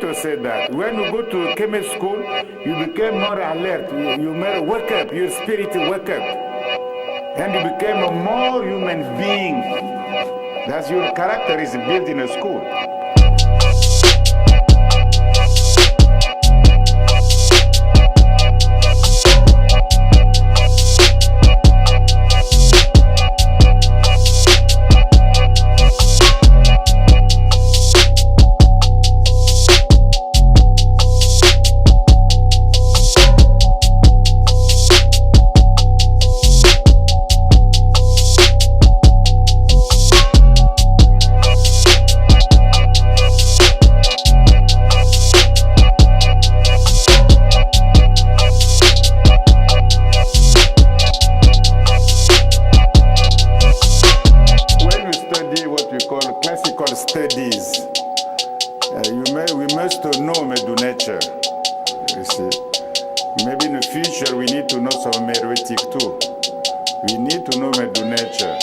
to say that. When you go to Kemet school, you became more alert. You may wake up, your spirit wake up. And you became a more human being. That's your character is built in a school. We must know Netcher. You see, maybe in the future we need to know some Meroitic too. We need to know Netcher.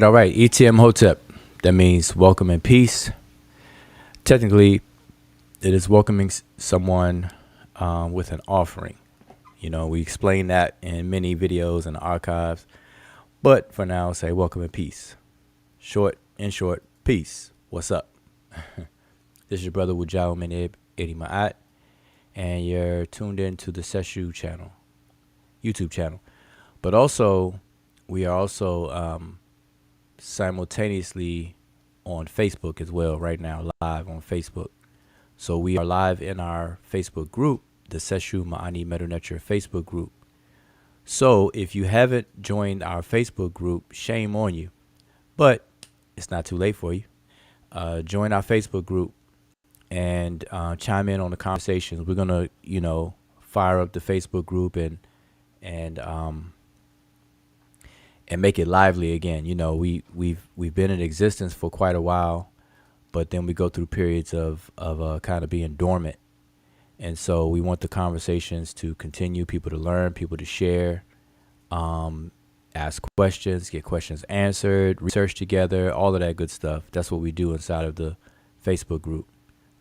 All right. ETM Hotep. That means welcome and peace. Technically, it is welcoming someone with an offering. You know, we explain that in many videos and archives. But for now, say welcome and peace. Short, peace. What's up? This is your brother Wnn-nfr, and you're tuned in to the Seshew channel, YouTube channel. But also, we are also simultaneously on Facebook as well right now, live on Facebook. So we are live in our Facebook group, the Seshew Medew Netcher Facebook group. So if you haven't joined our Facebook group, shame on you. But it's not too late for you. Join our Facebook group and chime in on the conversations. We're going to, fire up the Facebook group and make it lively again. You know, we've been in existence for quite a while, but then we go through periods of kind of being dormant. And so we want the conversations to continue, people to learn, people to share, ask questions, get questions answered, research together, all of that good stuff. That's what we do inside of the Facebook group.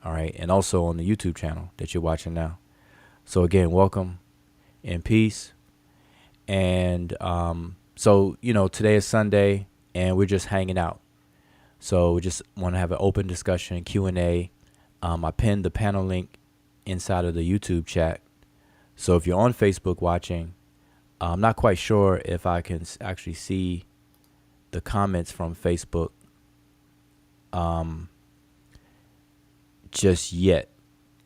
All right. And also on the YouTube channel that you're watching now. So again, welcome and peace. And, so, today is Sunday and we're just hanging out. So we just want to have an open discussion, Q&A. I pinned the panel link inside of the YouTube chat. So if you're on Facebook watching, I'm not quite sure if I can actually see the comments from Facebook just yet.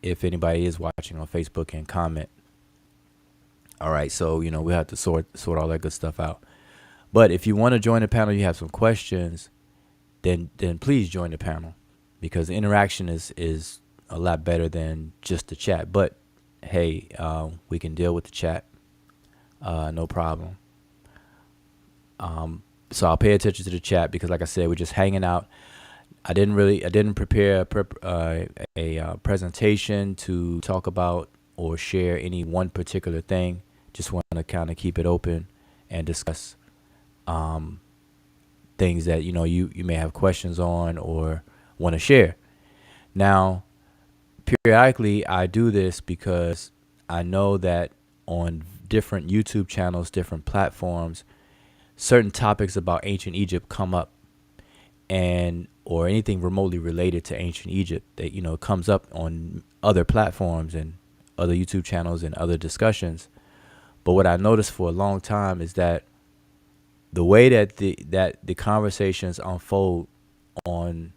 If anybody is watching on Facebook and comment. All right. So, we have to sort all that good stuff out. But if you want to join the panel, you have some questions, then please join the panel, because the interaction is a lot better than just the chat. But hey, we can deal with the chat, no problem. So I'll pay attention to the chat because, like I said, we're just hanging out. I didn't prepare a presentation to talk about or share any one particular thing. Just want to kind of keep it open and discuss things that you may have questions on or want to share. Now, periodically I do this because I know that on different YouTube channels, different platforms, certain topics about ancient Egypt come up, and or anything remotely related to ancient Egypt that comes up on other platforms and other YouTube channels and other discussions. But what I noticed for a long time is that the way that the conversations unfold on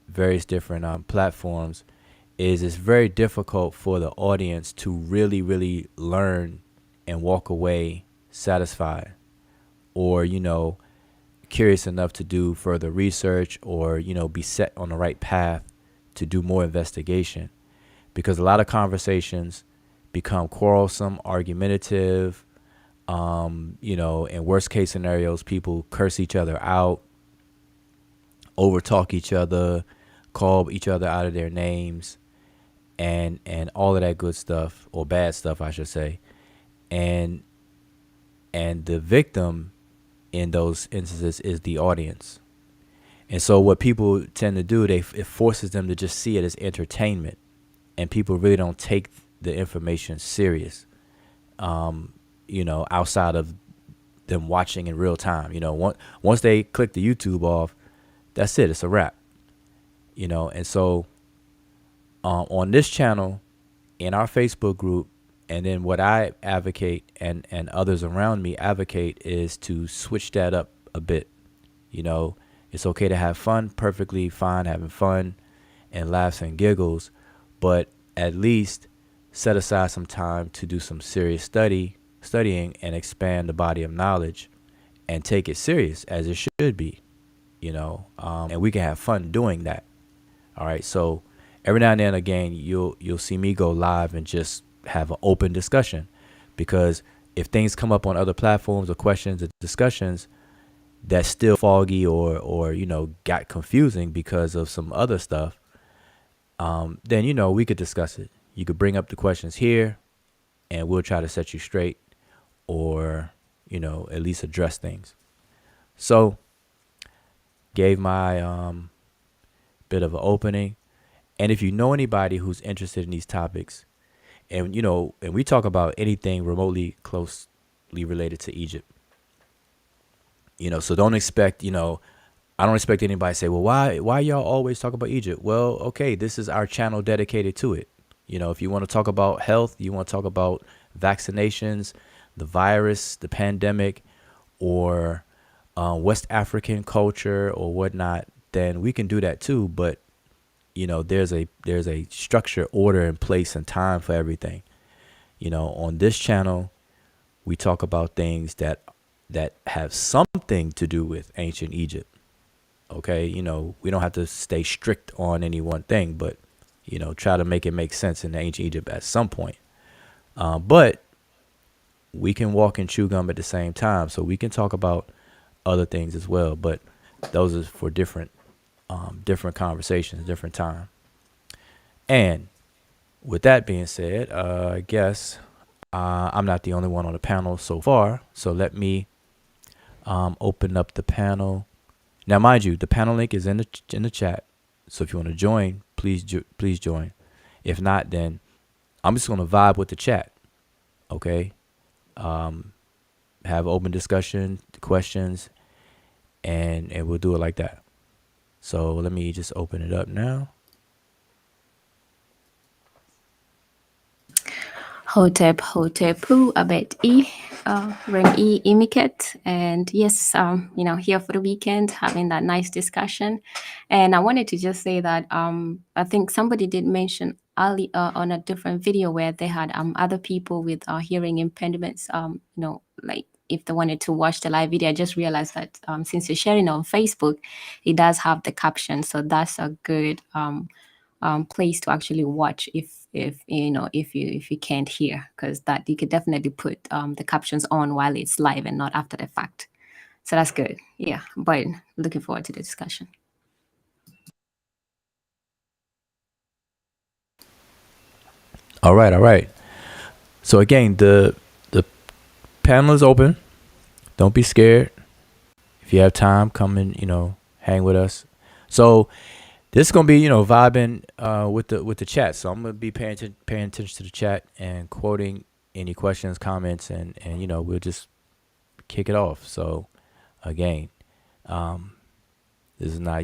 various different platforms is it's very difficult for the audience to really learn and walk away satisfied, or curious enough to do further research, or be set on the right path to do more investigation, because a lot of conversations become quarrelsome, argumentative. In worst case scenarios, people curse each other out, overtalk each other, call each other out of their names, and all of that good stuff, or bad stuff, I should say. And the victim in those instances is the audience. And so what people tend to do, it forces them to just see it as entertainment, and people really don't take the information serious. Outside of them watching in real time. Once they click the YouTube off, that's it. It's a wrap. And so on this channel, in our Facebook group, and then what I advocate and others around me advocate is to switch that up a bit. It's okay to have fun, perfectly fine having fun and laughs and giggles, but at least set aside some time to do some serious studying and expand the body of knowledge and take it serious as it should be, and we can have fun doing that. All right. So every now and then again, you'll see me go live and just have an open discussion, because if things come up on other platforms or questions or discussions that's still foggy or got confusing because of some other stuff, then we could discuss it. You could bring up the questions here and we'll try to set you straight, or at least address things. So gave my bit of an opening. And if you know anybody who's interested in these topics, and and we talk about anything remotely closely related to Egypt, so don't expect, I don't expect anybody to say, well, why y'all always talk about Egypt? Well, okay, this is our channel dedicated to it. If you want to talk about health, you want to talk about vaccinations, the virus, the pandemic, or West African culture or whatnot, then we can do that too. But there's a structure, order in place, and time for everything. On this channel, we talk about things that have something to do with ancient Egypt. Okay, we don't have to stay strict on any one thing, but try to make it make sense in ancient Egypt at some point. But we can walk and chew gum at the same time, so we can talk about other things as well. But those are for different conversations, different time. And with that being said, I guess I'm not the only one on the panel so far. So let me open up the panel. Now, mind you, the panel link is in the chat. So if you want to join, please join. If not, then I'm just going to vibe with the chat. Okay. Have open discussion, questions, and we'll do it like that. So let me just open it up now. Hotep, Hotepu, Abet E, Rem E, Imiket. And yes, here for the weekend, having that nice discussion. And I wanted to just say that I think somebody did mention early on a different video where they had other people with hearing impediments, like if they wanted to watch the live video. I just realized that since you're sharing on Facebook, it does have the caption. So that's a good place to actually watch if you can't hear, because that you could definitely put the captions on while it's live and not after the fact. So that's good. Yeah, but looking forward to the discussion. All right. So again, the panel is open. Don't be scared. If you have time, come and hang with us. So This is gonna be, vibing with the chat. So I'm gonna be paying attention to the chat and quoting any questions, comments, and we'll just kick it off. So again, um, this is not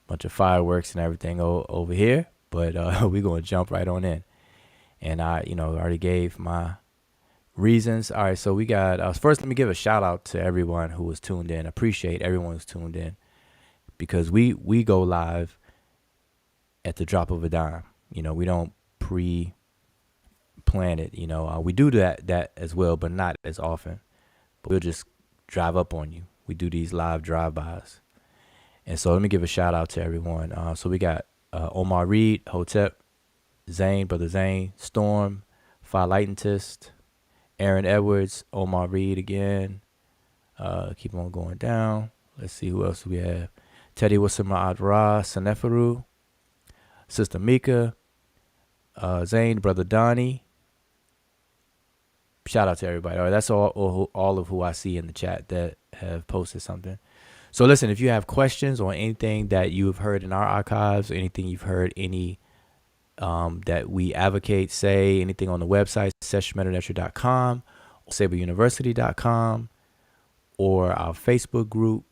bunch of fireworks and everything over here, but we're gonna jump right on in. And I already gave my reasons. All right, so we got first. Let me give a shout out to everyone who was tuned in. Appreciate everyone who's tuned in because we go live at the drop of a dime. We don't pre-plan it. We do that as well, but not as often. But we'll just drive up on you. We do these live drive-bys. And so let me give a shout out to everyone. So we got Omar Reed, Hotep, Zane, Brother Zane, Storm, Phi Lightentist, Aaron Edwards, Omar Reed again. Keep on going down. Let's see who else we have. Teddy Wasima Adra, Saneferu, Sister Mika, Zane, Brother Donnie. Shout out to everybody. All right, that's all of who I see in the chat that have posted something. So listen, if you have questions on anything that you have heard in our archives, or anything you've heard that we advocate, say anything on the website, seshmedenetcher.com, or saberuniversity.com, or our Facebook group,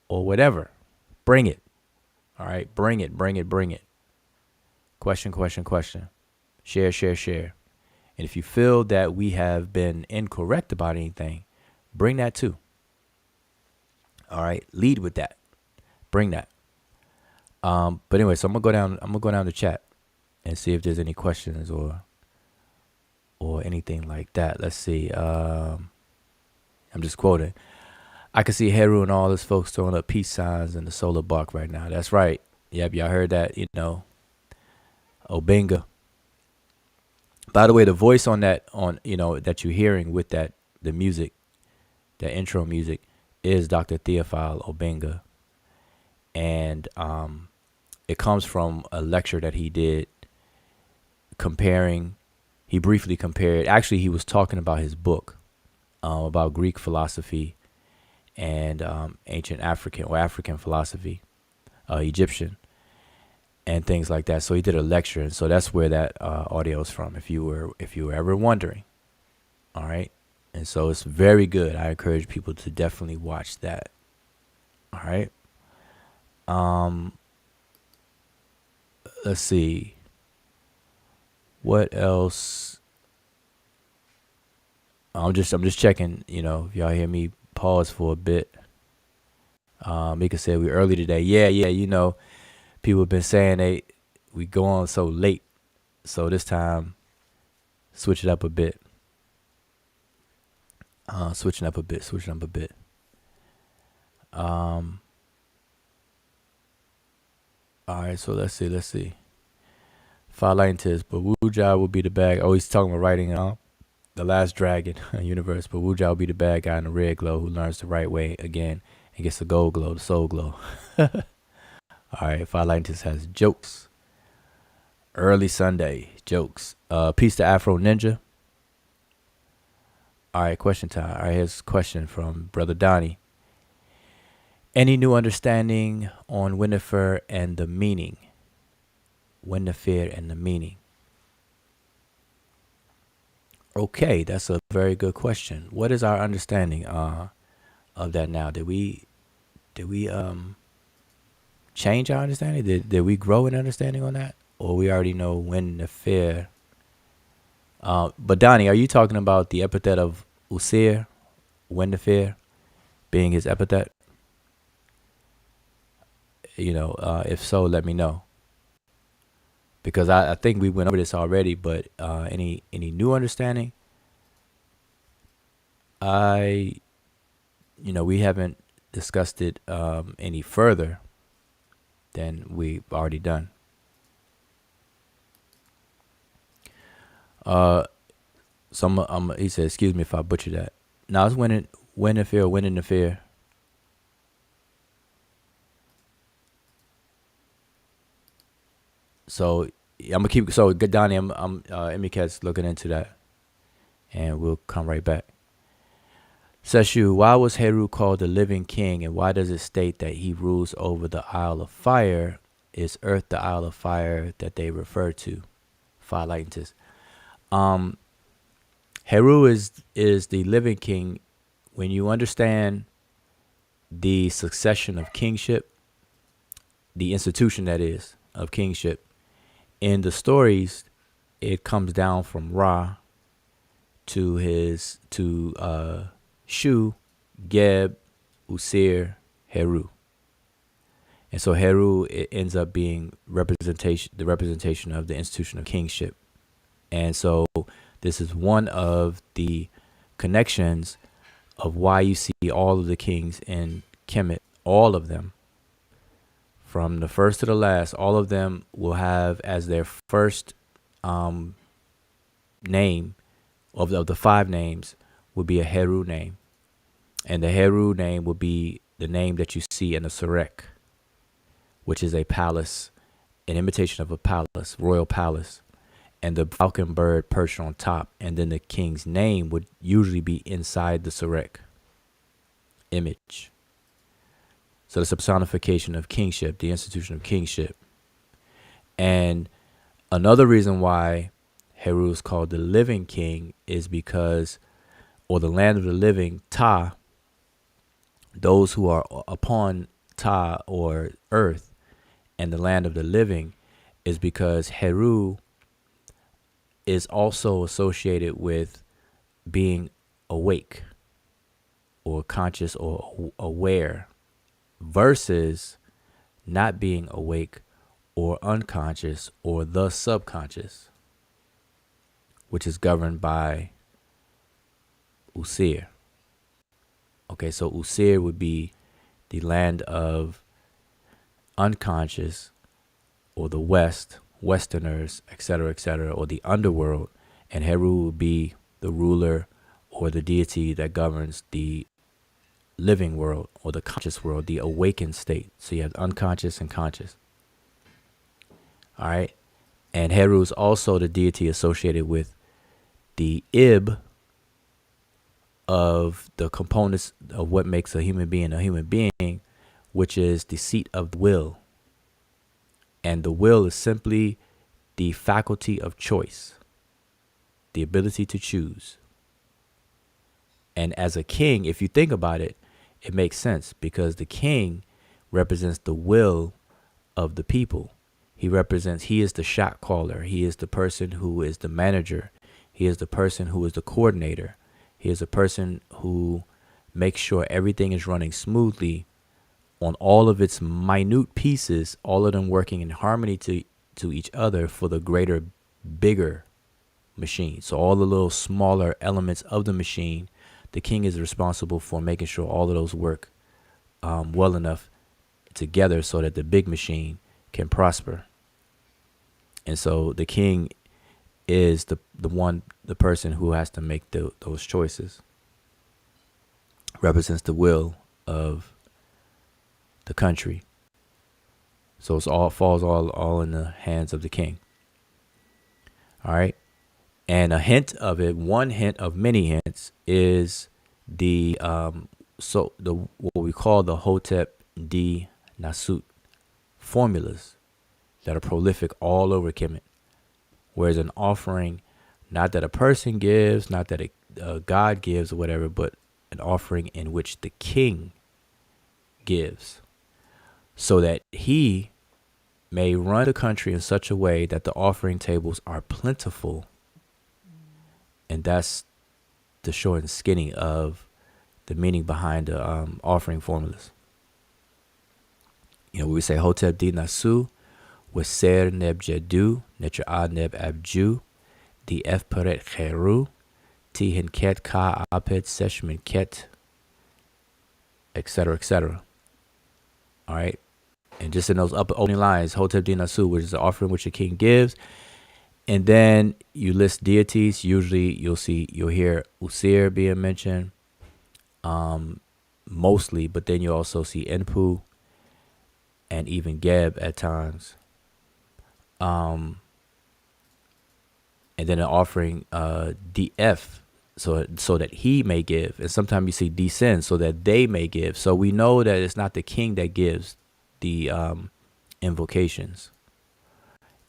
or whatever, bring it. All right, bring it. Question. Share. And if you feel that we have been incorrect about anything, bring that too. All right, lead with that. Bring that. But anyway, so I'm gonna go down the chat and see if there's any questions or anything like that. Let's see. I'm just quoting. I can see Heru and all his folks throwing up peace signs in the solar bark right now. That's right. Yep, y'all heard that. Obenga. By the way, the voice on that that you're hearing with the music, that intro music, is Dr. Theophile Obenga, and it comes from a lecture that he did he briefly compared, actually he was talking about his book about Greek philosophy and ancient African philosophy, Egyptian, and things like that. So he did a lecture, and so that's where that audio is from, if you were ever wondering. All right. And so it's very good. I encourage people to definitely watch that. All right. Let's see. What else? I'm just checking, if y'all hear me pause for a bit. Mika said we early today. Yeah, people have been saying we go on so late. So this time switch it up a bit. Switching up a bit. All right, so let's see. Five Lightentist, but Wuja will be the bad. Oh, he's talking about writing The Last Dragon universe, but Wuja will be the bad guy in the red glow who learns the right way again and gets the gold glow, the soul glow. All right, Five Lightentist has jokes. Early Sunday jokes. Peace to Afro Ninja. All right, question time. All right, here's a question from Brother Donnie. Any new understanding on Wnn-nfr and the meaning? Wnn-nfr and the meaning. Okay, that's a very good question. What is our understanding of that now? Did we change our understanding? Did we grow in understanding on that? Or we already know Wnn-nfr? But Donnie, are you talking about the epithet of Usir, Wnn-nfr, being his epithet? If so, let me know. Because I think we went over this already, but any new understanding? We haven't discussed it any further than we've already done. So he said, excuse me if I butcher that. Now it's Wnn-nfr. So I'm gonna keep. So Donnie, I'm Emiket's looking into that, and we'll come right back. Seshew, why was Heru called the living king, and why does it state that he rules over the Isle of Fire is Earth, the Isle of Fire that they refer to. Fire, light, and tis. Heru is the living king. When you understand the succession of kingship, the institution that is of kingship, in the stories, it comes down from Ra to Shu, Geb, Usir, Heru. And so Heru, it ends up being the representation of the institution of kingship. And so this is one of the connections of why you see all of the kings in Kemet, all of them, from the first to the last, all of them will have as their first name of the 5 names would be a Heru name. And the Heru name would be the name that you see in the Surek, which is a palace, an imitation of a palace, royal palace, and the falcon bird perched on top. And then the king's name would usually be inside the Surek image. So it's a personification of kingship, the institution of kingship. And another reason why Heru is called the living king is because, or the land of the living, Ta, those who are upon Ta or earth and the land of the living, is because Heru is also associated with being awake or conscious or aware versus not being awake or unconscious or the subconscious, which is governed by Usir. Okay, so Usir would be the land of unconscious or the West, Westerners, etc., or the underworld, and Heru would be the ruler or the deity that governs the living world or the conscious world, the awakened state. So you have unconscious and conscious. All right. And Heru is also the deity associated with the Ib of the components of what makes a human being, which is the seat of the will. And the will is simply the faculty of choice, the ability to choose. And as a king, if you think about it, it makes sense because the king represents the will of the people. He is the shot caller. He is the person who is the manager. He is the person who is the coordinator. He is the person who makes sure everything is running smoothly on all of its minute pieces, all of them working in harmony to each other for the greater, bigger machine. So all the little smaller elements of the machine, the king is responsible for making sure all of those work well enough together so that the big machine can prosper. And so the king is the person who has to make those choices. Represents the will of the country. So it's falls all in the hands of the king. All right. And a hint of it, one hint of many hints, is what we call the Hotep D Nasut formulas that are prolific all over Kemet. Whereas an offering, not that a person gives, not that a god gives or whatever, but an offering in which the king gives, so that he may run the country in such a way that the offering tables are plentiful. And that's the short and skinny of the meaning behind the offering formulas. You know, we say Hotep di Nasu, Waser neb Jedu, Netcher a neb Abju, di F Peret Cheru, Ti Hinket Ka Apet Sesh Minket, etc. All right. And just in those upper opening lines, Hotep di Nasu, which is the offering which the king gives. And then you list deities. Usually you'll hear Usir being mentioned, mostly, but then you also see Enpu and even Geb at times. And then an offering DF, so that he may give. And sometimes you see descend, so that they may give. So we know that it's not the king that gives the invocations.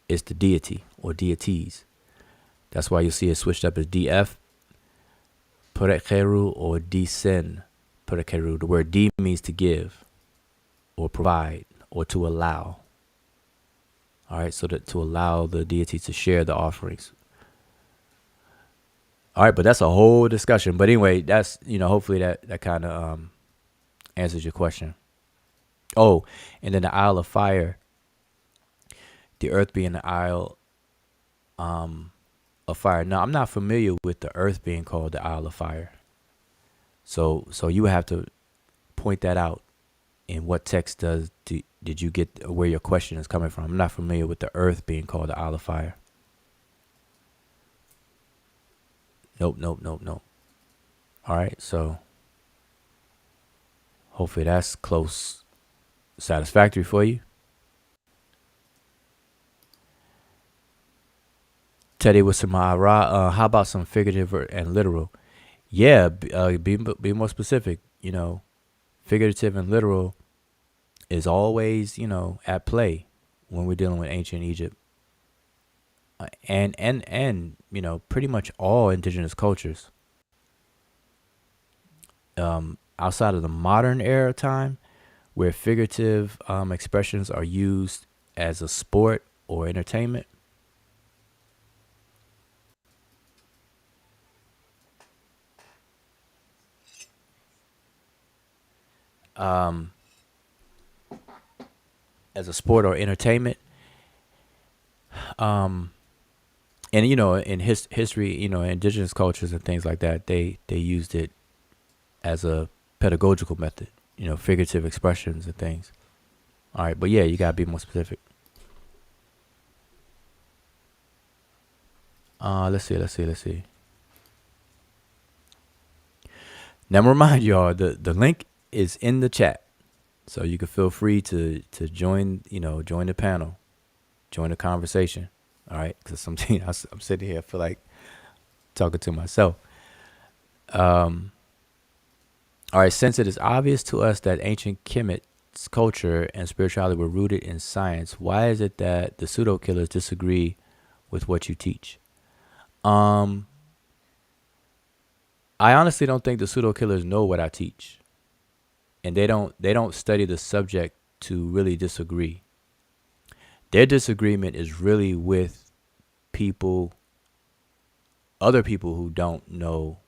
It's the deity or deities. That's why you see it switched up as DF, Perekeru, or Disen, Perekeru. The word D means to give, or provide, or to allow. All right, so that to allow the deity to share the offerings. All right, but that's a whole discussion. But anyway, that's, hopefully that kind of answers your question. Oh, and then the Isle of Fire, the earth being the Isle of Fire. Now, I'm not familiar with the earth being called the Isle of Fire. So you have to point that out. In what text did you get where your question is coming from? I'm not familiar with the earth being called the Isle of Fire. Nope. All right, so hopefully that's close, satisfactory for you. Teddy with some how about some figurative and literal? Yeah, be more specific. Figurative and literal is always, at play when we're dealing with ancient Egypt. And pretty much all indigenous cultures. Outside of the modern era time, where figurative expressions are used as a sport or entertainment, and in history, indigenous cultures and things like that, they used it as a pedagogical method, figurative expressions and things. All right, but yeah, you gotta be more specific. Let's see. Now, I'm gonna remind y'all, the link is in the chat, so you can feel free to join the panel, join the conversation. All right, because sometimes I'm sitting here, I feel like talking to myself. All right, since it is obvious to us that ancient Kemet's culture and spirituality were rooted in science, why is it that the pseudo killers disagree with what you teach? I honestly don't think the pseudo killers know what I teach, and they don't study the subject to really disagree. Their disagreement is really with other people who don't know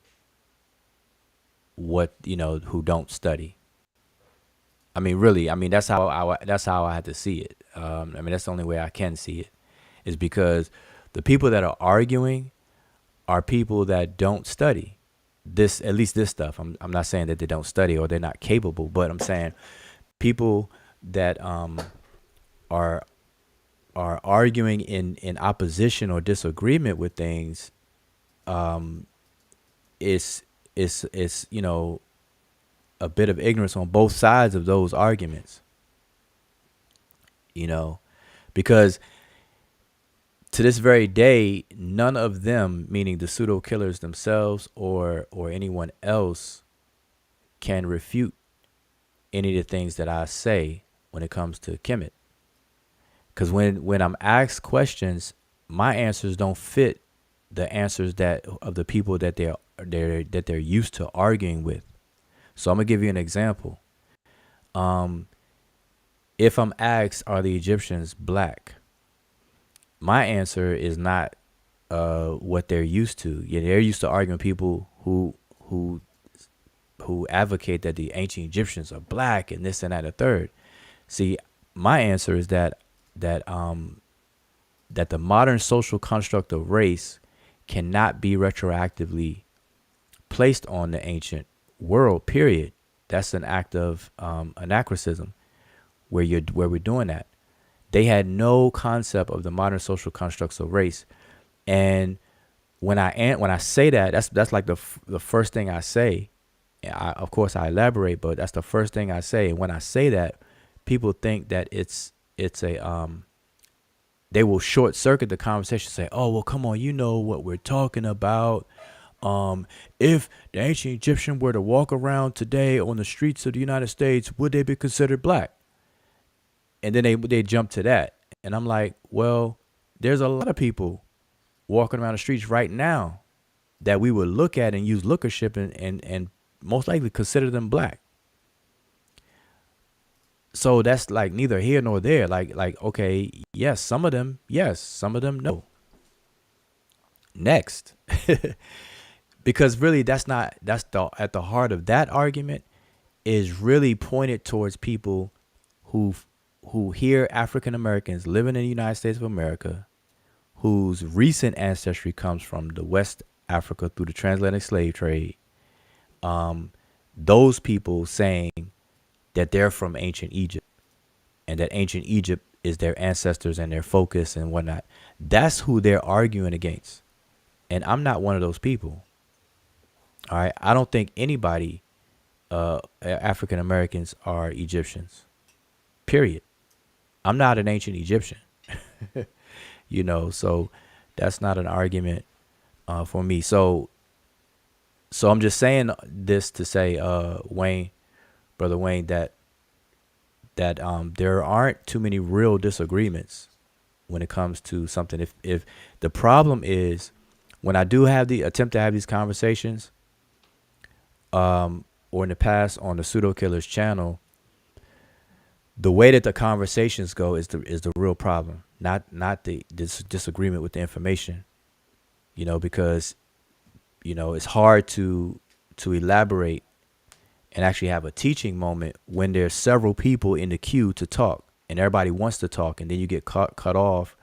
what, who don't study. I mean, really, that's how I had to see it. That's the only way I can see it, is because the people that are arguing are people that don't study this, at least this stuff. I'm not saying that they don't study or they're not capable, but I'm saying people that are arguing in opposition or disagreement with things, is a bit of ignorance on both sides of those arguments. Because to this very day, none of them, meaning the pseudo killers themselves or anyone else, can refute any of the things that I say when it comes to Kemet. Because when I'm asked questions, my answers don't fit the answers of the people that they're used to arguing with. So I'm gonna give you an example. If I'm asked, are the Egyptians black? My answer is not what they're used to. Yeah, they're used to arguing with people who advocate that the ancient Egyptians are black and this and that and the third. See, my answer is that the modern social construct of race cannot be retroactively placed on the ancient world, period. That's an act of anachronism where we're doing that. They had no concept of the modern social constructs of race. And when I say that, that's like the first thing I say. Of course I elaborate, but that's the first thing I say. And when I say that, people think that it's a they will short circuit the conversation, say, oh, well, come on, you know what we're talking about. If the ancient Egyptian were to walk around today on the streets of the United States, would they be considered black? And then they jump to that. And I'm like, well, there's a lot of people walking around the streets right now that we would look at and use lookership and most likely consider them black. So that's like neither here nor there. Like okay, yes, some of them, no. Next. Because really that's at the heart of that argument is really pointed towards people who hear African Americans living in the United States of America, whose recent ancestry comes from the West Africa through the transatlantic slave trade. Those people saying that they're from ancient Egypt and that ancient Egypt is their ancestors and their focus and whatnot. That's who they're arguing against. And I'm not one of those people. All right. I don't think anybody, African Americans are Egyptians, period. I'm not an ancient Egyptian, so that's not an argument for me. So I'm just saying this to say, Brother Wayne, that there aren't too many real disagreements when it comes to something. If the problem is when I do attempt to have these conversations, or in the past on the Pseudo Killers channel, the way that the conversations go is the real problem, not the disagreement with the information, because it's hard to elaborate and actually have a teaching moment when there's several people in the queue to talk and everybody wants to talk, and then you get cut off,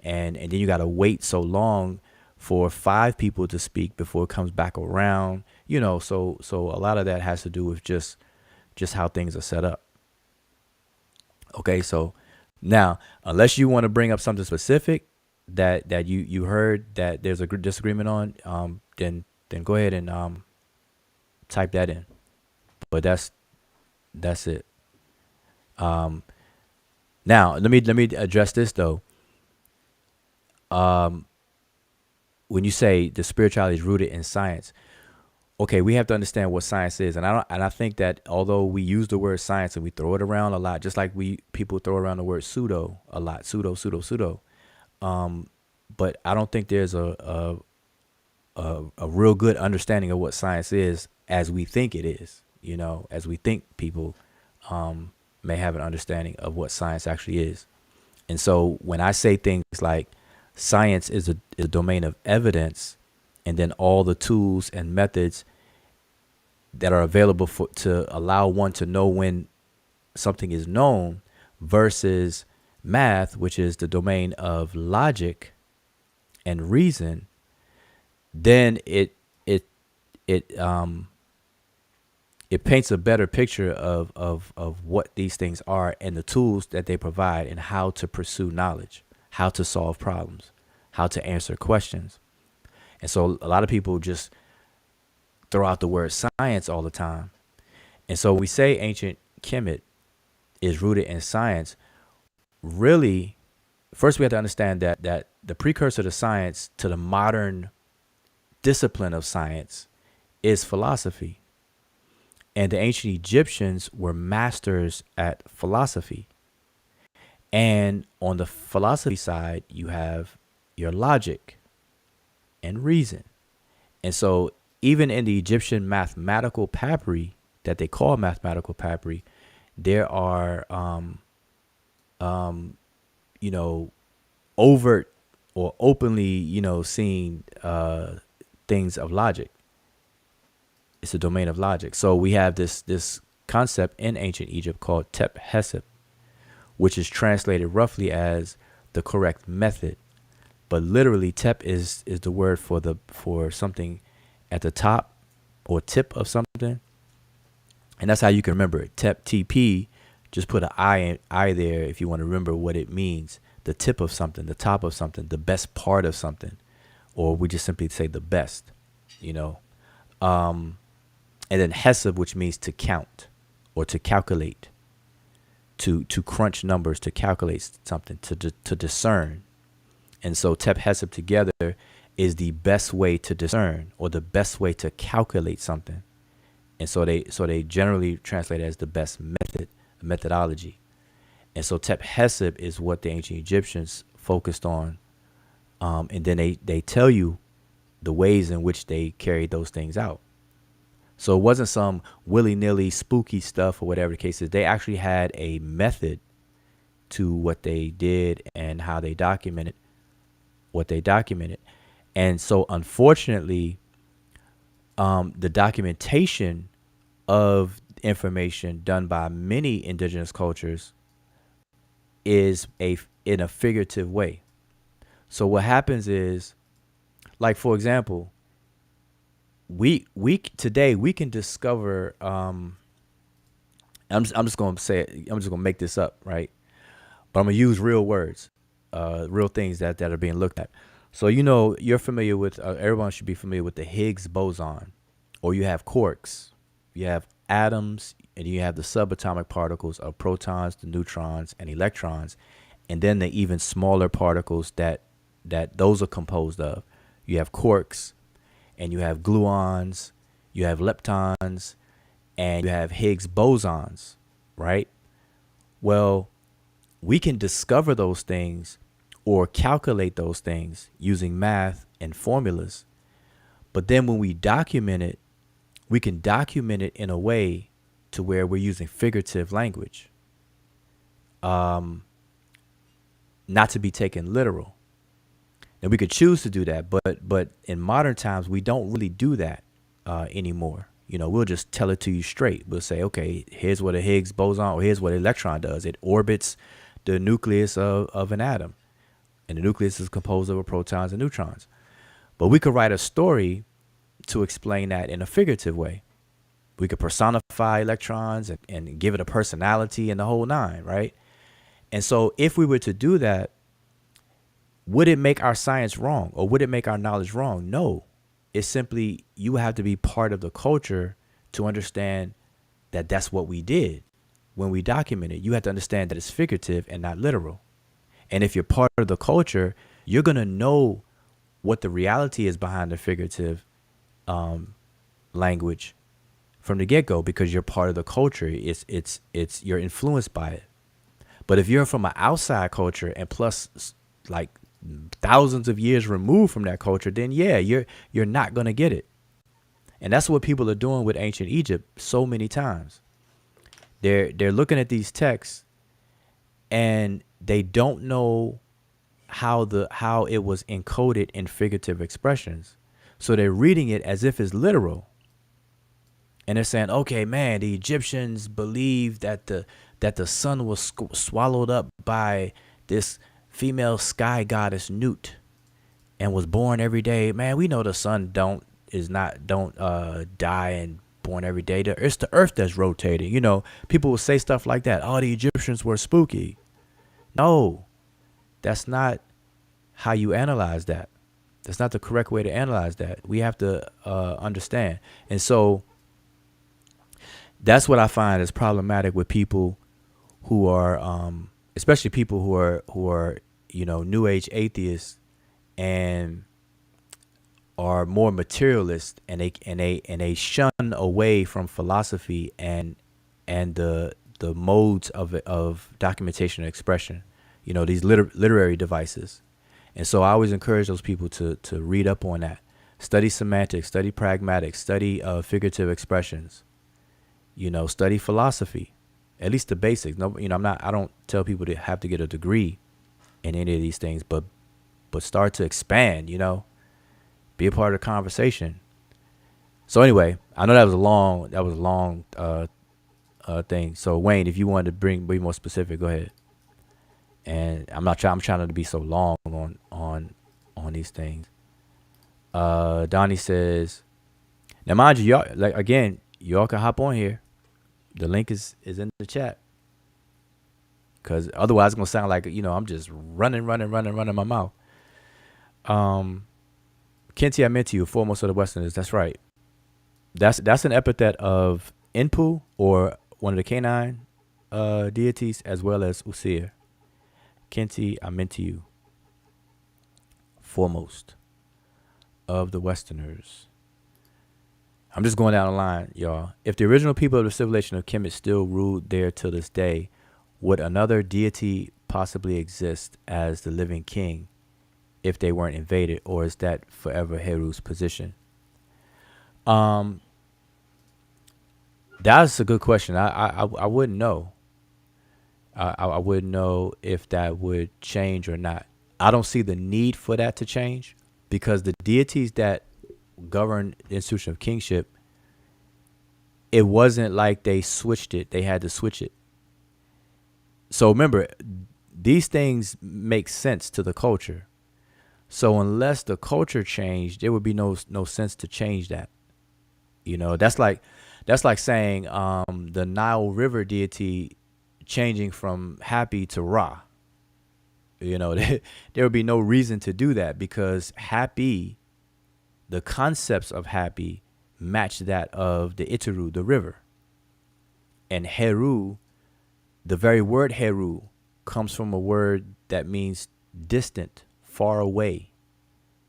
and then you got to wait so long for 5 people to speak before it comes back around, so a lot of that has to do with just how things are set up. Okay, so now, unless you want to bring up something specific that you heard that there's a disagreement on, then go ahead and type that in. But that's it. Now let me address this though. When you say the spirituality is rooted in science, okay, we have to understand what science is, and I think that although we use the word science and we throw it around a lot, just like people throw around the word pseudo a lot, pseudo, but I don't think there's a real good understanding of what science is as we think it is. As we think people may have an understanding of what science actually is. And so when I say things like science is a domain of evidence, and then all the tools and methods that are available to allow one to know when something is known, versus math, which is the domain of logic and reason, then it paints a better picture of what these things are and the tools that they provide and how to pursue knowledge, how to solve problems, how to answer questions. And so a lot of people just throw out the word science all the time. And so we say ancient Kemet is rooted in science. Really, first we have to understand that the precursor to science, to the modern discipline of science, is philosophy. And the ancient Egyptians were masters at philosophy. And on the philosophy side, you have your logic and reason. And so even in the Egyptian mathematical papyri that they call mathematical papyri, there are, overt or openly, seen things of logic. It's a domain of logic. So we have this concept in ancient Egypt called Tep Hesep, which is translated roughly as the correct method. But literally, Tep is the word for something at the top or tip of something. And that's how you can remember it. Tep, TP, just put an I there if you want to remember what it means. The tip of something, the top of something, the best part of something. Or we just simply say the best, And then Hesab, which means to count or to calculate, to crunch numbers, to calculate something, to discern. And so Tep Hesab together is the best way to discern or the best way to calculate something. And so they generally translate it as the best methodology. And so Tep Heseb is what the ancient Egyptians focused on. And then they tell you the ways in which they carried those things out. So it wasn't some willy-nilly spooky stuff or whatever the case is. They actually had a method to what they did and how they documented what they documented. And so unfortunately, the documentation of information done by many indigenous cultures is in a figurative way. So what happens is, like for example, we today we can discover. I'm just gonna say it, I'm just gonna make this up, right? But I'm gonna use real words, real things that are being looked at. So you're familiar with. Everyone should be familiar with the Higgs boson, or you have quarks, you have atoms, and you have the subatomic particles of protons, the neutrons, and electrons, and then the even smaller particles that those are composed of. You have quarks, and you have gluons, you have leptons, and you have Higgs bosons, right? Well, we can discover those things or calculate those things using math and formulas. But then when we document it, we can document it in a way to where we're using figurative language, not to be taken literal. And we could choose to do that, but in modern times, we don't really do that anymore. We'll just tell it to you straight. We'll say, okay, here's what a Higgs boson, or here's what an electron does. It orbits the nucleus of an atom, and the nucleus is composed of protons and neutrons. But we could write a story to explain that in a figurative way. We could personify electrons and give it a personality and the whole nine, right? And so if we were to do that, would it make our science wrong, or would it make our knowledge wrong? No. It's simply, you have to be part of the culture to understand that that's what we did when we documented. You have to understand that it's figurative and not literal. And if you're part of the culture, you're going to know what the reality is behind the figurative language from the get-go, because you're part of the culture. You're influenced by it. But if you're from an outside culture and plus like thousands of years removed from that culture, then yeah, you're not going to get it. And that's what people are doing with ancient Egypt so many times. They're looking at these texts and they don't know how it was encoded in figurative expressions. So they're reading it as if it's literal. And they're saying, okay, man, the Egyptians believed that the sun was swallowed up by this female sky goddess Nut and was born every day. Man, we know the sun don't die and born every day. It's the earth that's rotating. People will say stuff like that. Oh, the Egyptians were spooky. No, that's not how you analyze that. That's not the correct way to analyze that. We have to understand. And so that's what I find is problematic with people who are, especially people who are New Age atheists and are more materialist, and they shun away from philosophy and the modes of documentation and expression, these literary devices. And so I always encourage those people to read up on that, study semantics, study pragmatics, study figurative expressions, study philosophy, at least the basics. No, I don't tell people to have to get a degree in any of these things, but start to expand, be a part of the conversation. So anyway, I know that was a long thing. So Wayne, if you wanted to be more specific, go ahead. And I'm trying not to be so long on these things. Donnie says, now mind you, y'all can hop on here. The link is in the chat. Because otherwise it's going to sound like, I'm just running my mouth. Kenti, I meant to you, foremost of the Westerners. That's right. That's an epithet of Inpu, or one of the canine deities, as well as Usir. Kenti, I meant to you, foremost of the Westerners. I'm just going down the line, y'all. If the original people of the civilization of Kemet still ruled there till this day, would another deity possibly exist as the living king if they weren't invaded, or is that forever Heru's position? That's a good question. I wouldn't know. I wouldn't know if that would change or not. I don't see the need for that to change, because the deities that govern the institution of kingship, it wasn't like they switched it. They had to switch it. So remember, these things make sense to the culture. So unless the culture changed, there would be no sense to change that. You know, that's like saying the Nile River deity changing from Happy to Ra. You know, there would be no reason to do that, because Happy, the concepts of Happy, match that of the Iteru, the river. And Heru, the very word Heru, comes from a word that means distant, far away.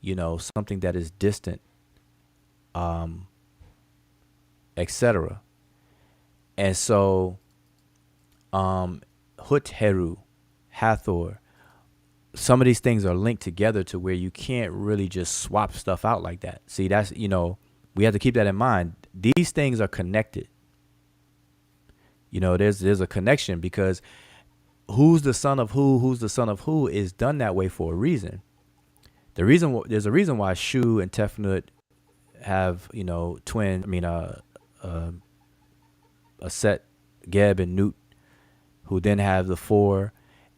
You know, something that is distant, etc. And so, Hut Heru, Hathor, some of these things are linked together to where you can't really just swap stuff out like that. See, that's, you know, we have to keep that in mind. These things are connected. You know, there's a connection, because who's the son of who's the son of who is done that way for a reason. There's a reason why Shu and Tefnut have, you know, twin. I mean, a Set, Geb, and Nut, who then have the four.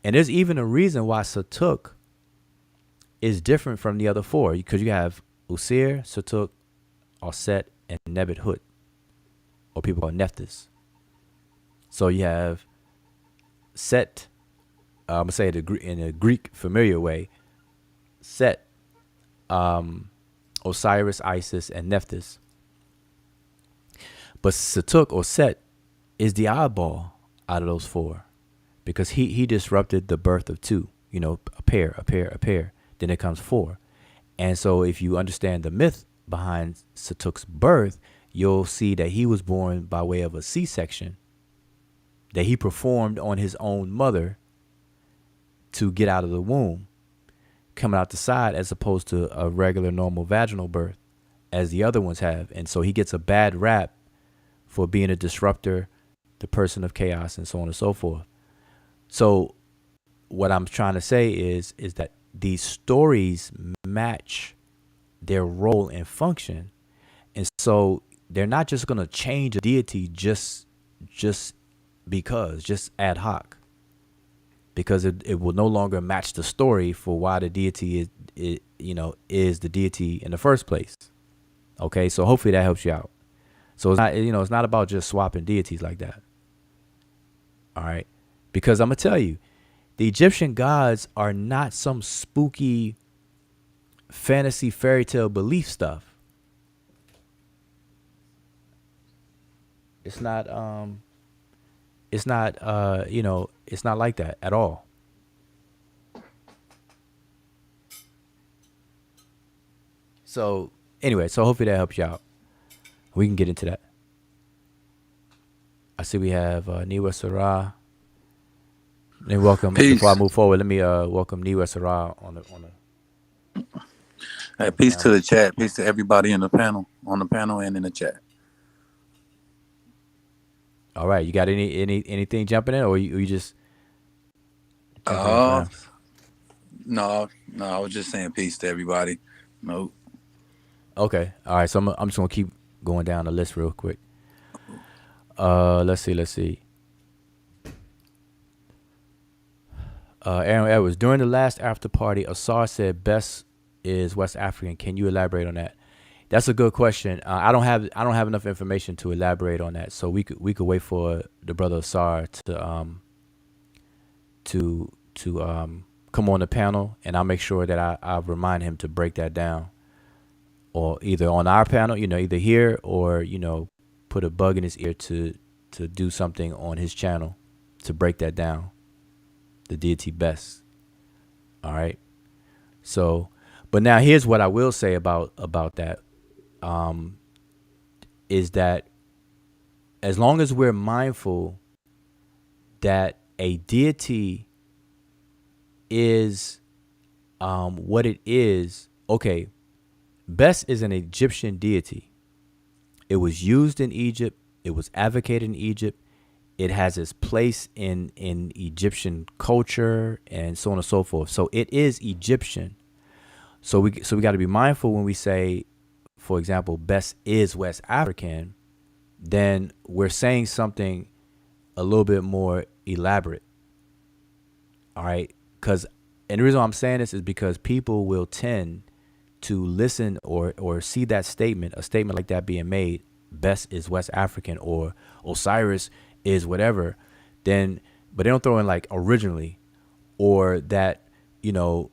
And there's even a reason why Satuk is different from the other four, because you have Usir, Satuk, Aset, and Nebet Hut, or people call Nephthys. So you have Set, I'm gonna say it in a Greek familiar way, Set, Osiris, Isis, and Nephthys. But Satuk, or Set, is the oddball out of those four, because he disrupted the birth of two. You know, a pair. Then it comes four. And so if you understand the myth behind Satuk's birth, you'll see that he was born by way of a C-section that he performed on his own mother to get out of the womb, coming out the side, as opposed to a regular normal vaginal birth as the other ones have. And so he gets a bad rap for being a disruptor, the person of chaos, and so on and so forth. So what I'm trying to say is that these stories match their role and function. And so they're not just going to change a deity just because, just ad hoc, because it will no longer match the story for why the deity is the deity in the first place. Okay, so hopefully that helps you out. So it's not about just swapping deities like that. All right, because I'm gonna tell you, the Egyptian gods are not some spooky fantasy fairy tale belief stuff. It's not it's not like that at all. So anyway, so hopefully that helps you out. We can get into that. I see we have Niwa Sarah. And welcome. Peace. Before I move forward, let me welcome Niwa Sarah on the. Hey, peace to the chat. Peace to everybody in the panel, on the panel and in the chat. All right, you got anything jumping in, or you just? No, I was just saying peace to everybody. No. Okay, all right. So I'm just gonna keep going down the list real quick. Let's see. Aaron Edwards, during the last after party, Asar said best is West African. Can you elaborate on that? That's a good question. I don't have enough information to elaborate on that, so we could wait for the brother Asar to come on the panel, and I'll make sure that I remind him to break that down, or either on our panel, either here, or put a bug in his ear to do something on his channel to break that down, the deity best. All right. So, but now here's what I will say about that, is that as long as we're mindful that a deity is what it is. Okay, Bes is an Egyptian deity. It was used in Egypt. It was advocated in Egypt. It has its place in Egyptian culture and so on and so forth. So it is Egyptian. So we got to be mindful when we say, for example, Bes is West African. Then we're saying something a little bit more elaborate. All right, and the reason why I'm saying this is because people will tend to listen or see that statement, a statement like that being made, Bes is West African or Osiris is whatever, then, but they don't throw in like originally, or that, you know,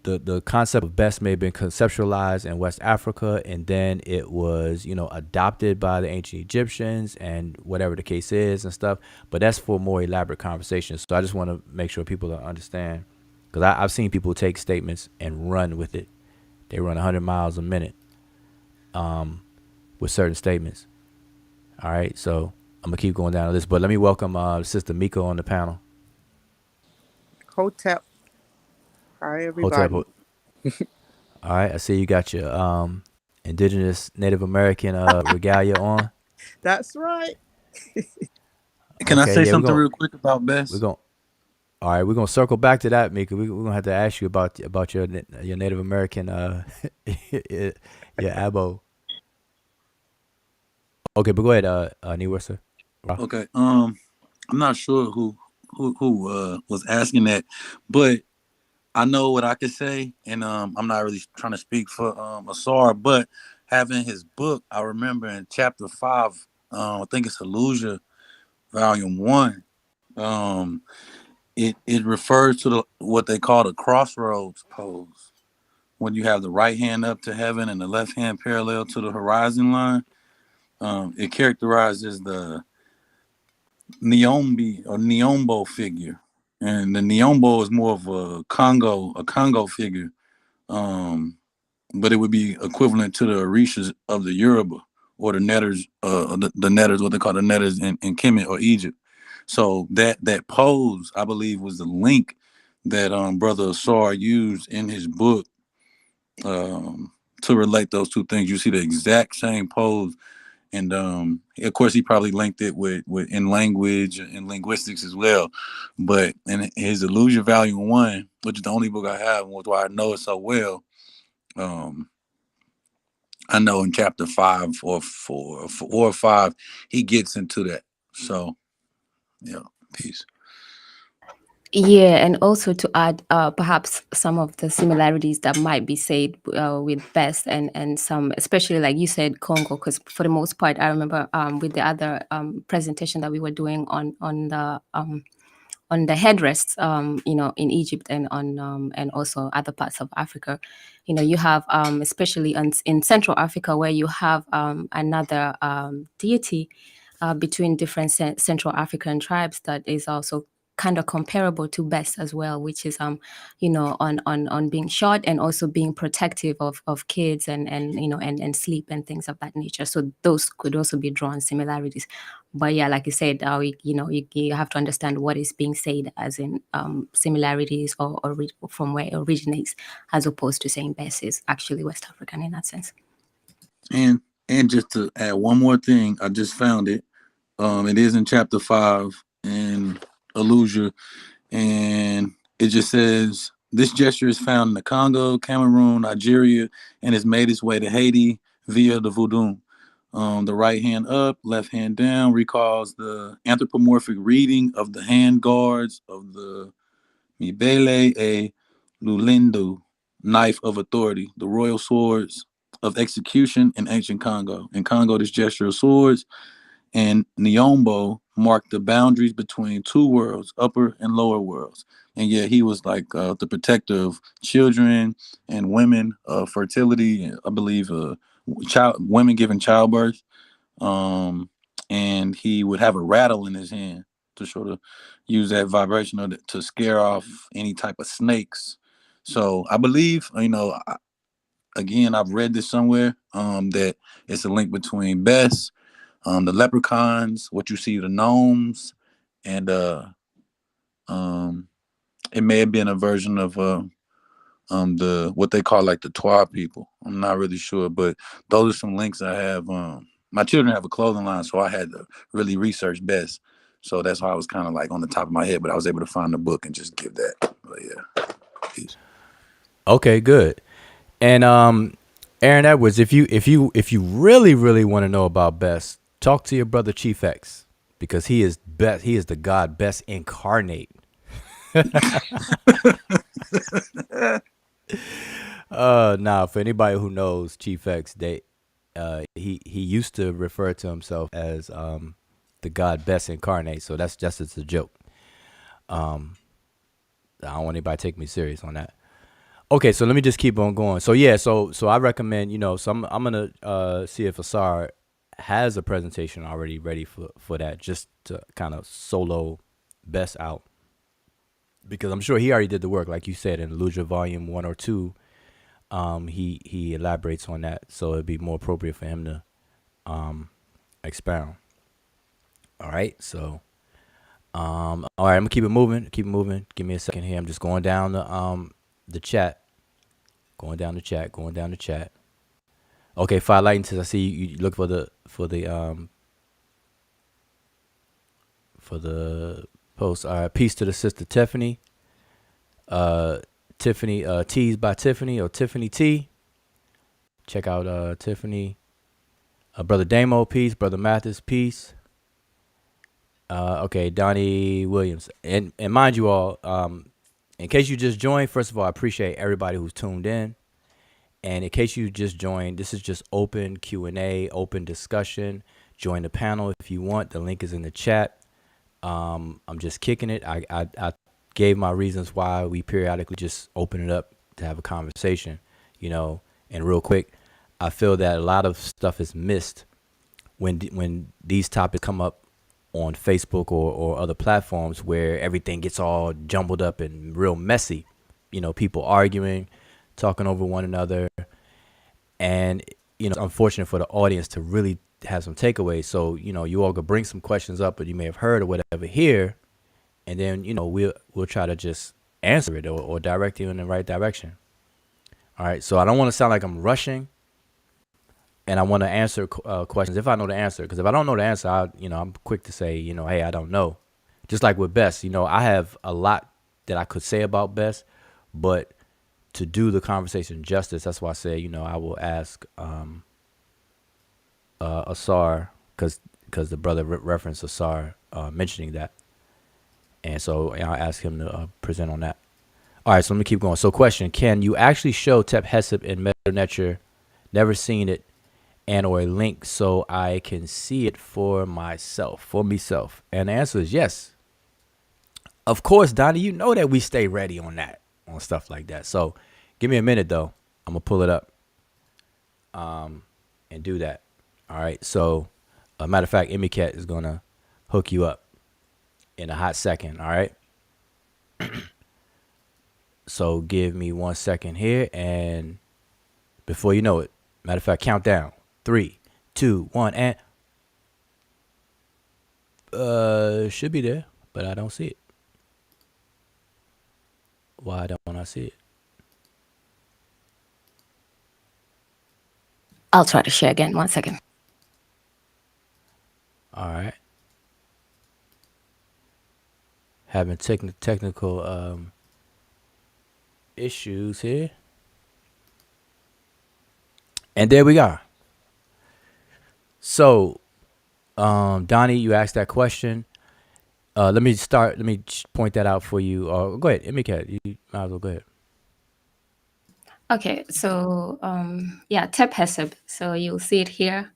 the concept of Bes may have been conceptualized in West Africa and then it was, you know, adopted by the ancient Egyptians and whatever the case is and stuff. But that's for more elaborate conversations. So I just want to make sure people understand, because I've seen people take statements and run with it. They run 100 miles a minute with certain statements. All right, so I'm gonna keep going down the list, but let me welcome Sister Miko on the panel. Hotep. Hi, Hotep. everybody. All right, I see you got your indigenous Native American regalia on. That's right. Can I say something real quick about Bes? All right, we're gonna circle back to that, Mika. We're gonna have to ask you about your Native American your abo. Okay, but go ahead, Wnn-nfr, sir. Okay. I'm not sure who was asking that, but I know what I could say, and I'm not really trying to speak for Asar, but having his book, I remember in chapter 5, I think it's Illusion, volume 1. It refers to what they call the crossroads pose, when you have the right hand up to heaven and the left hand parallel to the horizon line. It characterizes the Niombi or Niombo figure, and the Niombo is more of a Congo figure, but it would be equivalent to the Orishas of the Yoruba or the Netters, the Netters, what they call the Netters in Kemet or Egypt. So that pose, I believe, was the link that Brother Asar used in his book to relate those two things. You see the exact same pose. And of course, he probably linked it with in language and linguistics as well. But in his Illusion Volume 1, which is the only book I have, and why I know it so well, I know in chapter 5 or 4 or 5, he gets into that. So, yeah, peace. Yeah, and also to add perhaps some of the similarities that might be said with Bes and some, especially like you said, Congo, because for the most part, I remember with the other presentation that we were doing on the headrests, you know, in Egypt and on and also other parts of Africa, you know, you have especially in Central Africa where you have another deity between different Central African tribes that is also kind of comparable to Bes as well, which is you know, on being shot and also being protective of kids and you know and sleep and things of that nature. So those could also be drawn similarities. But yeah, like you said, you know, you have to understand what is being said as in similarities or from where it originates, as opposed to saying Bes is actually West African in that sense. And just to add one more thing, I just found it. It is in chapter 5 in Illusion, and it just says this gesture is found in the Congo, Cameroon, Nigeria, and has made its way to Haiti via the voodoo. The right hand up, left hand down recalls the anthropomorphic reading of the hand guards of the Mibele e Lulindu, knife of authority, the royal swords of execution in ancient Congo. In Congo, this gesture of swords and Niombo marked the boundaries between two worlds, upper and lower worlds. And yet he was like the protector of children and women, fertility, I believe women giving childbirth. And he would have a rattle in his hand to sort of use that vibration to scare off any type of snakes. So I believe, you know, again, I've read this somewhere, that it's a link between Bes, the leprechauns, what you see, the gnomes, and It may have been a version of the what they call like the Twa people. I'm not really sure, but those are some links I have. My children have a clothing line, so I had to really research best. So that's why I was kind of like on the top of my head, but I was able to find the book and just give that. But yeah. Peace. Okay, good. And Aaron Edwards, if you really want to know about Best, talk to your brother Chief X, because he is best. He is the God Best incarnate. Now for anybody who knows Chief X, he used to refer to himself as the God Best incarnate. So that's just it's a joke. I don't want anybody to take me serious on that. Okay, so let me just keep on going. So yeah, so I recommend, so I'm gonna see if Asar has a presentation already ready for that, just to kind of solo Best out, because I'm sure he already did the work, like you said, in Illusion Volume 1 or 2. He elaborates on that, so it'd be more appropriate for him to expound. All right, so all right, I'm gonna keep it moving. Give me a second here. I'm just going down the chat. Going down the chat. Okay, Fire Lightning, I see you look for the post. All right, peace to the sister Tiffany. Tiffany Teas by Tiffany, or Tiffany T. Check out Tiffany. Brother Damo, peace. Brother Mathis, peace. Okay, Donnie Williams. And mind you all, in case you just joined, first of all, I appreciate everybody who's tuned in. And in case you just joined, this is just open Q&A, open discussion. Join the panel if you want. The link is in the chat. I'm just kicking it. I gave my reasons why we periodically just open it up to have a conversation, And real quick, I feel that a lot of stuff is missed when these topics come up on Facebook or other platforms, where everything gets all jumbled up and real messy. People arguing, talking over one another, and it's unfortunate for the audience to really have some takeaways. So you all could bring some questions up that you may have heard or whatever here, and then we'll try to just answer it or direct you in the right direction. All right, so I don't want to sound like I'm rushing, and I want to answer questions if I know the answer, because if I don't know the answer, I'm quick to say, hey, I don't know. Just like with Best, I have a lot that I could say about Best, but to do the conversation justice, that's why I say, I will ask Asar, because the brother referenced Asar mentioning that, and so I'll ask him to present on that. All right, so let me keep going. So question, can you actually show Tep Hesep in Medew Netcher? Never seen it, and or a link so I can see it for myself. And the answer is yes. Of course, Donnie, you know that we stay ready on that, on stuff like that. So give me a minute, though. I'm going to pull it up and do that. All right. So, matter of fact, Emicat is going to hook you up in a hot second. All right. So give me 1 second here. And before you know it, matter of fact, countdown. 3, 2, 1, and should be there, but I don't see it. Why don't I see it? I'll try to share again. 1 second. All right. Having technical issues here. And there we go. So, Donnie, you asked that question. Let me point that out for you. Go ahead, Emicat. You might as well go ahead. Okay, so Tep Hesep. So you'll see it here.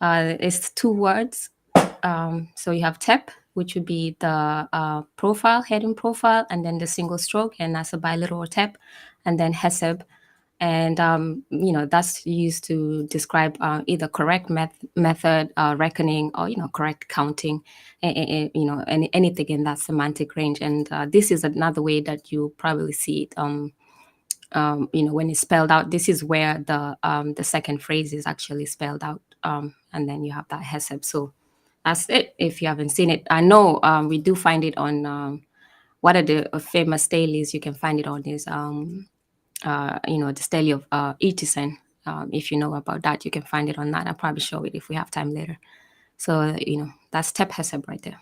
It's 2 words. So you have Tep, which would be the profile, heading profile, and then the single stroke, and that's a biliteral Tep, and then Hesep. And, that's used to describe either correct method, reckoning, or, correct counting, anything in that semantic range. And this is another way that you probably see it, when it's spelled out. This is where the second phrase is actually spelled out. And then you have that Hesep. So that's it. If you haven't seen it, I know we do find it on what are the famous dailies? You can find it on his the daily of Etison. If you know about that, you can find it on that. I'll probably show it if we have time later. So that's Tep Heseb right there.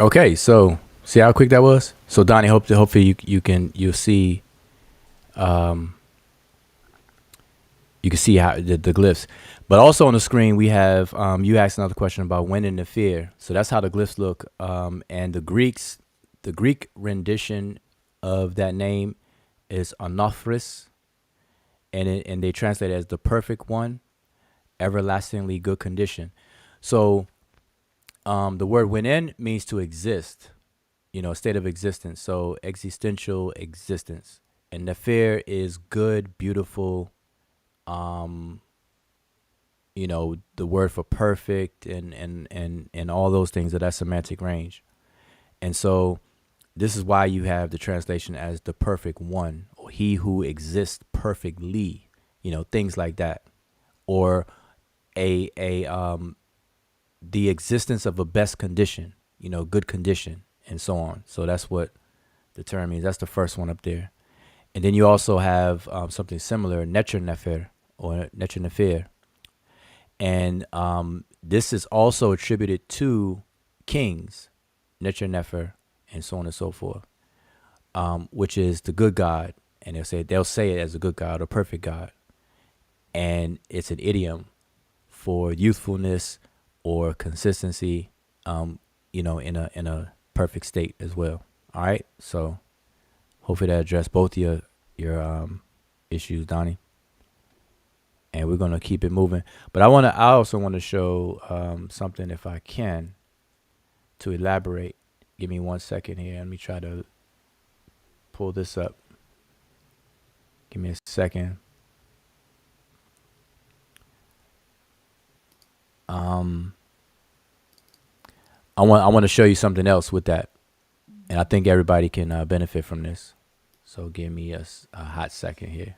Okay, so see how quick that was. So Donnie, hopefully you'll see you can see how the glyphs. But also on the screen we have you asked another question about Wnn-nfr. So that's how the glyphs look. And the Greek rendition of that name is Wnn-nfr, and they translate it as the perfect one, everlastingly good condition. So the word Wnn means to exist, a state of existence. So existential existence. And nfr is good, beautiful, the word for perfect and all those things of that semantic range. And so this is why you have the translation as the perfect one, or he who exists perfectly, things like that. Or the existence of a best condition, good condition, and so on. So that's what the term means. That's the first one up there. And then you also have something similar, Netcher or Netcher. And this is also attributed to kings, Netcher, and so on and so forth, which is the good God. And they'll say it as a good God or perfect God. And it's an idiom for youthfulness or consistency, in a perfect state as well. All right. So hopefully that addressed both your issues, Donnie. And we're gonna keep it moving. But I also want to show something, if I can, to elaborate. Give me 1 second here. Let me try to pull this up. Give me a second. I want to show you something else with that, and I think everybody can benefit from this. So give me a hot second here.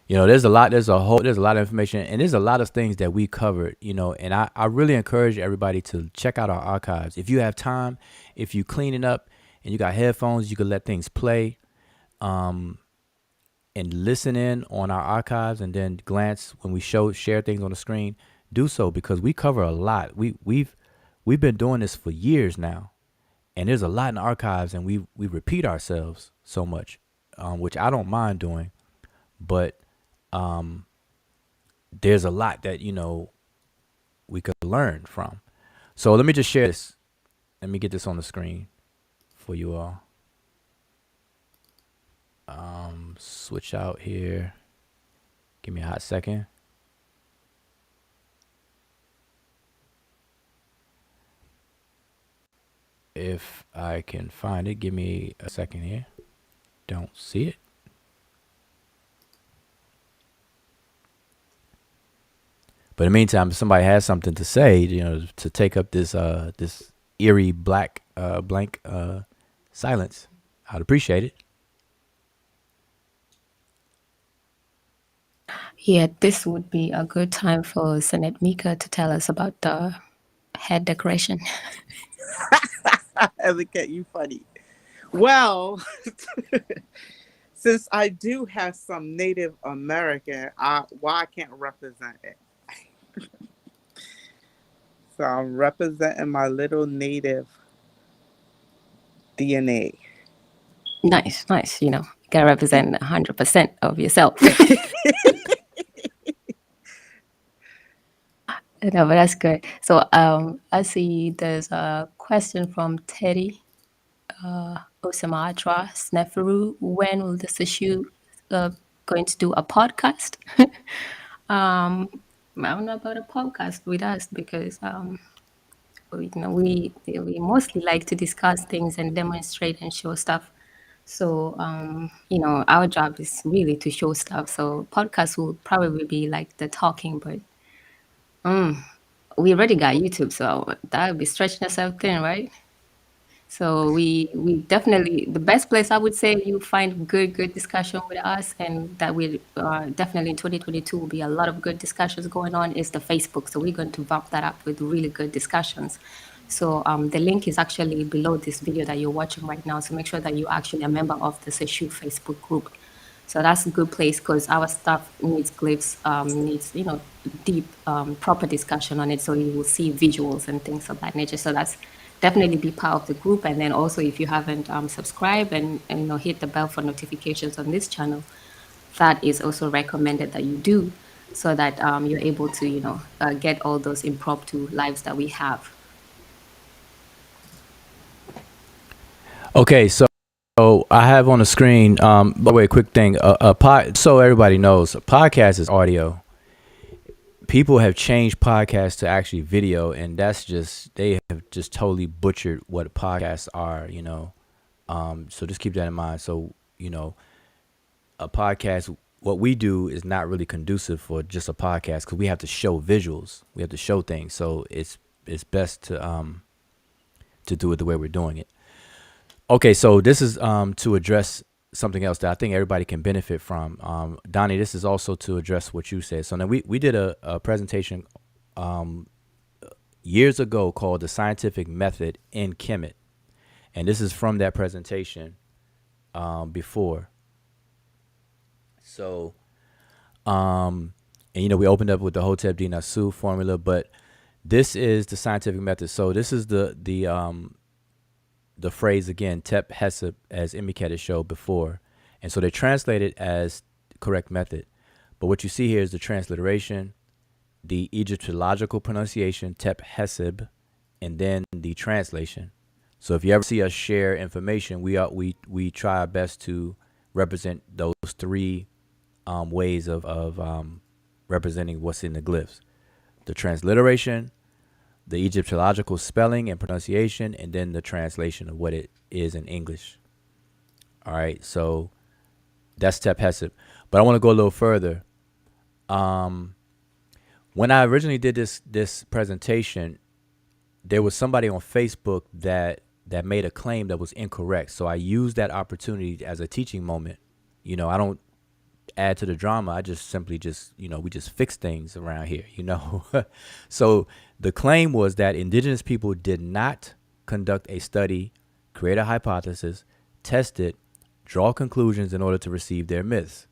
There's a lot of information, and there's a lot of things that we covered, and I really encourage everybody to check out our archives. If you have time, if you cleaning up and you got headphones, you can let things play, and listen in on our archives, and then glance when we share things on the screen. Do so, because we cover a lot. We've been doing this for years now, and there's a lot in the archives, and we repeat ourselves so much, which I don't mind doing, but there's a lot that we could learn from. So let me just share this. Let me get this on the screen for you all. Switch out here. Give me a hot second. If I can find it, give me a second here. Don't see it. But in the meantime, if somebody has something to say, to take up this this eerie blank silence, I'd appreciate it. Yeah, this would be a good time for Sanet Mika to tell us about the head decoration. Avocado, you funny. Well, since I do have some Native American, why I can't represent it? So I'm representing my little Native DNA. Nice. You gotta represent 100% of yourself. No, but that's good. So I see there's a question from Teddy Osamatra Sneferu. When will the Seshew going to do a podcast? I don't know about a podcast with us, because we mostly like to discuss things and demonstrate and show stuff. So our job is really to show stuff. So podcast will probably be like the talking, but we already got YouTube, so that would be stretching ourselves thin, right? So we definitely, the best place I would say you find good discussion with us, and that will definitely in 2022 will be a lot of good discussions going on, is the Facebook. So we're going to bump that up with really good discussions. So the link is actually below this video that you're watching right now. So make sure that you're actually a member of the Seshew Facebook group. So that's a good place because our stuff needs glyphs, needs, deep, proper discussion on it. So you will see visuals and things of that nature. So that's definitely be part of the group. And then also, if you haven't subscribed and hit the bell for notifications on this channel, that is also recommended that you do, so that you're able to, get all those impromptu lives that we have. Okay, so I have on the screen. By the way, quick thing. So everybody knows, a podcast is audio. People have changed podcasts to actually video, and they have just totally butchered what podcasts are. So just keep that in mind. So a podcast, what we do is not really conducive for just a podcast because we have to show visuals, we have to show things. So it's best to do it the way we're doing it. Okay, so this is to address something else that I think everybody can benefit from. Donnie, this is also to address what you said. So now we did a presentation years ago called The Scientific Method in Kemet. And this is from that presentation before. So, and we opened up with the Hotep D Nasu formula, but this is the scientific method. So this is the phrase again, Tep Hesep, as Imiket has showed before. And so they translate it as correct method. But what you see here is the transliteration, the Egyptological pronunciation, Tep Heseb, and then the translation. So if you ever see us share information, we try our best to represent those three ways of representing what's in the glyphs: the transliteration, the Egyptological spelling and pronunciation, and then the translation of what it is in English. All right, so that's Tep Hesep. But I want to go a little further. When I originally did this presentation, there was somebody on Facebook that made a claim that was incorrect. So I used that opportunity as a teaching moment. I don't add to the drama. I just simply we just fix things around here, So the claim was that indigenous people did not conduct a study, create a hypothesis, test it, draw conclusions in order to receive their myths.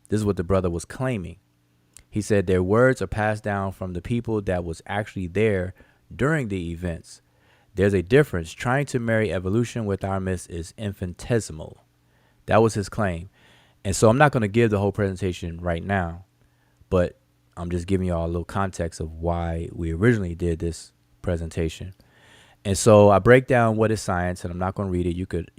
This is what the brother was claiming. He said their words are passed down from the people that was actually there during the events. There's a difference. Trying to marry evolution with our myths is infinitesimal. That was his claim. And so I'm not going to give the whole presentation right now, but I'm just giving y'all a little context of why we originally did this presentation. And so I break down what is science, and I'm not going to read it. You could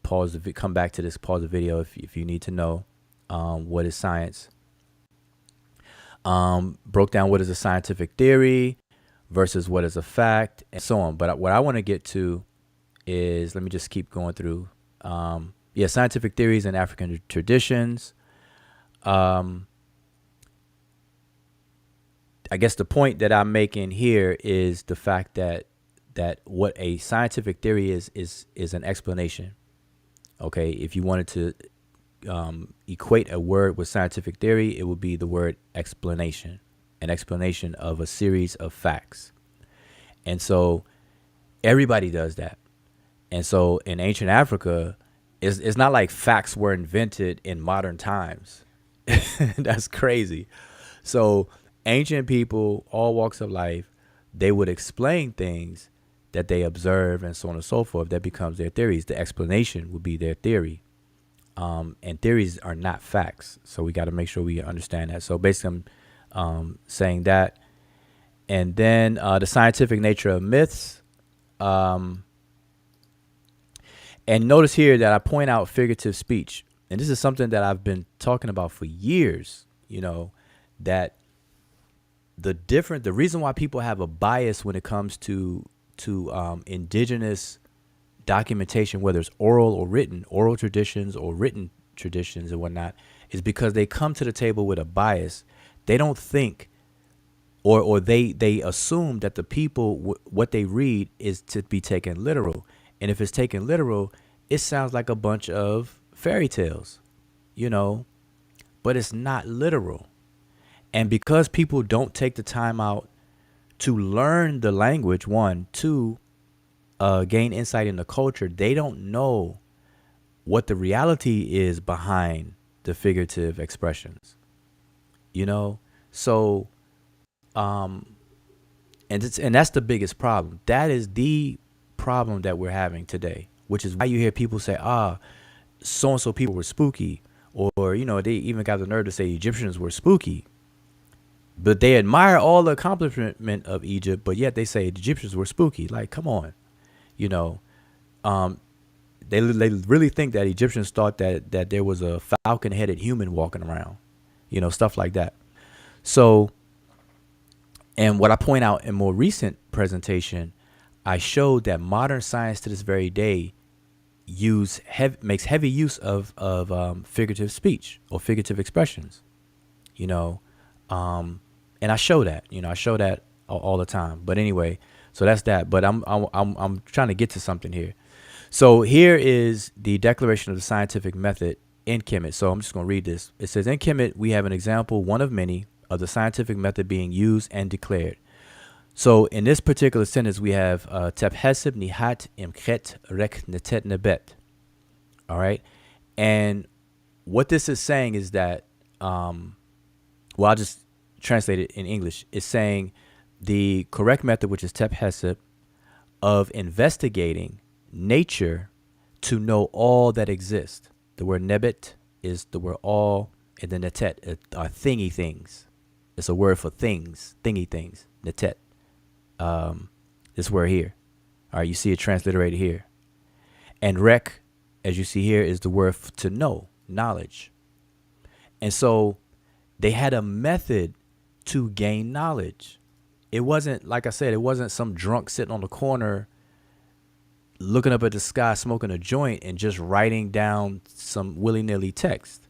pause come back to this, pause the video if you need to know what is science. Broke down what is a scientific theory versus what is a fact, and so on. But what I want to get to is, let me just keep going through. Scientific theories and African traditions. I guess the point that I'm making here is the fact that what a scientific theory is an explanation. Okay, if you wanted to equate a word with scientific theory, it would be the word explanation, an explanation of a series of facts. And so everybody does that. And so in ancient Africa, it's not like facts were invented in modern times. That's crazy. So ancient people, all walks of life, they would explain things that they observe and so on and so forth. That becomes their theories. The explanation would be their theory. And theories are not facts. So we got to make sure we understand that. So basically I'm saying that. And then the scientific nature of myths. And notice here that I point out figurative speech. And this is something that I've been talking about for years, that the reason why people have a bias when it comes to indigenous documentation, whether it's oral or written, oral traditions or written traditions and whatnot, is because they come to the table with a bias. They don't think or they assume that the people what they read is to be taken literal, and if it's taken literal, it sounds like a bunch of fairy tales, you know, but it's not literal. And because people don't take the time out to learn the language, one, two, gain insight in the culture, they don't know what the reality is behind the figurative expressions, you know. So and that's the biggest problem. That is the problem that we're having today, which is why you hear people say, so and so people were spooky, or you know, they even got the nerve to say Egyptians were spooky, but they admire all the accomplishment of Egypt, but yet they say the Egyptians were spooky. Like, come on, you know. They really think that Egyptians thought that there was a falcon-headed human walking around, you know, stuff like that. So, and what I point out in more recent presentation, I showed that modern science to this very day makes heavy use of figurative speech or figurative expressions, you know, and I show that, you know, I show that all the time. But anyway, so that's that. But I'm trying to get to something here. So here is the declaration of the scientific method in Kemet. So I'm just going to read this. It says, in Kemet, we have an example, one of many, of the scientific method being used and declared. So in this particular sentence, we have Tep Heseb Nihat Imkhet Rek Netet Nebet. All right. And what this is saying is that, well, I'll just translate it in English. It's saying the correct method, which is Tep Heseb, of investigating nature to know all that exists. The word nebet is the word all, and then netet are thingy things. It's a word for things, thingy things. Netet. This word here. All right, you see it transliterated here. And rek, as you see here, is the word to know, knowledge. And so they had a method to gain knowledge. It wasn't, like I said, it wasn't some drunk sitting on the corner looking up at the sky, smoking a joint, and just writing down some willy-nilly text.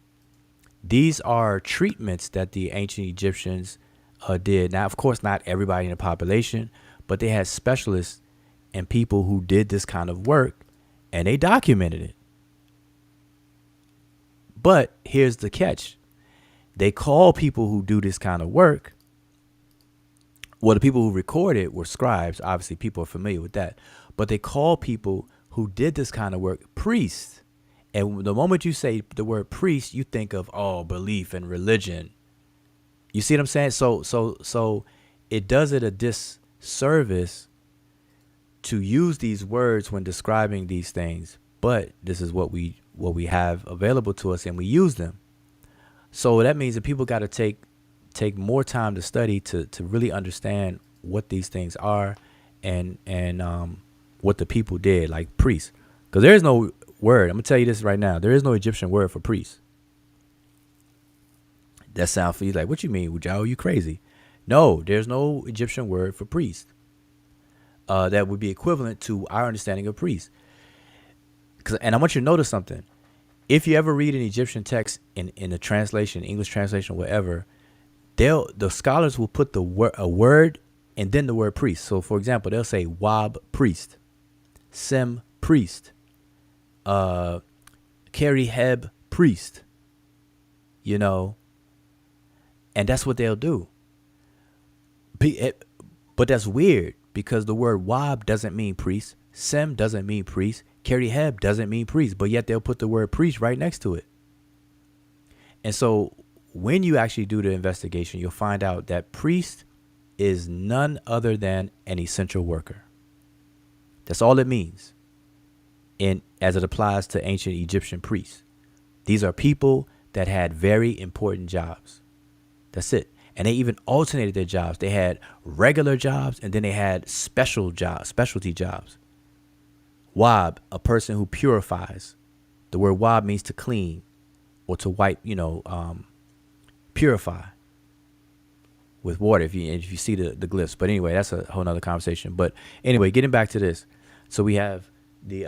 These are treatments that the ancient Egyptians did. Now, of course, not everybody in the population, but they had specialists and people who did this kind of work, and they documented it. But here's the catch. They call people who do this kind of work, well, the people who record it were scribes. Obviously, people are familiar with that. But they call people who did this kind of work priests. And the moment you say the word priest, you think of, belief and religion. You see what I'm saying? So it does it a disservice to use these words when describing these things. But this is what we have available to us, and we use them. So that means that people got to take more time to study to really understand what these things are and what the people did, like priests. Because there is no word. I'm going to tell you this right now. There is no Egyptian word for priest. That sounds for you like, what you mean, Ujao? You crazy? No, there's no Egyptian word for priest that would be equivalent to our understanding of priest. And I want you to notice something. If you ever read an Egyptian text in the translation, English translation, whatever, the scholars will put a word and then the word priest. So, for example, they'll say Wab priest, Sem priest, Keriheb priest, you know, and that's what they'll do. But that's weird because the word Wab doesn't mean priest, Sem doesn't mean priest, Keriheb doesn't mean priest, but yet they'll put the word priest right next to it. And so when you actually do the investigation, you'll find out that priest is none other than an essential worker. That's all it means. And as it applies to ancient Egyptian priests, these are people that had very important jobs. That's it. And they even alternated their jobs. They had regular jobs and then they had specialty jobs. Wab, a person who purifies. The word wab means to clean or to wipe, purify with water if you see the glyphs. But anyway, that's a whole nother conversation. But anyway, getting back to this. So we have the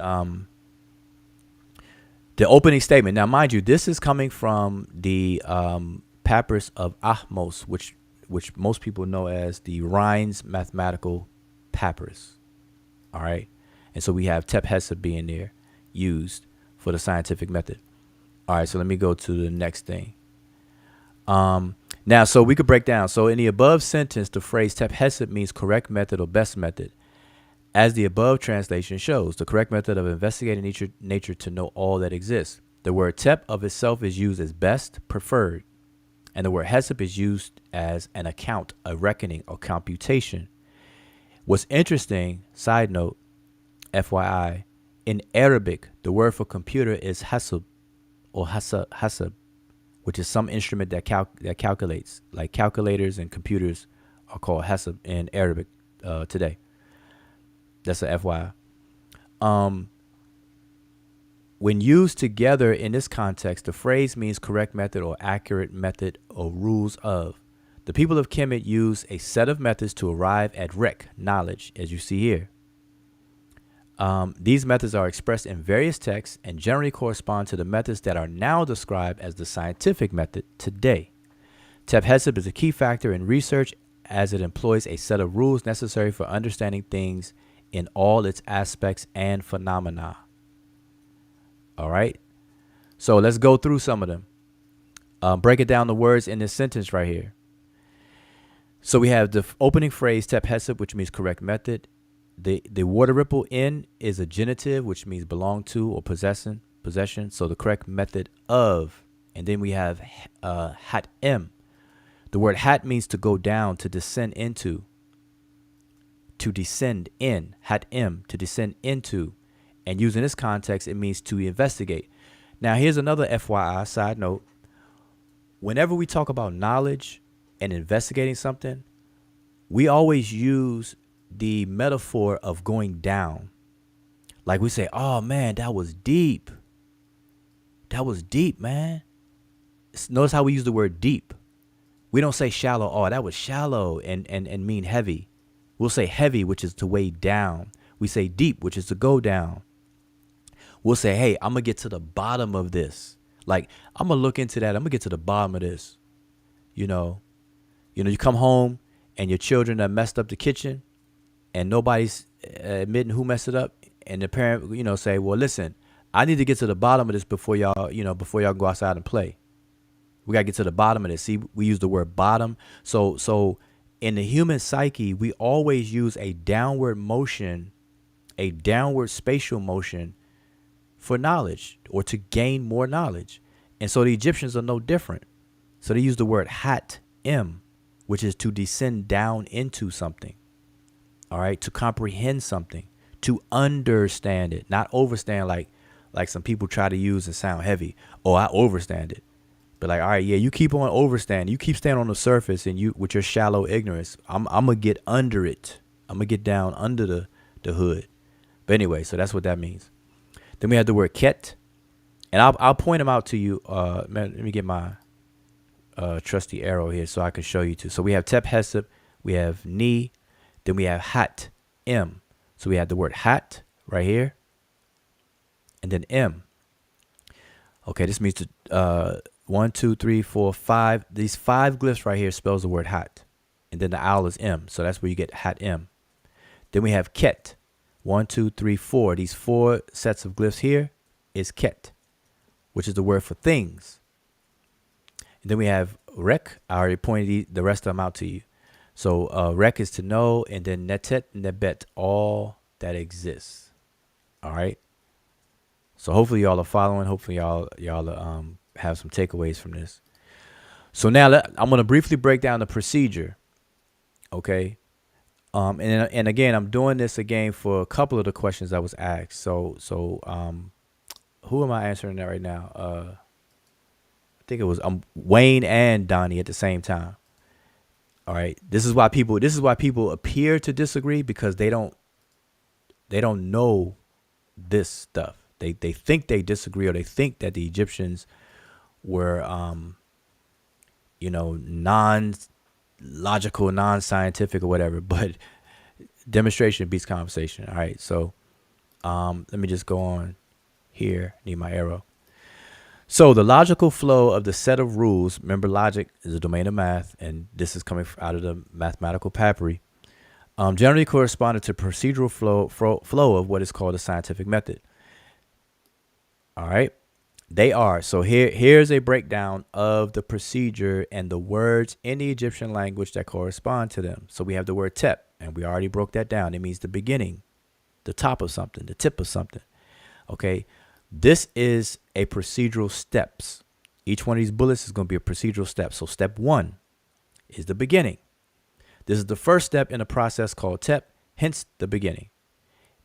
opening statement. Now, mind you, this is coming from the papyrus of Ahmos, which which most people know as the Rhine's mathematical papyrus. All right. And so we have Tep Hesed being there used for the scientific method. All right. So let me go to the next thing. Now, so we could break down. So in the above sentence, the phrase Tep Hesed means correct method or best method. As the above translation shows, the correct method of investigating nature to know all that exists. The word Tep of itself is used as best, preferred. And the word Hesed is used as an account, a reckoning, or computation. What's interesting, side note, FYI, in Arabic, the word for computer is hasab or hasab, which is some instrument that calculates. Like calculators and computers are called hasab in Arabic today. That's a FYI. When used together in this context, the phrase means correct method or accurate method or rules of. The people of Kemet use a set of methods to arrive at rek, knowledge, as you see here. These methods are expressed in various texts and generally correspond to the methods that are now described as the scientific method today. Tep Hesed is a key factor in research as it employs a set of rules necessary for understanding things in all its aspects and phenomena. All right. So let's go through some of them. Break it down the words in this sentence right here. So we have the opening phrase Tep Hesed, which means correct method. The water ripple in is a genitive, which means belong to or possession. So the correct method of. And then we have hat m. The word hat means to go down, to descend into. To descend in. Hat m, to descend into. And used in this context, it means to investigate. Now, here's another FYI side note. Whenever we talk about knowledge and investigating something, we always use the metaphor of going down. Like we say, oh, man, that was deep. That was deep, man. Notice how we use the word deep. We don't say shallow. Oh, that was shallow and mean heavy. We'll say heavy, which is to weigh down. We say deep, which is to go down. We'll say, hey, I'm going to get to the bottom of this. Like, I'm going to look into that. I'm going to get to the bottom of this. You you come home and your children have messed up the kitchen and nobody's admitting who messed it up. And the parent, say, well, listen, I need to get to the bottom of this before y'all go outside and play. We got to get to the bottom of this. See, we use the word bottom. So in the human psyche, we always use a downward motion, a downward spatial motion for knowledge or to gain more knowledge. And so the Egyptians are no different. So they use the word hat m, which is to descend down into something. All right. To comprehend something, to understand it, not overstand like some people try to use and sound heavy. Oh, I overstand it. But like, all right, yeah, you keep on overstanding. You keep staying on the surface and you with your shallow ignorance. I'm going to get under it. I'm going to get down under the hood. But anyway, so that's what that means. Then we have the word ket, and I'll point them out to you. Let me get my trusty arrow here so I can show you too. So we have Tep Hesed, we have ni, then we have hat m. So we have the word hat right here, and then m. Okay, this means to 1, 2, 3, 4, 5. These 5 glyphs right here spells the word hat, and then the owl is m. So that's where you get hat m. Then we have ket. 1, 2, 3, 4. These 4 sets of glyphs here is ket, which is the word for things. And then we have rek. I already pointed the rest of them out to you. So rek is to know, and then netet, nebet, all that exists. All right. So hopefully y'all are following. Hopefully y'all have some takeaways from this. So now I'm going to briefly break down the procedure. Okay. And again, I'm doing this again for a couple of the questions that was asked. So who am I answering that right now? I think it was Wayne and Donnie at the same time. All right. This is why people appear to disagree, because they don't know this stuff. They think they disagree, or they think that the Egyptians were non-logical, non-scientific or whatever, but demonstration beats conversation. All right. So let me just go on here. Need my arrow. So the logical flow of the set of rules, remember logic is a domain of math, and this is coming out of the mathematical papyri, generally corresponded to procedural flow of what is called a scientific method. All right. They are. So here's a breakdown of the procedure and the words in the Egyptian language that correspond to them. So we have the word tep, and we already broke that down. It means the beginning, the top of something, the tip of something. Okay. This is a procedural steps. Each one of these bullets is going to be a procedural step. So step 1 is the beginning. This is the first step in a process called tep, hence the beginning.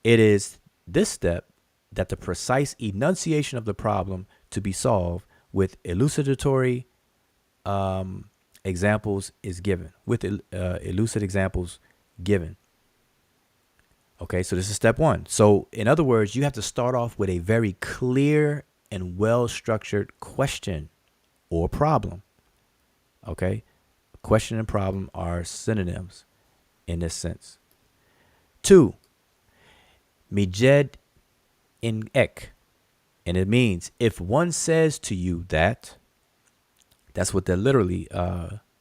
It is this step that the precise enunciation of the problem to be solved with elucidatory examples is given, with elucid examples given. Okay, so this is step 1. So in other words, you have to start off with a very clear and well-structured question or problem. Okay, question and problem are synonyms in this sense. 2, mijed in ek, and it means if one says to you that, that's what that literally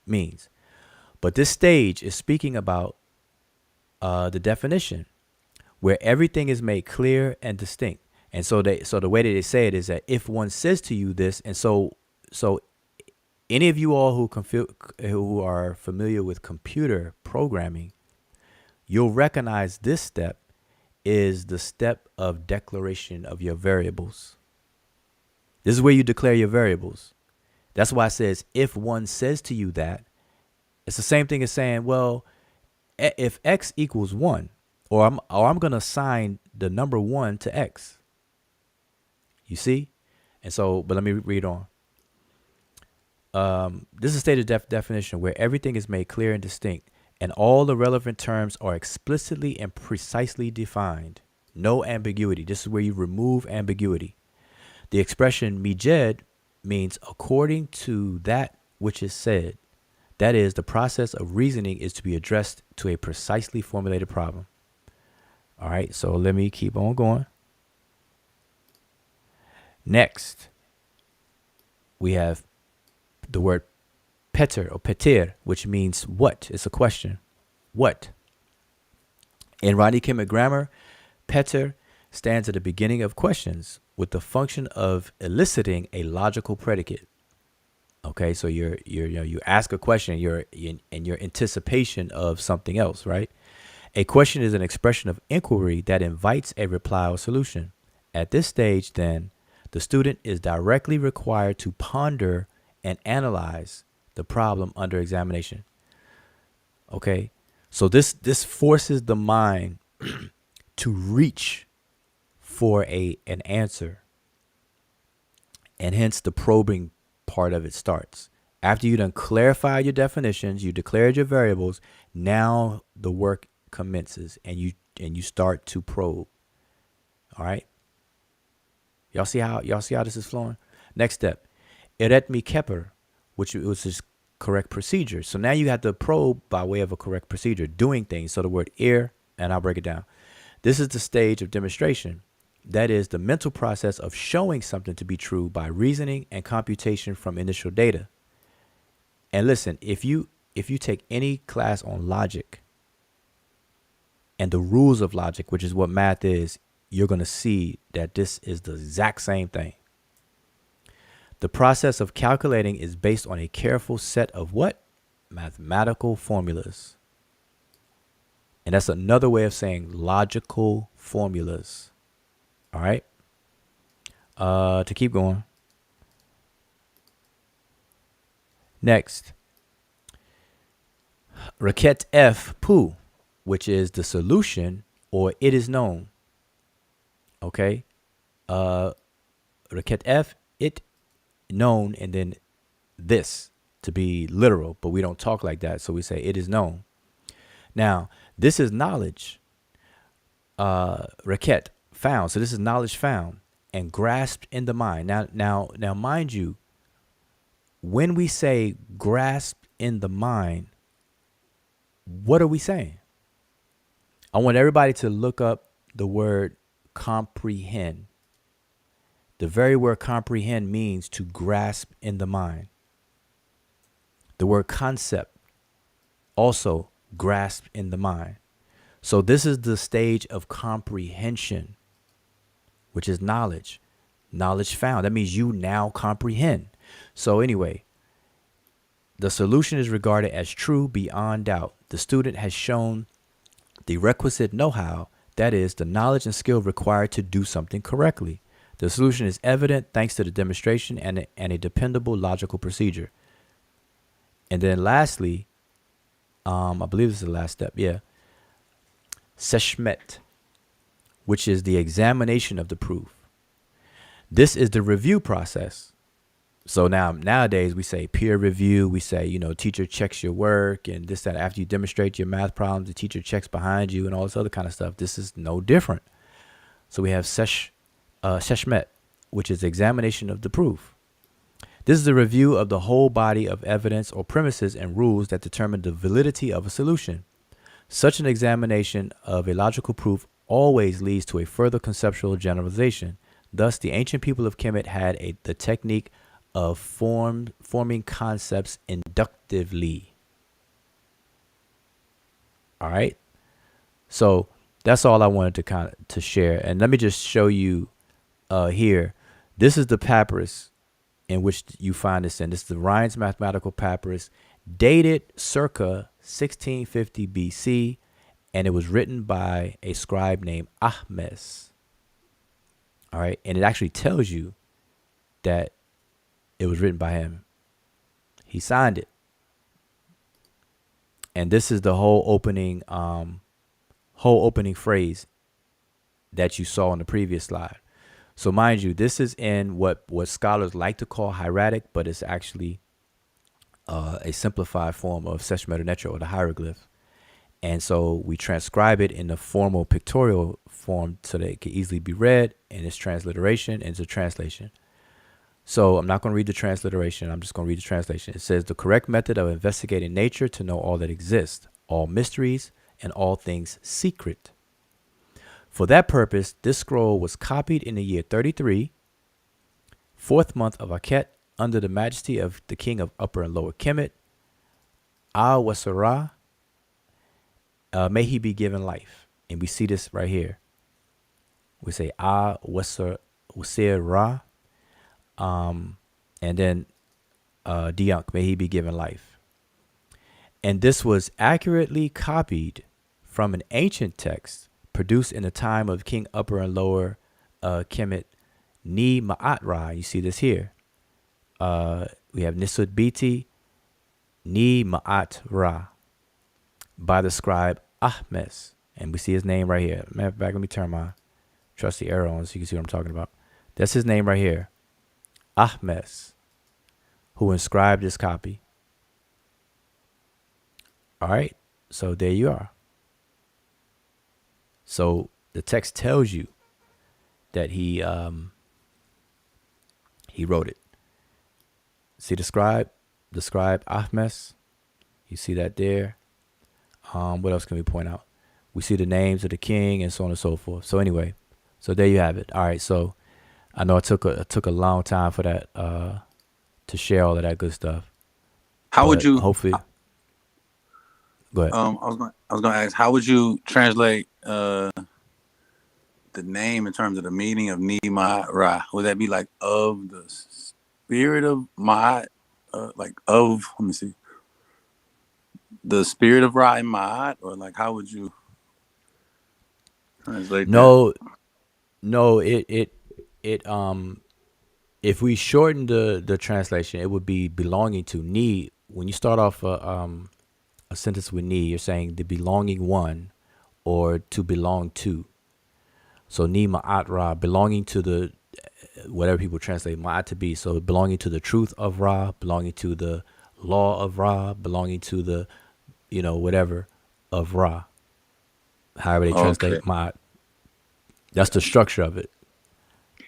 means. But this stage is speaking about the definition, where everything is made clear and distinct. And so the way that they say it is that if one says to you this, and so any of you all who are familiar with computer programming, you'll recognize this step is the step of declaration of your variables. This is where you declare your variables. That's why it says, if one says to you that, it's the same thing as saying, well, if x equals 1, or I'm going to assign the number 1 to x. You see? And so, but let me read on. This is a stated definition where everything is made clear and distinct, and all the relevant terms are explicitly and precisely defined. No ambiguity. This is where you remove ambiguity. The expression mijed means according to that which is said. That is, the process of reasoning is to be addressed to a precisely formulated problem. All right, so let me keep on going. Next, we have the word peter or petir, which means what? It's a question. What? In Rodney Kemet grammar, petir stands at the beginning of questions with the function of eliciting a logical predicate. Okay, so you ask a question, you're in your anticipation of something else, right? A question is an expression of inquiry that invites a reply or solution. At this stage, then, the student is directly required to ponder and analyze the problem under examination. Okay, so this forces the mind to reach for an answer, and hence the probing part of it starts. After you done clarified your definitions, you declared your variables, now the work commences and you start to probe. All right, y'all see how this is flowing? Next step, eretmi keper, which is correct procedure. So now you have to probe by way of a correct procedure, doing things. So the word and I'll break it down. This is the stage of demonstration. That is the mental process of showing something to be true by reasoning and computation from initial data. And listen, if you take any class on logic and the rules of logic, which is what math is, you're going to see that this is the exact same thing. The process of calculating is based on a careful set of what? Mathematical formulas. And that's another way of saying logical formulas. All right. To keep going. Next. Raket F Pu, which is the solution or it is known. Okay. Raket F, it known, and then this to be literal, but we don't talk like that. So we say it is known. Now, this is knowledge. Raket, found. So this is knowledge found and grasped in the mind. Now, mind you, when we say grasped in the mind, what are we saying? I want everybody to look up the word comprehend. The very word comprehend means to grasp in the mind. The word concept also grasp in the mind. So this is the stage of comprehension, which is knowledge. Knowledge found. That means you now comprehend. So anyway, the solution is regarded as true beyond doubt. The student has shown the requisite know-how, that is, the knowledge and skill required to do something correctly. The solution is evident thanks to the demonstration and a dependable logical procedure. And then lastly, I believe this is the last step, yeah. Seshmet, which is the examination of the proof. This is the review process. So nowadays we say peer review. We say, teacher checks your work and this, that. After you demonstrate your math problems, the teacher checks behind you and all this other kind of stuff. This is no different. So we have Seshmet, which is examination of the proof. This is the review of the whole body of evidence or premises and rules that determine the validity of a solution. Such an examination of a logical proof always leads to a further conceptual generalization. Thus, the ancient people of Kemet had the technique of forming concepts inductively. All right. So that's all I wanted to share. And let me just show you here. This is the papyrus in which you find this in. This is the Rhine's mathematical papyrus, dated circa 1650 BC, and it was written by a scribe named Ahmes. All right, and it actually tells you that it was written by him. He signed it. And this is the whole opening phrase that you saw on the previous slide. So mind you, this is in what scholars like to call hieratic, but it's actually a simplified form of Sesh, Medew, Netcher, or the hieroglyph. And so we transcribe it in the formal pictorial form so that it can easily be read, and its transliteration and its translation. So I'm not going to read the transliteration. I'm just going to read the translation. It says, the correct method of investigating nature to know all that exists, all mysteries, and all things secret. For that purpose, this scroll was copied in the year 33, 4th month of Aket, under the majesty of the king of Upper and Lower Kemet, Wasara. May he be given life. And we see this right here. We say Wasara. And then Diunk, may he be given life. And this was accurately copied from an ancient text produced in the time of King Upper and Lower Kemet, Ni Ma'at-Ra. You see this here. We have Nisud Biti, Ni Ma'at-Ra, by the scribe Ahmes. And we see his name right here. Matter of fact, let me turn my trusty arrow on so you can see what I'm talking about. That's his name right here. Ahmes, who inscribed this copy. All right, so there you are. So the text tells you that he wrote it. See the scribe Ahmes. You see that there. What else can we point out? We see the names of the king and so on and so forth. So anyway, so there you have it. All right, so I know it took a long time for that to share all of that good stuff. How would you hopefully go ahead? I was gonna ask, how would you translate the name in terms of the meaning of Ni Ma'at Ra? Would that be like of the spirit of Ma'at, like of, let me see, the spirit of Ra in Ma'at, or like how would you translate that? No, it if we shorten the translation, it would be belonging to. Ni, when you start off a sentence with ni, you're saying the belonging one or to belong to. So Ni Ma'at Ra, belonging to the, whatever people translate Ma'at to be. So belonging to the truth of Ra, belonging to the law of Ra, belonging to the, whatever of Ra. However they translate Ma'at. That's the structure of it.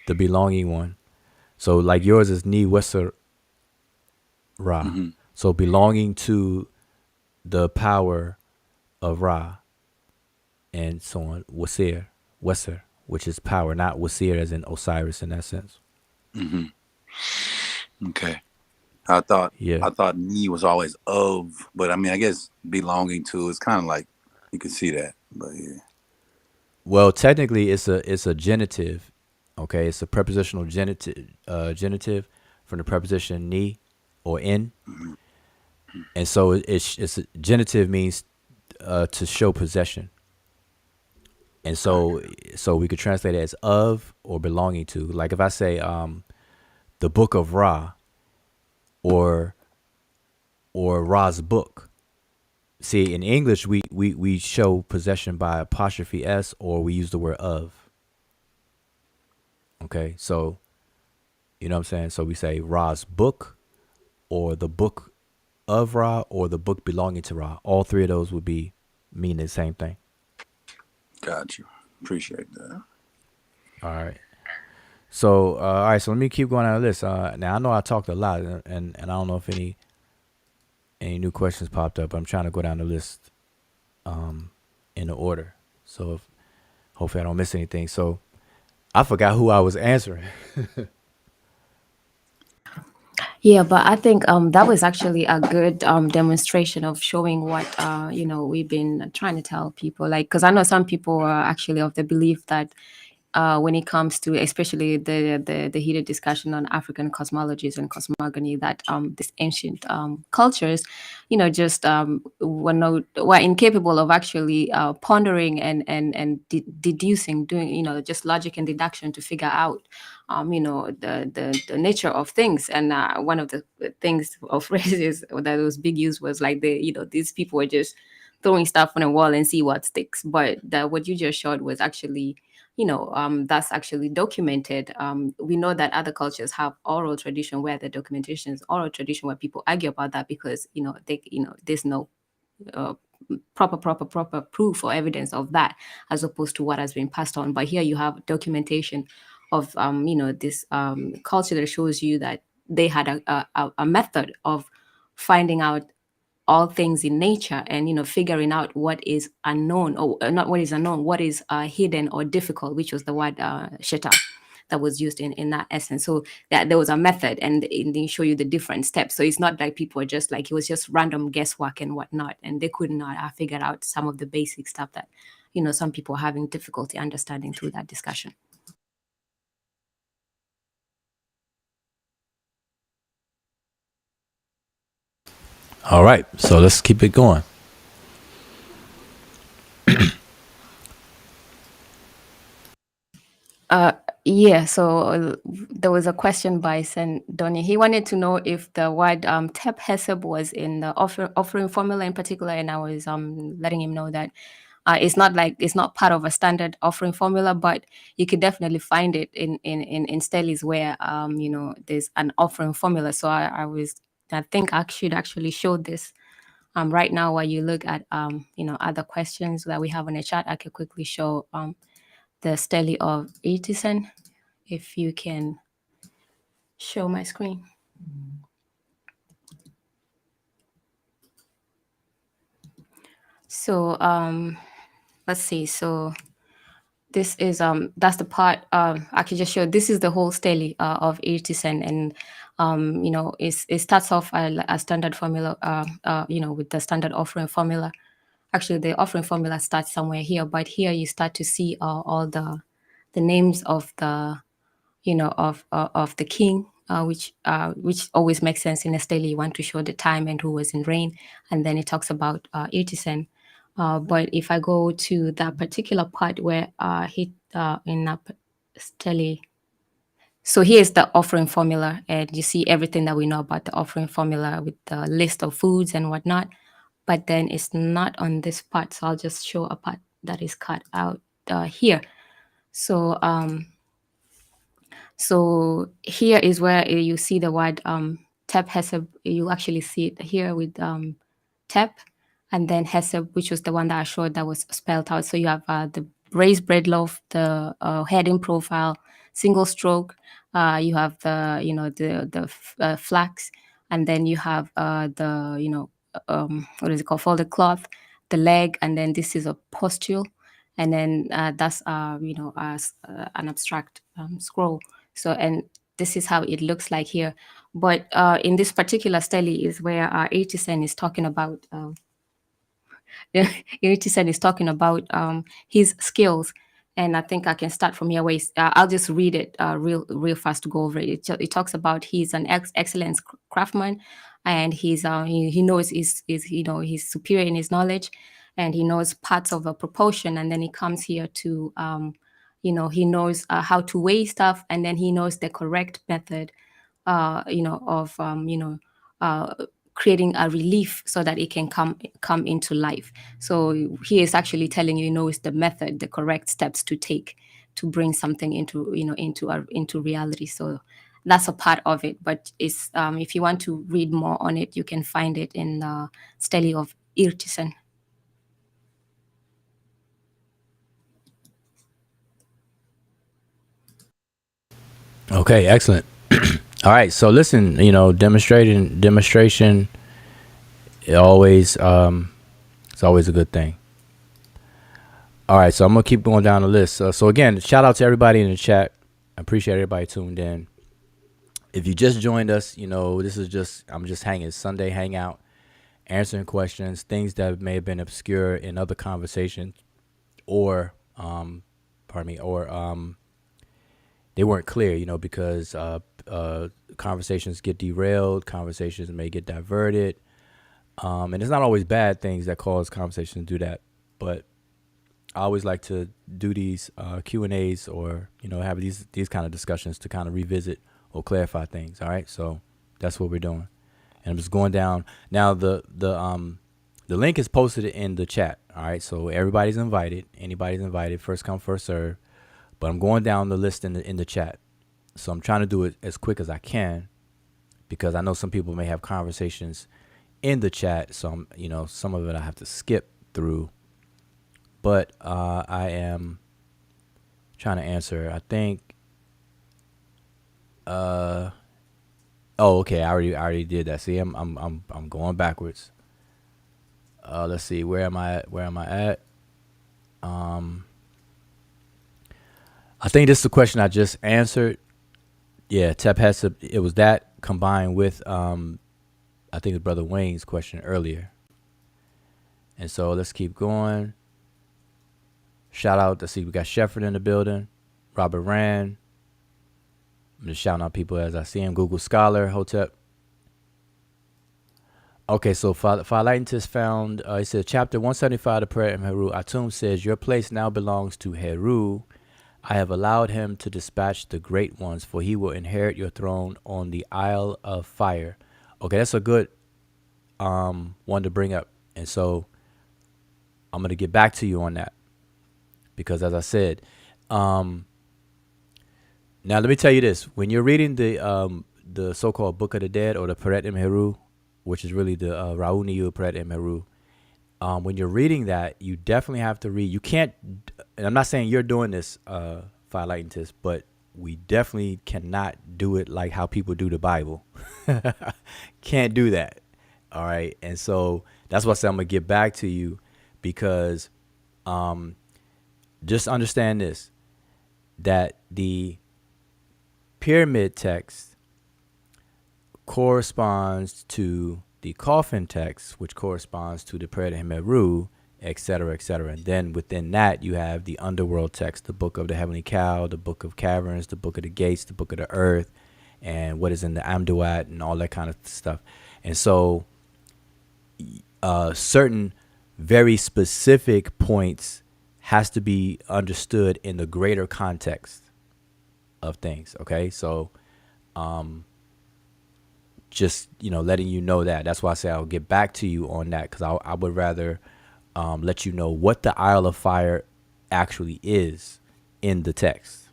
The belonging one. So like yours is Ni Wasar Ra. Mm-hmm. So belonging to the power of Ra and so on. Wasir, which is power, not Wasir as in Osiris in that sense. Okay. I thought Yeah. "ni" was always "of," but I mean, I guess "belonging to" is kind of like you can see that, but yeah. Well, technically, it's a genitive. Okay, it's a prepositional genitive from the preposition "ni" or "in," and so it's a genitive means to show possession, and so we could translate it as of or belonging to. Like if I say the book of Ra or Ra's book. See, in English, we show possession by apostrophe s, or we use the word of. Okay, so you know what I'm saying. So we say Ra's book, or the book of Ra, or the book belonging to Ra. All three of those would be mean the same thing. Got you. Appreciate that. All right. So all right. So let me keep going down the list. Now I know I talked a lot, and I don't know if any new questions popped up. I'm trying to go down the list in the order. So hopefully I don't miss anything. So I forgot who I was answering. Yeah, but I think that was actually a good demonstration of showing what we've been trying to tell people. Like, because I know some people are actually of the belief that when it comes to especially the heated discussion on African cosmologies and cosmogony, that these ancient cultures, just were incapable of actually pondering and deducing, doing just logic and deduction to figure out the nature of things. And one of the things of phrases that was big use was like these people were just throwing stuff on a wall and see what sticks. But what you just showed was actually that's actually documented. We know that other cultures have oral tradition where the documentation is oral tradition where people argue about that because there's no uh, proper proof or evidence of that as opposed to what has been passed on. But here you have documentation of this culture that shows you that they had a method of finding out all things in nature and figuring out what is unknown, or not what is unknown, what is hidden or difficult, which was the word sheta that was used in that essence. So that there was a method, and they show you the different steps. So it's not like people are just like it was just random guesswork and whatnot, and they could not have figured out some of the basic stuff that some people are having difficulty understanding through that discussion. All right. So let's keep it going. Yeah, so there was a question by Sen Donny. He wanted to know if the word Tep Heseb was in the offering formula in particular, and I was letting him know that it's not part of a standard offering formula, but you could definitely find it in stelis where there's an offering formula. So I think I should actually show this right now while you look at other questions that we have in the chat. I could quickly show the stele of Etison, if you can show my screen. So let's see. So this is that's the part I can just show. This is the whole stele of Etison, and it starts off a standard formula with the standard offering formula. Actually, the offering formula starts somewhere here, but here you start to see all the names of the of the king, which always makes sense in a stele. You want to show the time and who was in reign, and then it talks about Etison. But if I go to that particular part where he in a stele, so here's the offering formula, and you see everything that we know about the offering formula with the list of foods and whatnot. But then it's not on this part, so I'll just show a part that is cut out here. So so here is where you see the word Tep Heseb. You actually see it here with Tep, and then Heseb, which was the one that I showed that was spelled out. So you have the raised bread loaf, the heading profile, single stroke. You have the flax, and then you have the what is it called, folded cloth, the leg, and then this is a postule, and then that's an abstract scroll. So, and this is how it looks like here. But in this particular study is where Artisan is talking about Artisan is talking about his skills. And I think I can start from here. Where I'll just read it real fast to go over it. It talks about he's an excellent craftsman, and he knows he's superior in his knowledge, and he knows parts of a proportion. And then he comes here to he knows how to weigh stuff, and then he knows the correct method of creating a relief so that it can come into life. So he is actually telling it's the method, the correct steps to take to bring something into reality. So that's a part of it. But it's if you want to read more on it, you can find it in the study of Irtisen. Okay, excellent. All right, so listen, demonstration, it's always a good thing. All right, so I'm gonna keep going down the list. So again, shout out to everybody in the chat. I appreciate everybody tuned in. If you just joined us, I'm just hanging Sunday hangout, answering questions, things that may have been obscure in other conversations, or they weren't clear, because conversations get derailed, conversations may get diverted, and it's not always bad things that cause conversations to do that. But I always like to do these Q&As or have these kind of discussions to kind of revisit or clarify things. All right, so that's what we're doing, and I'm just going down now. The link is posted in the chat. All right, so everybody's invited. Anybody's invited. First come, first serve. But I'm going down the list in the chat. So I'm trying to do it as quick as I can, because I know some people may have conversations in the chat. So some of it I have to skip through. But I am trying to answer. I think. Okay. I already did that. See, I'm going backwards. Let's see. Where am I at? I think this is the question I just answered. Yeah, Tep Hesab, it was that combined with I think it's Brother Wayne's question earlier. And so let's keep going. Shout out, let's see, we got Shefford in the building, Robert Rand. I'm just shouting out people as I see him. Google Scholar, Hotep. Okay, so Philaitis found, he said, chapter 175 of Prayer in Heru, Atum says, your place now belongs to Heru. I have allowed him to dispatch the great ones, for he will inherit your throne on the Isle of Fire. Okay, that's a good one to bring up. And so I'm going to get back to you on that. Because as I said, now let me tell you this. When you're reading the so-called Book of the Dead, or the Peret Imheru, which is really the Rauniyu Peret Imheru, when you're reading that, you definitely have to read. You can't, and I'm not saying you're doing this, Philaitis, but we definitely cannot do it like how people do the Bible. Can't do that. All right. And so that's why I said I'm going to get back to you, because just understand this, that the pyramid text corresponds to the coffin text, which corresponds to the Peret Hemeru, etc., etc. And then within that, you have the underworld text, the Book of the Heavenly Cow, the Book of Caverns, the Book of the Gates, the Book of the Earth, and what is in the Amduat, and all that kind of stuff. And so certain very specific points has to be understood in the greater context of things. Okay, so just letting you know that. That's why I say I'll get back to you on that, because I would rather let you know what the Isle of Fire actually is in the text,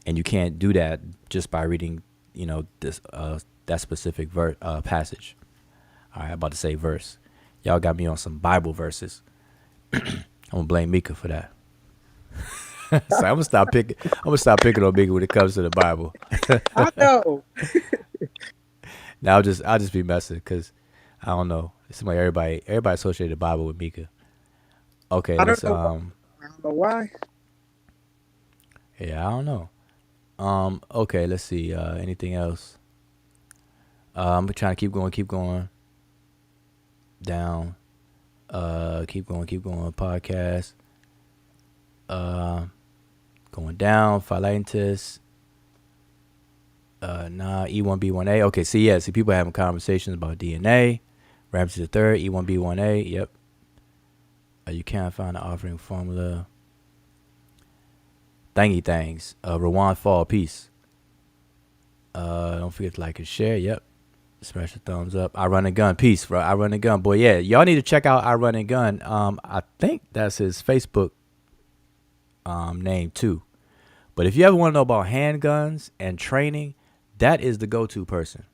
and you can't do that just by reading this that specific passage. All right, I'm about to say verse. Y'all got me on some Bible verses. I'm gonna blame Mika for that. So I'm gonna stop picking on Mika when it comes to the Bible. I know. Now I'll just be messing, because I don't know. It seems like everybody associated the Bible with Mika. Okay, I let's don't know why. Yeah, I don't know. Okay, let's see. Anything else? I'm trying to keep going down. Keep going. Podcast. Going down. Phalantus. E1B1A. Okay, see people having conversations about DNA. Ramses the third, E1B1A. Yep. You can't find the offering formula. Thangy things. Rwan Fall, peace. Don't forget to like and share. Yep. Smash the thumbs up. I Run a Gun, peace, bro. I Run a Gun, boy. Yeah, y'all need to check out I Run a Gun. I think that's his Facebook name too. But if you ever want to know about handguns and training, that is the go-to person.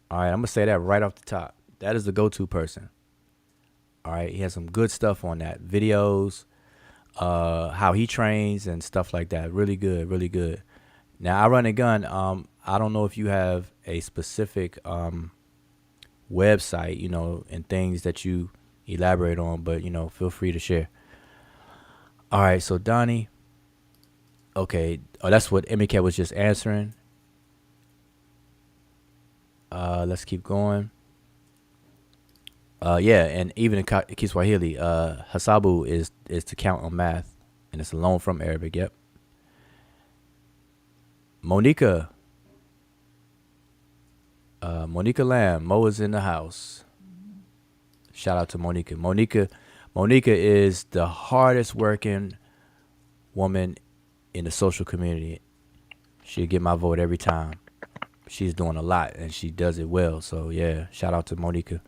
All right, I'm gonna say that right off the top. That is the go-to person. All right, he has some good stuff on that. Videos, how he trains and stuff like that. Really good, really good. Now, I Run a Gun. I don't know if you have a specific website, and things that you elaborate on, but feel free to share. All right, so Donnie. Okay, that's what Emicat was just answering. Let's keep going. Yeah, and even in Kiswahili, Hasabu is to count on math, and it's a loan from Arabic. Yep. Monica Lamb, Mo is in the house. Shout out to Monica. Monica is the hardest working woman in the social community. She'll get my vote every time. She's doing a lot and she does it well. So yeah, shout out to Monica.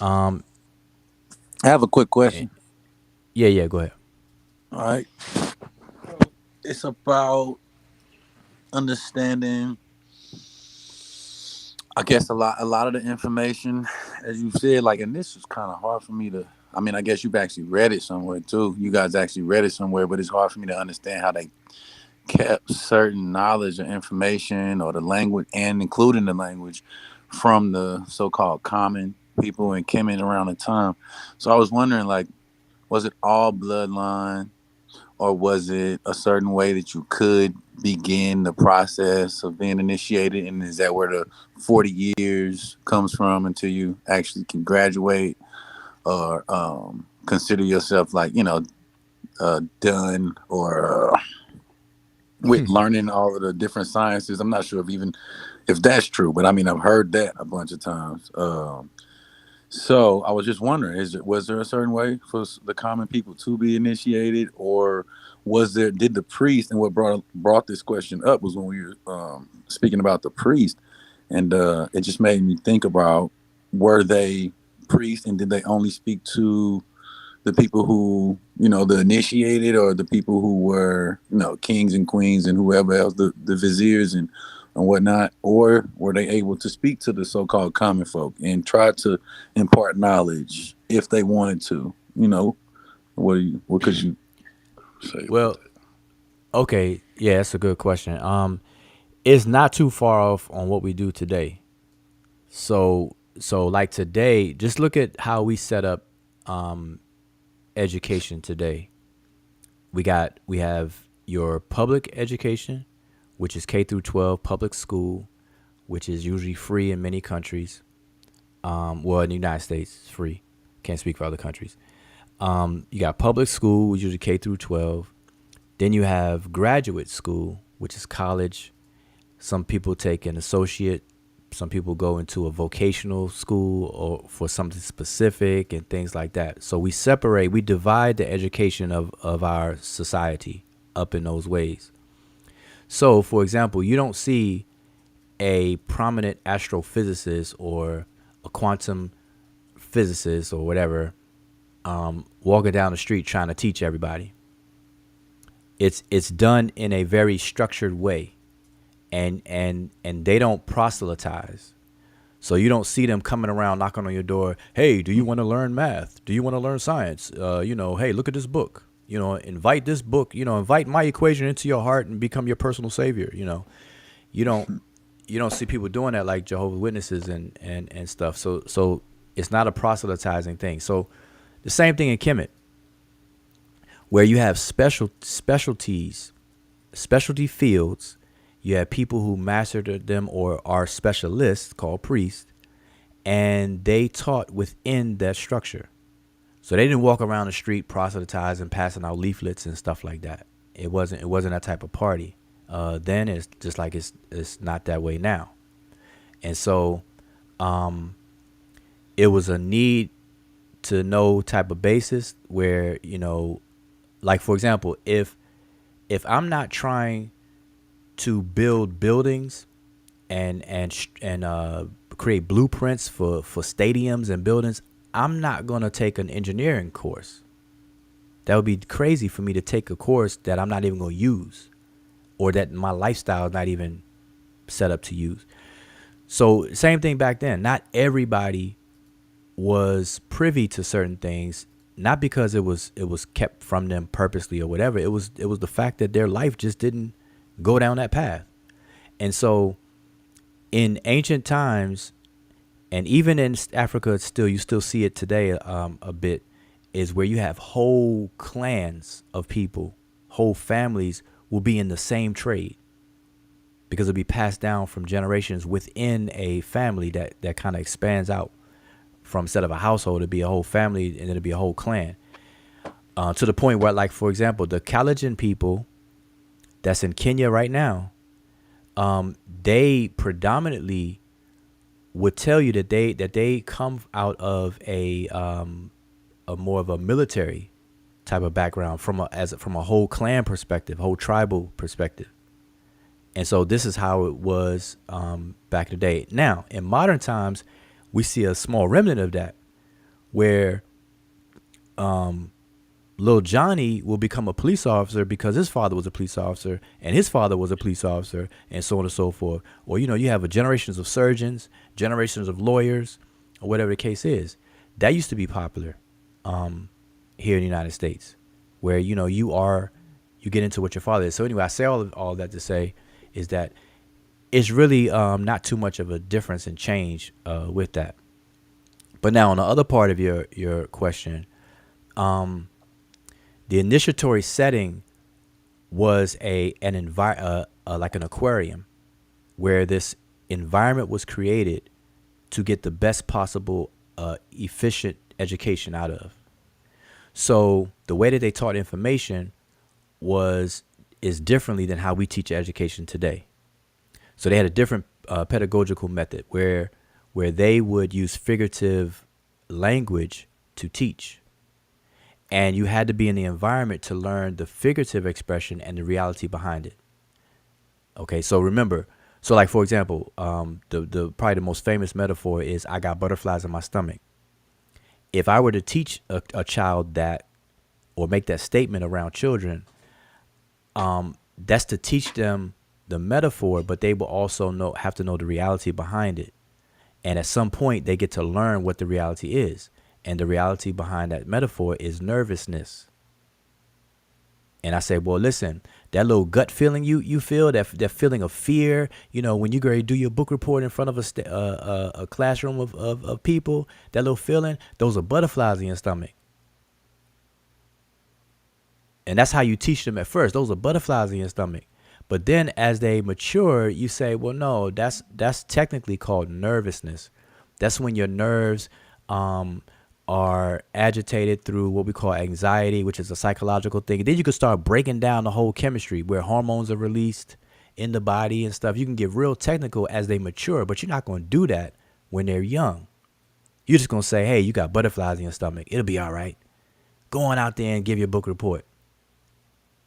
I have a quick question. Yeah, go ahead. All right. It's about understanding, I guess, a lot of the information, as you said, and this is kind of hard for me to, I guess you've actually read it somewhere too. You guys actually read it somewhere, but it's hard for me to understand how they kept certain knowledge or information or the language, and including the language, from the so-called common people in Kemet around the time. So I was wondering, was it all bloodline, or was it a certain way that you could begin the process of being initiated? And is that where the 40 years comes from until you actually can graduate or consider yourself done or with learning all of the different sciences? I'm not sure if that's true, but I've heard that a bunch of times. So I was just wondering, was there a certain way for the common people to be initiated, or did the priest, and what brought this question up was when we were speaking about the priest, and it just made me think about, were they priests and did they only speak to the people who, the initiated, or the people who were, kings and queens and whoever else, the viziers and whatnot, or were they able to speak to the so-called common folk and try to impart knowledge if they wanted to? What could you say? Well, okay, yeah, that's a good question. It's not too far off on what we do today. So like today, just look at how we set up education today. We have your public education, which is K through 12 public school, which is usually free in many countries. Well, in the United States, it's free. Can't speak for other countries. You got public school, which is usually K through 12. Then you have graduate school, which is college. Some people take an associate. Some people go into a vocational school or for something specific and things like that. So we divide the education of our society up in those ways. So, for example, you don't see a prominent astrophysicist or a quantum physicist or whatever walking down the street trying to teach everybody. It's done in a very structured way, and they don't proselytize. So you don't see them coming around knocking on your door. Hey, do you want to learn math? Do you want to learn science? Hey, look at this book. Invite this book. Invite my equation into your heart and become your personal savior. You don't see people doing that like Jehovah's Witnesses and stuff. So it's not a proselytizing thing. So the same thing in Kemet, where you have specialties specialty fields. You had people who mastered them or are specialists called priests, and they taught within that structure. So they didn't walk around the street proselytizing, passing out leaflets and stuff like that. It wasn't that type of party. Then it's just like it's not that way now. And so it was a need to know type of basis where, like for example, if I'm not trying to build buildings and create blueprints for stadiums and buildings, I'm not going to take an engineering course. That would be crazy for me to take a course that I'm not even going to use, or that my lifestyle is not even set up to use. So same thing back then. Not everybody was privy to certain things, not because it was kept from them purposely or whatever. It was the fact that their life just didn't go down that path. And so in ancient times, and even in Africa, you still see it today a bit, is where you have whole clans of people, whole families will be in the same trade, because it'll be passed down from generations within a family that kind of expands out from, instead of a household, to be a whole family, and then it'll be a whole clan. To the point where, like, for example, the Kalenjin people that's in Kenya right now, they predominantly would tell you that they come out of a more of a military type of background from a whole clan perspective, whole tribal perspective. And so this is how it was back in the day. Now, in modern times, we see a small remnant of that, where little Johnny will become a police officer because his father was a police officer and his father was a police officer, and so on and so forth. Or, you have generations of surgeons, generations of lawyers, or whatever the case is. That used to be popular here in the United States, where, you get into what your father is. So anyway, I say all that to say is that it's really not too much of a difference in change with that. But now on the other part of your question, the initiatory setting was like an aquarium, where this environment was created to get the best possible efficient education out of. So the way that they taught information is differently than how we teach education today. So they had a different pedagogical method where they would use figurative language to teach. And you had to be in the environment to learn the figurative expression and the reality behind it. Okay, so remember, like for example, the probably the most famous metaphor is, I got butterflies in my stomach. If I were to teach a child that, or make that statement around children, that's to teach them the metaphor, but they will also have to know the reality behind it. And at some point, they get to learn what the reality is. And the reality behind that metaphor is nervousness. And I say, well, listen, that little gut feeling you feel, that feeling of fear, when you go to do your book report in front of a classroom of people, that little feeling, those are butterflies in your stomach. And that's how you teach them at first. Those are butterflies in your stomach. But then as they mature, you say, well, no, that's technically called nervousness. That's when your nerves are agitated through what we call anxiety, which is a psychological thing. And then you can start breaking down the whole chemistry, where hormones are released in the body and stuff. You can get real technical as they mature, but you're not going to do that when they're young. You're just going to say, hey, you got butterflies in your stomach. It'll be all right. Go on out there and give your book report.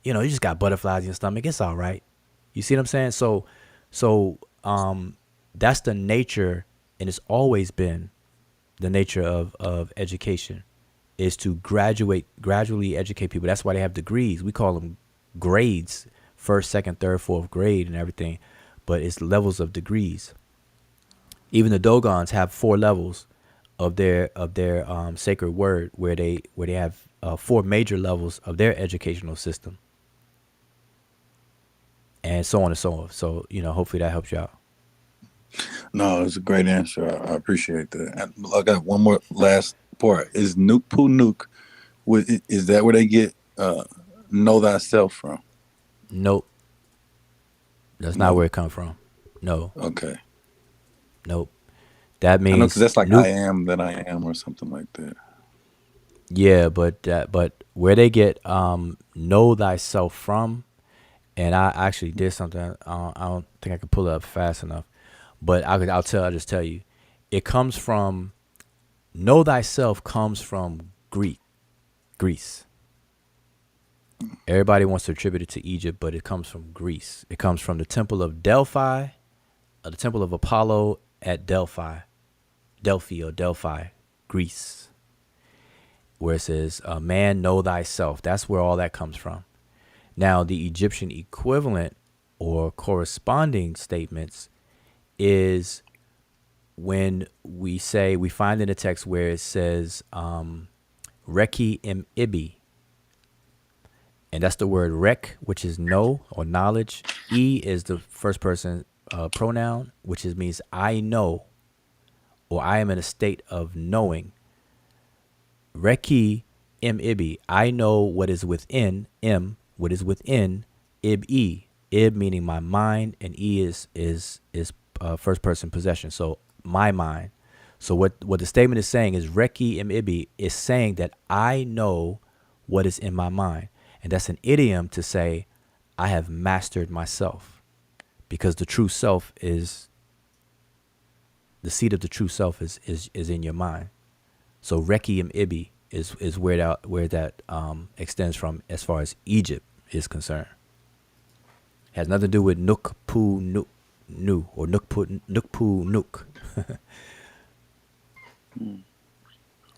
You just got butterflies in your stomach. It's all right. You see what I'm saying? So that's the nature, and it's always been the nature of education, is to gradually educate people. That's why they have degrees. We call them grades, first, second, third, fourth grade and everything, but it's levels of degrees. Even the Dogons have 4 levels of their sacred word, where they have 4 major levels of their educational system, and so on and so on. So, hopefully that helps you out. No, it's a great answer. I appreciate that. I got one more last part. Is Nuke Poo Nuke, is that where they get know thyself from? Nope. That's not No. where it come from. No, Okay. nope. That I know because means that's like I nuke. am that I am or something like that. Yeah, but where they get know thyself from, and I actually did something. I don't think I could pull it up fast enough, but I'll just tell you, it comes from know thyself comes from Greece. Everybody wants to attribute it to Egypt, but it comes from Greece. It comes from the temple of Delphi, the temple of Apollo at Delphi, Greece, where it says, "Man, know thyself." That's where all that comes from. Now, the Egyptian equivalent or corresponding statements is when we find in the text where it says, "Reki im ibi," and that's the word rek, which is know or knowledge. E is the first person pronoun, which means I know, or I am in a state of knowing. Reki im ibi, I know what is within, what is within, ib meaning my mind, and e is first person possession, so my mind. So what the statement is saying is Reki im ibi is saying that I know what is in my mind, and that's an idiom to say I have mastered myself, because the true self is the seat of the true self is in your mind. So Reki im ibi is where that extends from as far as Egypt is concerned. Has nothing to do with Nuk Pu Nuk Nu or Nuk Pu Nuk.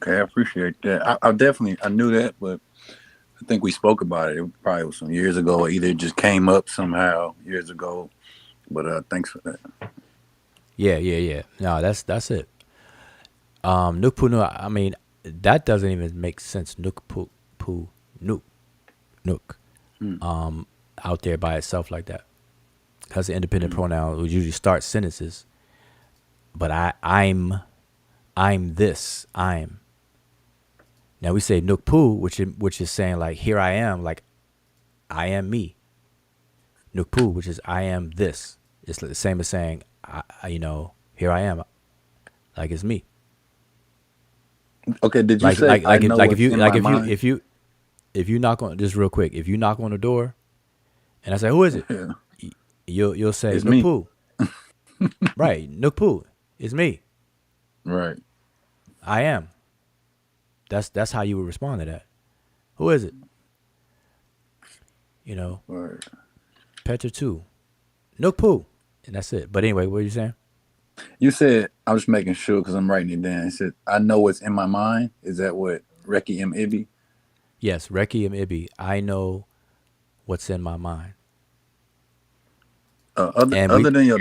Okay, I appreciate that. I knew that, but I think we spoke about it. It probably was some years ago, or either it just came up somehow years ago. But thanks for that. Yeah. No, that's it. Nuk Pu Nuk. I mean, that doesn't even make sense. Nuk Pu Nuk Nuk. Out there by itself like that. Because the independent pronoun would usually start sentences. But I'm this. I'm. Now we say Nukpu, which is saying like here I am, like I am me. Nukpu, which is I am this. It's the same as saying here I am, like it's me. Okay, did you say I know what's in my mind? If you knock on, just real quick, if you knock on the door and I say who is it, Yeah, you'll say it's me. Nukpu. Right, Nukpu, it's me. Right. I am. That's how you would respond to that. Who is it? Right. Petra 2. Nukpu. And that's it. But anyway, what are you saying? You said, I'm just making sure because I'm writing it down. It said, I know what's in my mind. Is that what Reki M. Ibi? Yes, Reki and Ibi. I know what's in my mind. Other than your.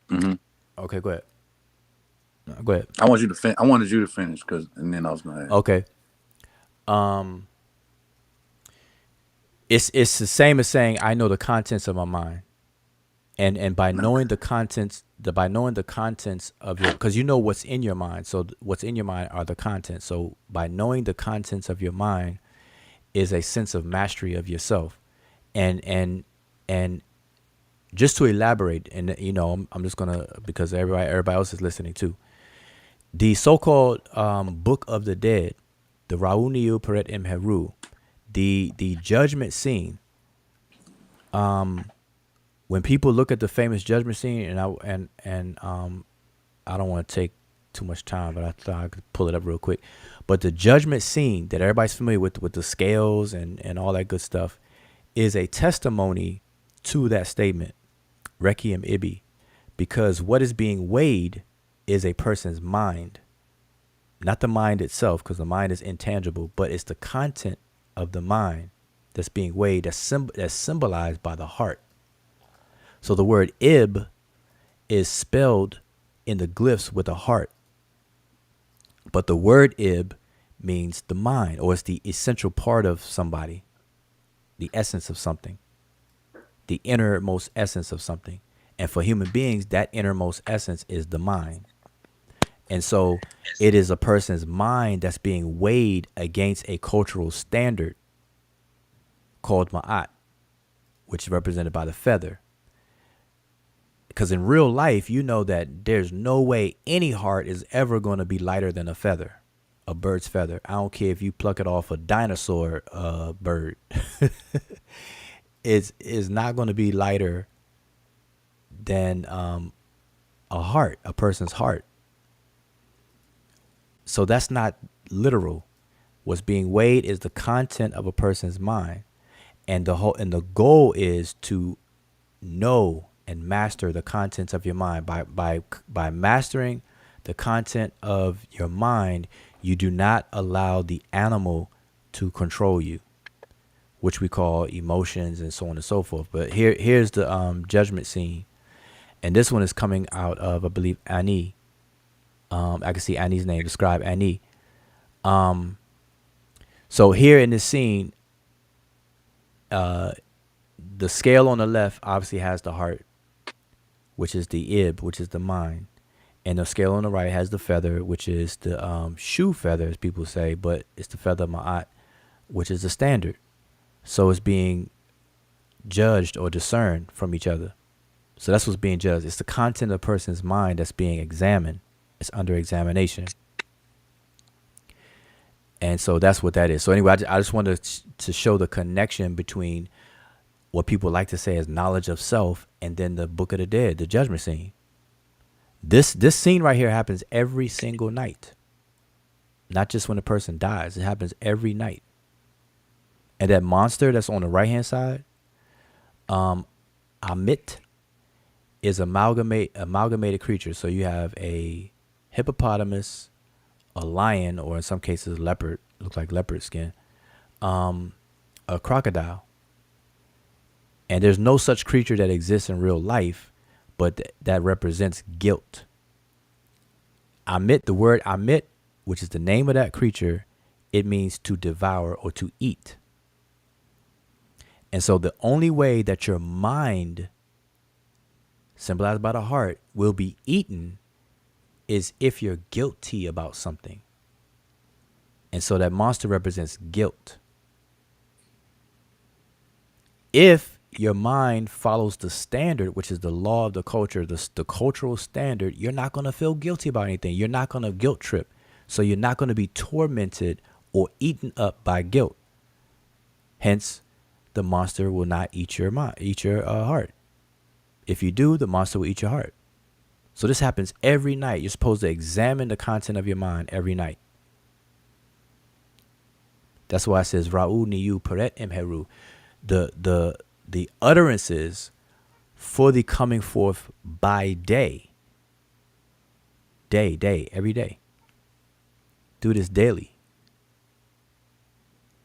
Mhm. Okay, go ahead. No, go ahead. I wanted you to finish and then I was going to ask. Okay. It's the same as saying I know the contents of my mind. And by knowing the contents of your, because you know what's in your mind, so what's in your mind are the contents. So by knowing the contents of your mind is a sense of mastery of yourself, and just to elaborate, and I'm just gonna, because everybody else is listening too. The so-called Book of the Dead, the Rauniu Peret Imheru, the judgment scene. When people look at the famous judgment scene, and I don't want to take too much time, but I thought I could pull it up real quick. But the judgment scene that everybody's familiar with the scales and all that good stuff, is a testimony to that statement, Requiem Ibi, because what is being weighed is a person's mind, not the mind itself, because the mind is intangible, but it's the content of the mind that's being weighed, that's symbolized by the heart. So the word ib is spelled in the glyphs with a heart. But the word ib means the mind, or it's the essential part of somebody, the essence of something, the innermost essence of something. And for human beings, that innermost essence is the mind. And so it is a person's mind that's being weighed against a cultural standard called ma'at, which is represented by the feather. because in real life, you know that there's no way any heart is ever going to be lighter than a feather, a bird's feather. I don't care if you pluck it off a dinosaur bird. It's not going to be lighter than a heart, a person's heart. So that's not literal. What's being weighed is the content of a person's mind, and the goal is to know and master the contents of your mind. By mastering the content of your mind, you do not allow the animal to control you, which we call emotions and so on and so forth. But here's the judgment scene, and this one is coming out of, I believe, Annie. I can see Annie's name, describe Annie. So here in this scene, the scale on the left obviously has the heart, which is the ib, which is the mind. And the scale on the right has the feather, which is the shoe feather, as people say, but it's the feather ma'at, which is the standard. So it's being judged or discerned from each other. So that's what's being judged. It's the content of a person's mind that's being examined. It's under examination. And so that's what that is. So anyway, I just wanted to show the connection between what people like to say as knowledge of self and then the Book of the Dead, the judgment scene. This scene right here happens every single night. Not just when a person dies. It happens every night. And that monster that's on the right-hand side, Amit, is amalgamated creature. So you have a hippopotamus, a lion, or in some cases leopard, looks like leopard skin, a crocodile. And there's no such creature that exists in real life, but that represents guilt. Amit, the word Amit, which is the name of that creature, it means to devour or to eat. And so the only way that your mind, symbolized by the heart, will be eaten is if you're guilty about something. And so that monster represents guilt. If your mind follows the standard, which is the law of the culture, the cultural standard, you're not going to feel guilty about anything. You're not going to guilt trip. So you're not going to be tormented or eaten up by guilt. Hence, the monster will not eat your heart. If you do, the monster will eat your heart. So this happens every night. You're supposed to examine the content of your mind every night. That's why it says Ra'u niyu peret emheru. The utterances for the coming forth by day, every day. Do this daily.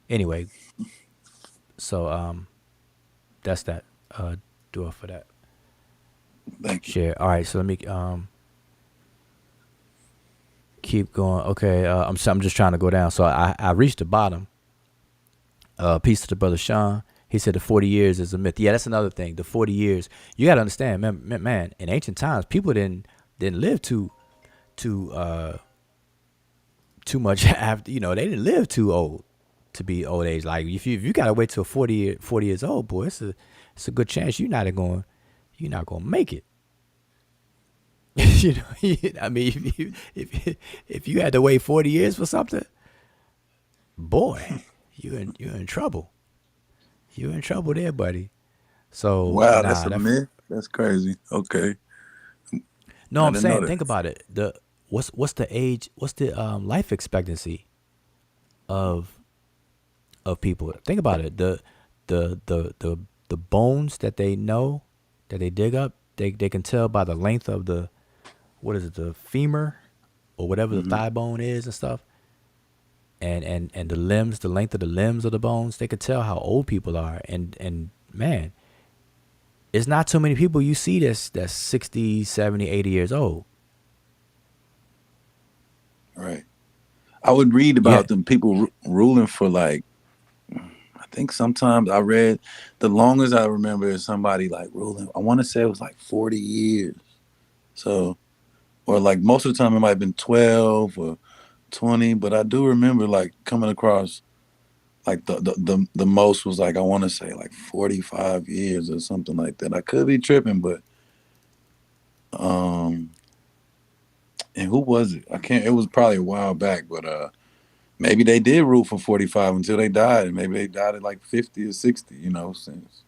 Anyway, so that's that. Do it for that. Thank you. Share. All right, so let me keep going. Okay, I'm just trying to go down. So I reached the bottom. Peace to the brother Sean. He said the 40 years is a myth. Yeah, that's another thing. The 40 years. You got to understand, man. In ancient times, people didn't live too much after. You know, they didn't live too old to be old age. Like if you got to wait till 40 years old, boy, it's a good chance you're not gonna make it. You know, I mean, if you had to wait 40 years for something, boy, you're in trouble. You're in trouble there, buddy. So Wow, that's a myth. That's crazy. Okay. No, I'm saying, think about it. What's the age? What's the life expectancy of people? Think about it. The bones that they know that they dig up, they can tell by the length of the femur or whatever the thigh bone is and stuff. And the limbs, the length of the limbs of the bones, they could tell how old people are. And man, it's not too many people you see that's 60, 70, 80 years old. Right. I would read about them people ruling for like, I think sometimes I read the longest I remember is somebody like ruling. I want to say it was like 40 years. So, or like most of the time it might have been 12 or 20, but I do remember like coming across like the most was like, I want to say like 45 years or something like that. I could be tripping, but Um, and who was it? I can't. It was probably a while back, but maybe they did rule for 45 until they died, and maybe they died at like 50 or 60. Since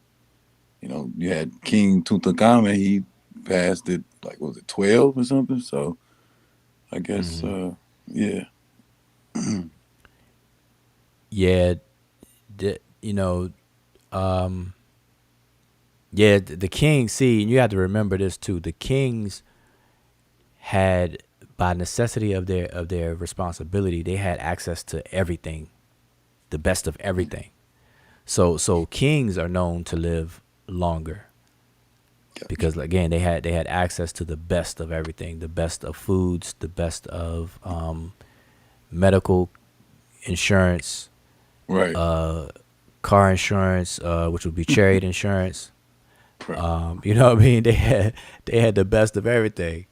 you had King Tutankhamun, he passed it like was it 12 or something. So I guess yeah. Yeah, the, you know, um, yeah, the king. See, and you have to remember this too. The kings had, by necessity of their responsibility, they had access to everything, the best of everything. So kings are known to live longer because again they had access to the best of everything, the best of foods, the best of medical insurance, Right. car insurance, which would be chariot insurance. Right. You know what I mean? They had the best of everything.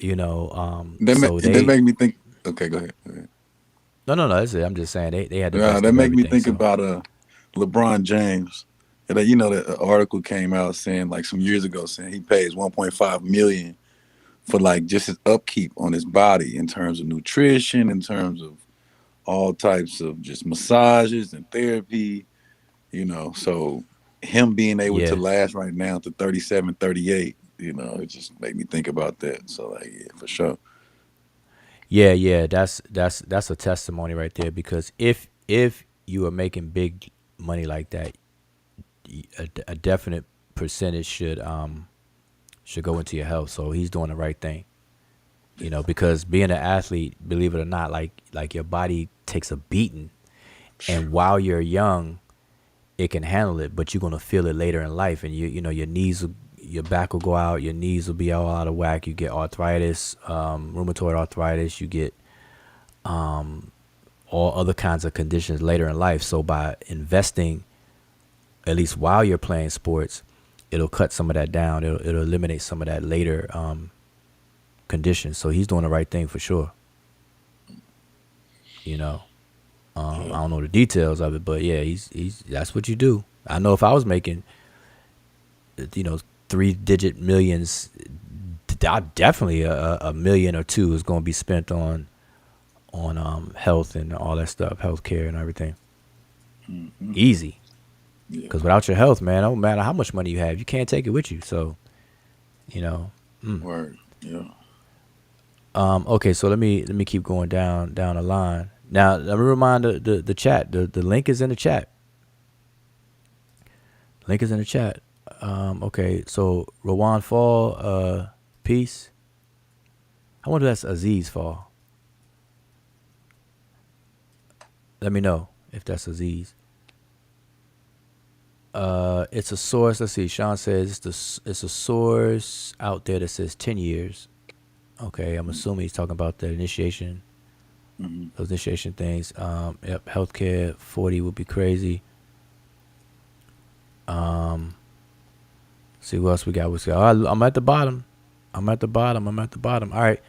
So That make me think. Okay, go ahead. Go ahead. no, that's it. I'm just saying they had the Yeah, best that of make me everything. think So about LeBron James. And that article came out saying like some years ago saying he pays 1.5 million for like just his upkeep on his body in terms of nutrition, in terms of all types of just massages and therapy. So him being able to yeah, last right now to 37, 38, it just made me think about that. So like, yeah, for sure. yeah. That's a testimony right there because if you are making big money like that, a definite percentage should go into your health. So he's doing the right thing. Because being an athlete, believe it or not, like your body takes a beating, and while you're young, it can handle it, but you're gonna feel it later in life, and your knees, your back will go out, your knees will be all out of whack. You get arthritis, rheumatoid arthritis. You get all other kinds of conditions later in life. So by investing, at least while you're playing sports, it'll cut some of that down. It'll eliminate some of that later conditions. So he's doing the right thing for sure. You know. I don't know the details of it, but yeah, he's that's what you do. I know if I was making, 3-digit millions, definitely a million or two is going to be spent on health and all that stuff, healthcare and everything. Easy, Yeah. because without your health, man, no matter how much money you have, you can't take it with you. So, you know. Word. Yeah. Okay, so let me keep going down the line. Now let me remind the chat. The link is in the chat. Link is in the chat. Okay, so Rowan Fall, peace. I wonder if that's Aziz Fall. Let me know if that's Aziz. It's a source. Let's see. Sean says it's a source out there that says 10 years. Okay, I'm assuming he's talking about the initiation, those initiation things. Yep, healthcare 40 would be crazy. See what else we got. I'm at the bottom. I'm at the bottom. All right.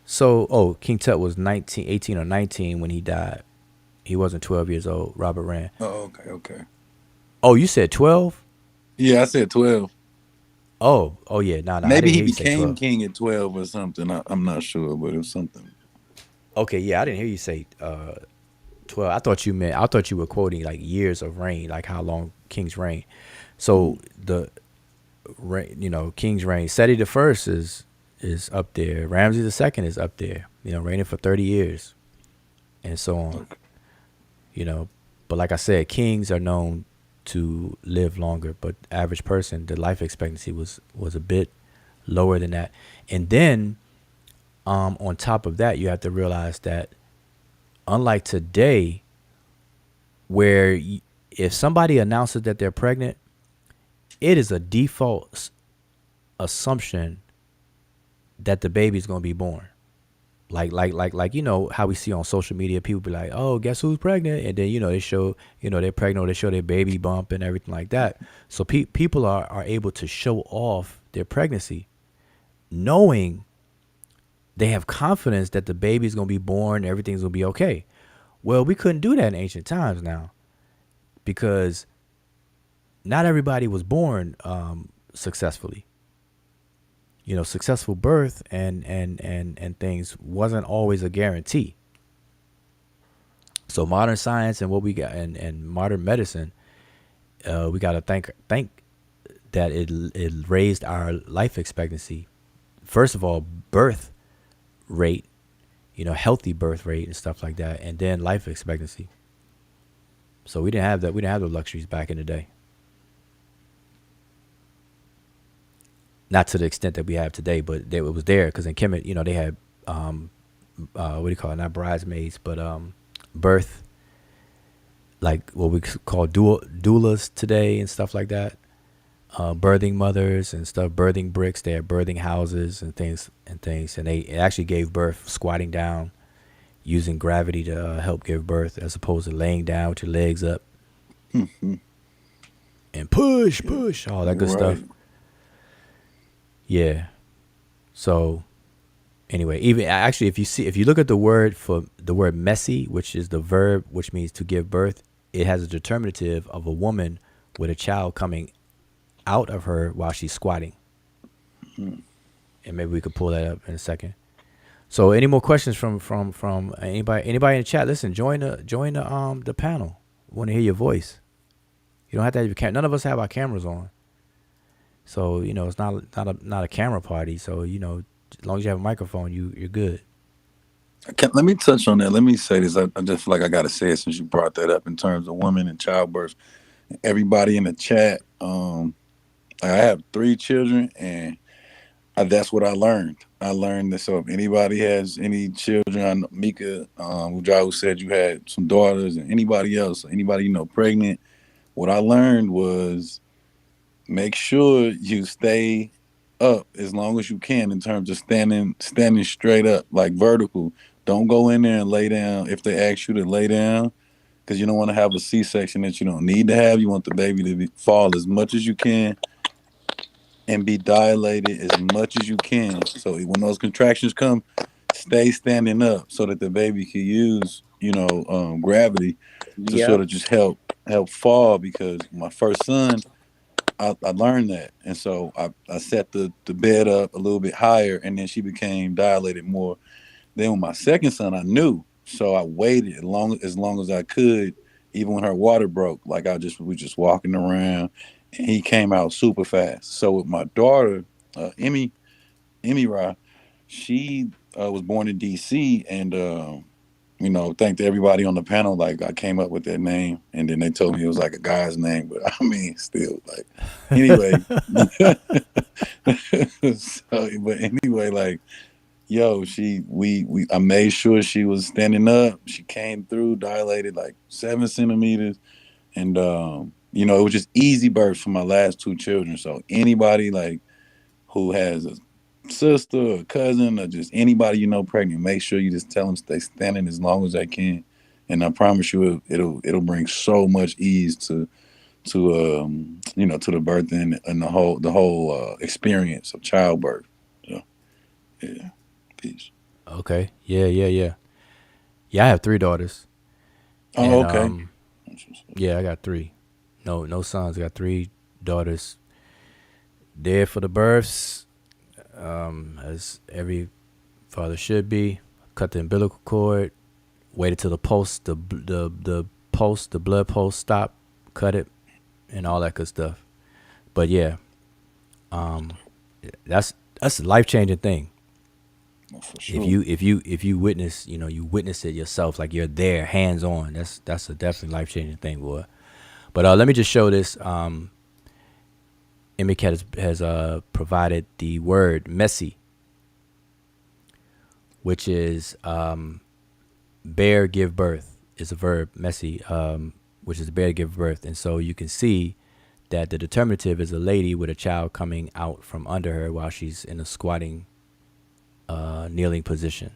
So, King Tut was 18 or 19 when he died. He wasn't 12 years old. Robert Rand. Oh, okay. Oh, you said 12? Yeah, I said 12. Oh yeah. No, I Maybe didn't he hear you say became 12. king at 12 or something. I'm not sure, but it was something. Okay, yeah, I didn't hear you say 12. I thought you were quoting like years of reign, like how long kings reign. So the king's reign. Seti the first is up there. Ramses the second is up there. Reigning for 30 years, and so on. Okay. But like I said, kings are known to live longer, but average person, the life expectancy was a bit lower than that. And then, on top of that, you have to realize that unlike today, where if somebody announces that they're pregnant, it is a default assumption that the baby's gonna be born. Like how we see on social media, people be like, "Oh, guess who's pregnant?" And then they show they're pregnant, or they show their baby bump and everything like that. So people are able to show off their pregnancy, knowing they have confidence that the baby's gonna be born, everything's gonna be okay. Well, we couldn't do that in ancient times now, because not everybody was born successfully. successful birth and things wasn't always a guarantee. So modern science and what we got and modern medicine, we got to thank that it raised our life expectancy. First of all, birth rate, healthy birth rate and stuff like that, and then life expectancy. So we didn't have that. We didn't have the luxuries back in the day. Not to the extent that we have today, but it was there because in Kemet, they had what do you call it? Not bridesmaids, but birth, like what we call doulas today and stuff like that. Birthing mothers and stuff, birthing bricks. They had birthing houses and things, and they actually gave birth squatting down, using gravity to help give birth, as opposed to laying down with your legs up and push, all that good stuff. Yeah. So anyway, even actually, if you look at the word messy, which is the verb which means to give birth, it has a determinative of a woman with a child coming out of her while she's squatting. And maybe we could pull that up in a second. So any more questions from anybody in the chat? Listen, join the panel. Want to hear your voice. You don't have to have your camera. None of us have our cameras on. So, it's not a camera party. So, as long as you have a microphone, you're good. Let me touch on that. Let me say this. I just feel like I got to say it since you brought that up in terms of women and childbirth. Everybody in the chat, I have 3 children, and that's what I learned. I learned that. So if anybody has any children, I know Mika, who said you had some daughters, and anybody else, anybody pregnant, what I learned was make sure you stay up as long as you can in terms of standing straight up, like vertical. Don't go in there and lay down if they ask you to lay down, because you don't want to have a C-section that you don't need to have. You want the baby to fall as much as you can and be dilated as much as you can. So when those contractions come, stay standing up so that the baby can use, gravity to sort of just help fall. Because my first son, I learned that. And so I set the bed up a little bit higher, and then she became dilated more. Then with my second son, I knew. So I waited as long as I could, even when her water broke. Like we just walking around, and he came out super fast. So with my daughter, Emmyra, she was born in DC, and thank to everybody on the panel. Like, I came up with that name, and then they told me it was like a guy's name, but I mean, still, like, anyway. Like, yo, I made sure she was standing up. She came through, dilated like 7 centimeters, and it was just easy birth for my last 2 children. So anybody like who has a sister or cousin or just anybody pregnant, make sure you just tell them stay standing as long as they can, and I promise you it'll bring so much ease to the birth and the whole experience of childbirth. So yeah, peace. Okay. Yeah. I have 3 daughters. Oh, okay. Yeah, I got 3. No sons. I got 3 daughters. There for the births, as every father should be. Cut the umbilical cord. Waited till the blood pulse stop. Cut it, and all that good stuff. But yeah, that's a life-changing thing. For sure. If you witness, you witness it yourself, like you're there, hands on. That's a definitely life-changing thing, boy. But let me just show this. Emicat has provided the word messy, which is bear give birth, is a verb, messy, which is bear give birth. And so you can see that the determinative is a lady with a child coming out from under her while she's in a squatting, kneeling position.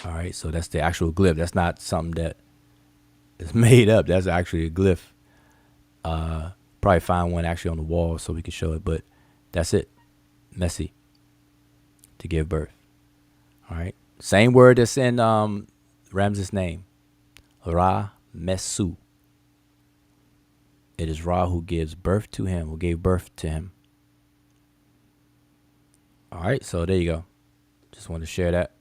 All right, so that's the actual glyph. That's not something that is made up. That's actually a glyph. Probably find one actually on the wall so we can show it, but that's it. Messy, to give birth. All right, same word that's in Ramses' name, Ra Mesu. It is Ra who gives birth to him, who gave birth to him. All right, so there you go. Just want to share that.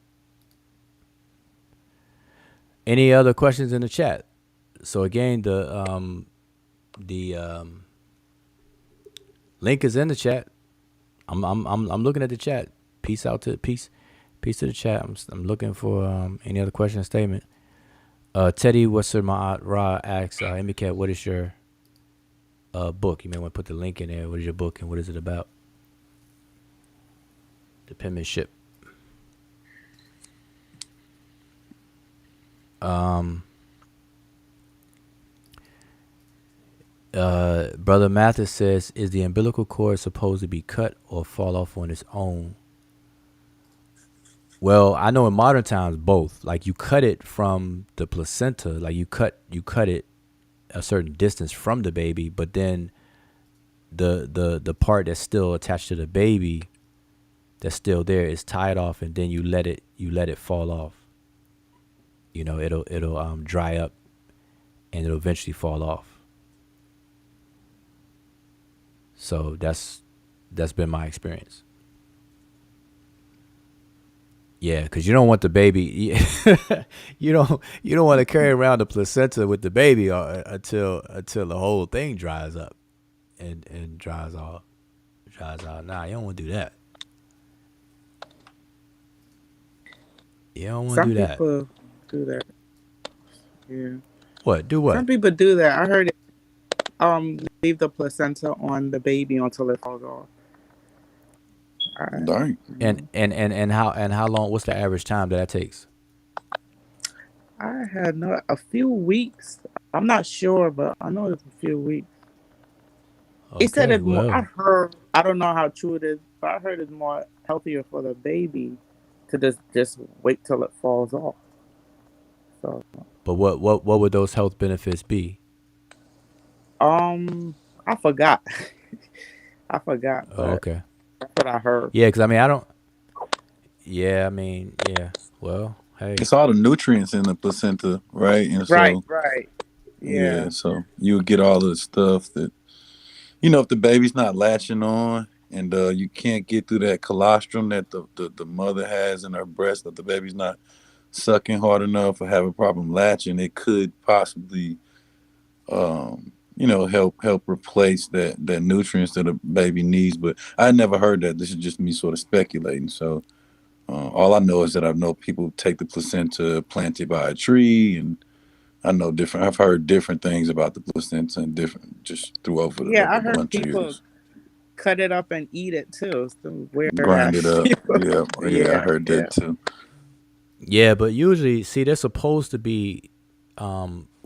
Any other questions in the chat? So again, the link is in the chat. I'm looking at the chat. Peace out to peace to the chat. I'm looking for any other question or statement. Teddy What's Ma'at Ra asks, Imikat, what is your book? You may want to put the link in there. What is your book and what is it about? The Penmanship. Brother Mathis says, is the umbilical cord supposed to be cut or fall off on its own? Well, I know in modern times both. Like you cut it from the placenta, like you cut it a certain distance from the baby, but then the part that's still attached to the baby that's still there is tied off, and then you let it fall off. You know, it'll dry up and it'll eventually fall off. So that's been my experience. Yeah, because you don't want the baby. you don't want to carry around the placenta with the baby until the whole thing dries up and dries out. Nah, you don't want to do that. You don't want to Some do that. people do that. Yeah. What? Do what? Some people do that. I heard it. Leave the placenta on the baby until it falls off. Dang. And how long? What's the average time that takes? I had a few weeks. I'm not sure, but I know it's a few weeks. He said Okay, it's more. I well, heard. I don't know how true it is, but I heard it's more healthier for the baby to just wait till it falls off. So, but what would those health benefits be? I forgot. I forgot, Oh, but okay. that's what I heard. Yeah, because I mean, I don't. Yeah, I mean, yeah. Well, hey. It's all the nutrients in the placenta, right? And Right, so, right. yeah, Yeah. so you would get all the stuff that, if the baby's not latching on and you can't get through that colostrum that the mother has in her breast, that the baby's not sucking hard enough or have a problem latching, it could possibly, help replace that nutrients that a baby needs. But I never heard that. This is just me sort of speculating. So all I know is that I know people take the placenta, plant it by a tree, and I know different. I've heard different things about the placenta and different just through over Yeah, a I heard bunch of people years. cut it up and eat it too. Some weird Grind it ass up. people. Yeah, yeah, I Yeah, heard yeah. that too. Yeah, but usually, see, they're supposed to be,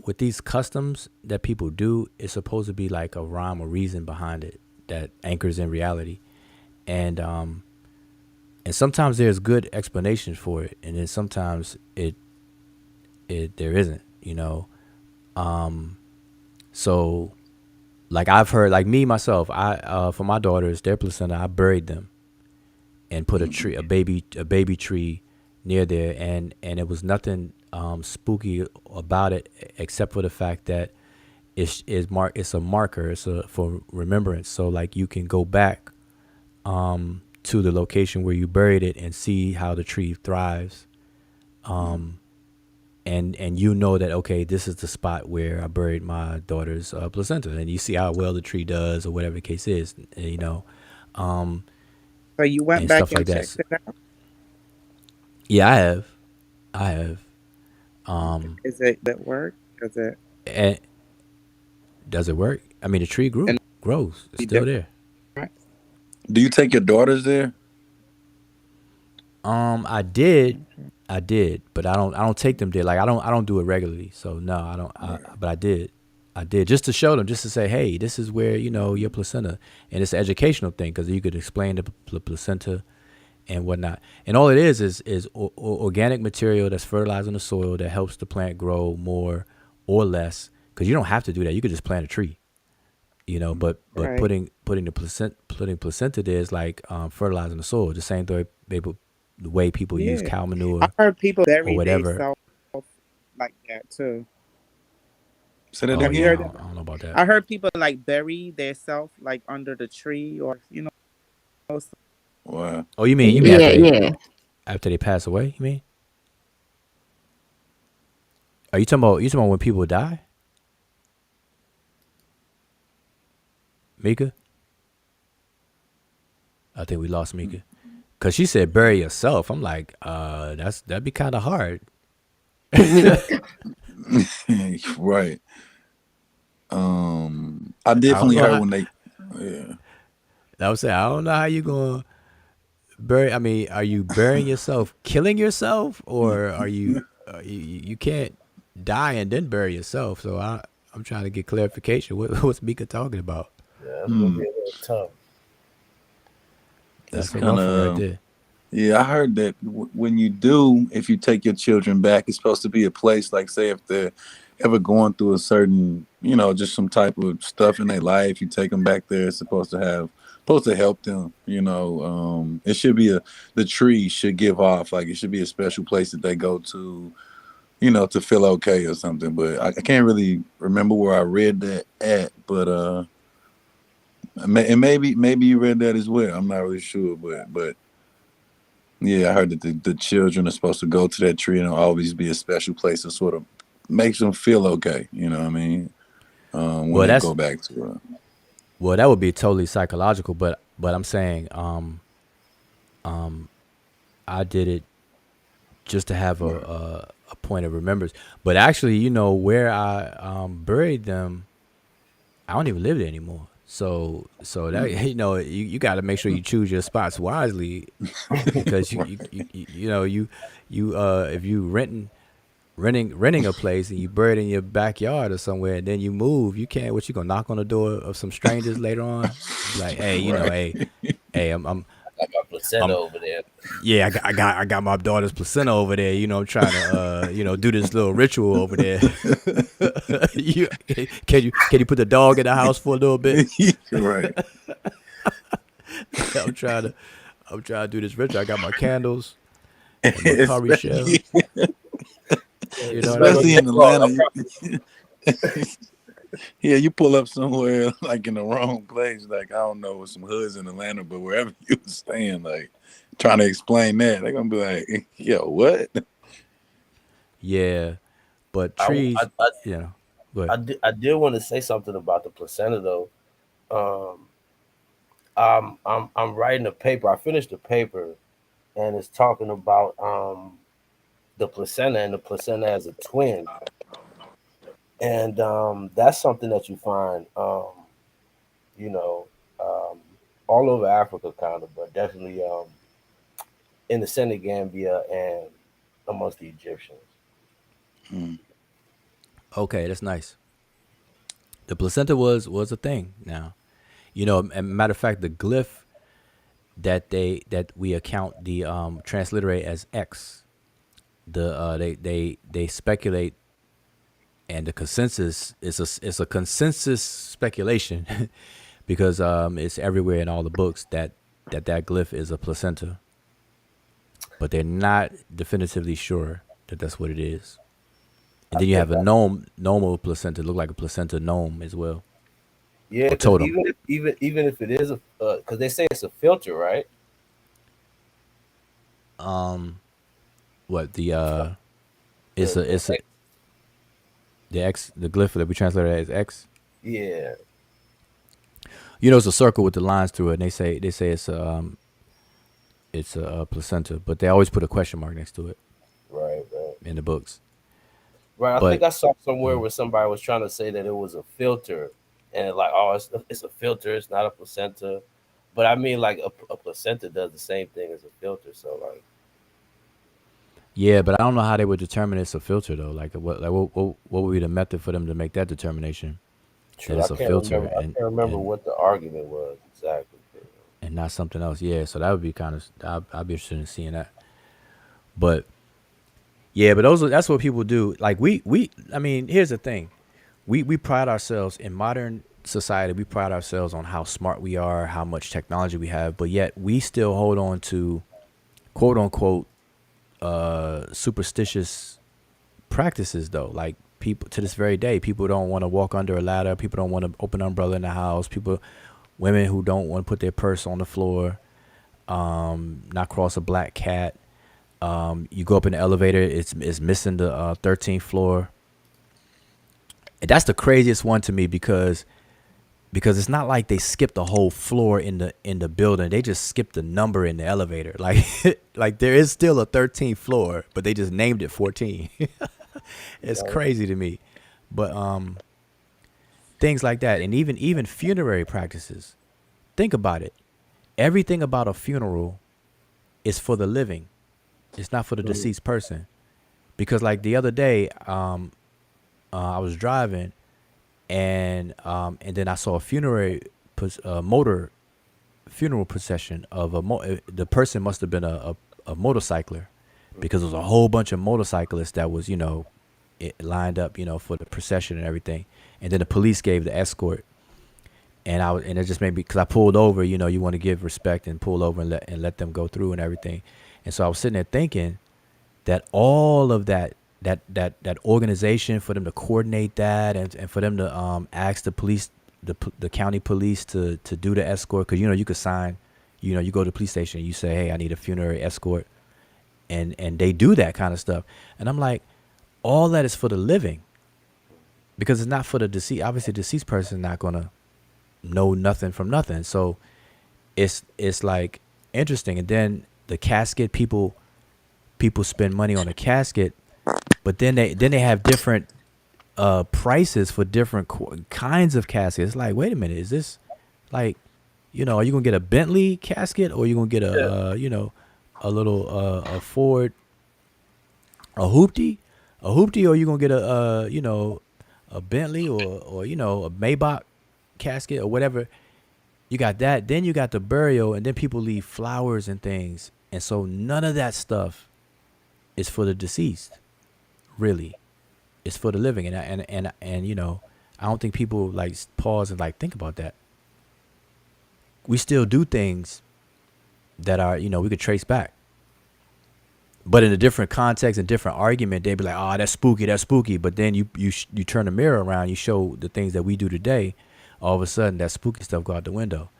with these customs that people do, it's supposed to be like a rhyme or reason behind it that anchors in reality, and sometimes there's good explanations for it, and then sometimes it there isn't, you know. So, like I've heard, like me myself, I for my daughters, their placenta, I buried them and put a baby tree near there, and it was nothing spooky about it except for the fact that it's a marker, for remembrance. So like you can go back to the location where you buried it and see how the tree thrives, and you know that, okay, this is the spot where I buried my daughter's placenta, and you see how well the tree does or whatever the case is, you know, So you went and back stuff like and that. checked it out. Yeah, I have. Is it that work? Is it And does it work? I mean, the tree grows. It's any still different? there. Do you take your daughters there? I did, but I don't take them there. Like I don't do it regularly. So no, I don't. But I did just to show them, just to say, hey, this is where your placenta, and it's an educational thing because you could explain the placenta and whatnot. And all it is organic material that's fertilizing the soil that helps the plant grow more or less. Because you don't have to do that. You could just plant a tree. But Right. putting the placenta there is like fertilizing the soil. The same the way people use Yeah. cow I manure heard people or bury whatever. themselves like that too. Say that Oh Have you yeah, again. heard that? I don't know about that. I heard people like bury themselves like under the tree or stuff Wow. Oh, you mean Yeah, yeah. after they pass away? You mean? Are you talking about when people die? Mika? I think we lost Mika. Cause she said bury yourself. I'm like, that'd be kind of hard. Right. I I don't definitely know heard how. when they. Yeah. I was saying I don't know how you gonna bury. I mean, are you burying yourself, killing yourself, or are you can't die and then bury yourself? So I'm trying to get clarification. What's Mika talking about? Yeah, that's gonna be a little tough. It's That's a kind rough one right of. there. Yeah, I heard that when you do, if you take your children back, it's supposed to be a place like, say, if they're ever going through a certain, just some type of stuff in their life, you take them back there. It's supposed to help them. It should be the tree should give off, like it should be a special place that they go to, to feel okay or something. But I can't really remember where I read that at, but and maybe you read that as well. I'm not really sure, but. Yeah, I heard that the children are supposed to go to that tree and it'll always be a special place that sort of makes them feel okay. You know what I mean? When Well, they that's go back to well, that would be totally psychological. But I'm saying, I did it just to have right. a point of remembrance. But actually, where I buried them, I don't even live there anymore. So that you got to make sure you choose your spots wisely, because Right. you if you renting a place and you bury it in your backyard or somewhere, and then you move, you can't. What, you gonna knock on the door of some strangers later on? Be like, hey, Right. hey, I'm I got my placenta I'm over there. yeah, I got my daughter's placenta over there. I'm trying to do this little ritual over there. you can you put the dog in the house for a little bit? Right. I'm trying to I'm trying to do this ritual. I got my candles and my curry shell. especially, You know what I Smell of especially mean? in the dog. Atlanta. Yeah, you pull up somewhere like in the wrong place. Like, I don't know, with some hoods in Atlanta, but wherever you was staying, like trying to explain that, they're gonna be like, "Yo, what?" Yeah, but I, I, trees, I, But I did want to say something about the placenta though. Um, I'm writing a paper. I finished the paper, and it's talking about the placenta, and the placenta as a twin, and that's something that you find you know um, all over Africa, kind of, but definitely in the Senegambia and amongst the Egyptians. Mm. okay, that's nice. The placenta was a thing. Now, a matter of fact, the glyph that we account the transliterate as X. They speculate, and the consensus is it's a consensus speculation because it's everywhere in all the books that glyph is a placenta, but they're not definitively sure that that's what it is. And I then you have think a I normal placenta, look like a placenta gnome as well, Yeah, or because totem. even if it is a because they say it's a filter, right? What the it's The a it's a X, the glyph that we translate as X. yeah, It's a circle with the lines through it, and they say it's a placenta, but they always put a question mark next to it right. in the books. Right. I think But I saw somewhere where somebody was trying to say that it was a filter, and like, oh, it's a filter. It's not a placenta. But I mean, like a placenta does the same thing as a filter. So like, yeah, but I don't know how they would determine it's a filter though. What would be the method for them to make that determination that true. it's a filter I and can't remember and what the argument was exactly. and not something else? Yeah, so that would be kind of I'd be interested in seeing that. But yeah, but that's what people do. Like we I mean, here's the thing. We pride ourselves in modern society. We pride ourselves on how smart we are, how much technology we have, but yet we still hold on to quote unquote superstitious practices though. Like, people to this very day, people don't want to walk under a ladder. People don't want to open an umbrella in the house. Women who don't want to put their purse on the floor. not cross a black cat. You go up in the elevator, it's missing the 13th floor. And that's the craziest one to me because it's not like they skipped the whole floor in the building. They just skipped the number in the elevator. Like like there is still a 13th floor, but they just named it 14. It's crazy to me. But things like that, and even funerary practices. Think about it. Everything about a funeral is for the living. It's not for the deceased person. Because like the other day, I was driving, and then I saw a motor funeral procession of the person must have been a motorcycler, because there was a whole bunch of motorcyclists that was lined up for the procession and everything, and then the police gave the escort, and it just made me, because I pulled over. You want to give respect and pull over and let them go through and everything, and so I was sitting there thinking that all of that organization, for them to coordinate that, and for them to ask the police, the county police to do the escort, because you could sign, you go to the police station, you say, hey, I need a funerary escort, and they do that kind of stuff, and I'm like, all that is for the living, because it's not for the deceased. Obviously, the deceased person is not gonna know nothing from nothing, so it's like interesting. And then the casket, people spend money on a casket, but then they have different prices for different kinds of caskets. It's like, wait a minute, is this like, are you gonna get a Bentley casket, or are you gonna get a a little a Ford, a hoopty, or are you gonna get a Bentley, or a Maybach casket, or whatever? You got that. Then you got the burial, and then people leave flowers and things, and so none of that stuff is for the deceased. Really, it's for the living, and I don't think people like pause and like think about that. We still do things that are we could trace back, but in a different context and different argument, they'd be like, oh, that's spooky. But then you turn the mirror around, you show the things that we do today, all of a sudden that spooky stuff go out the window.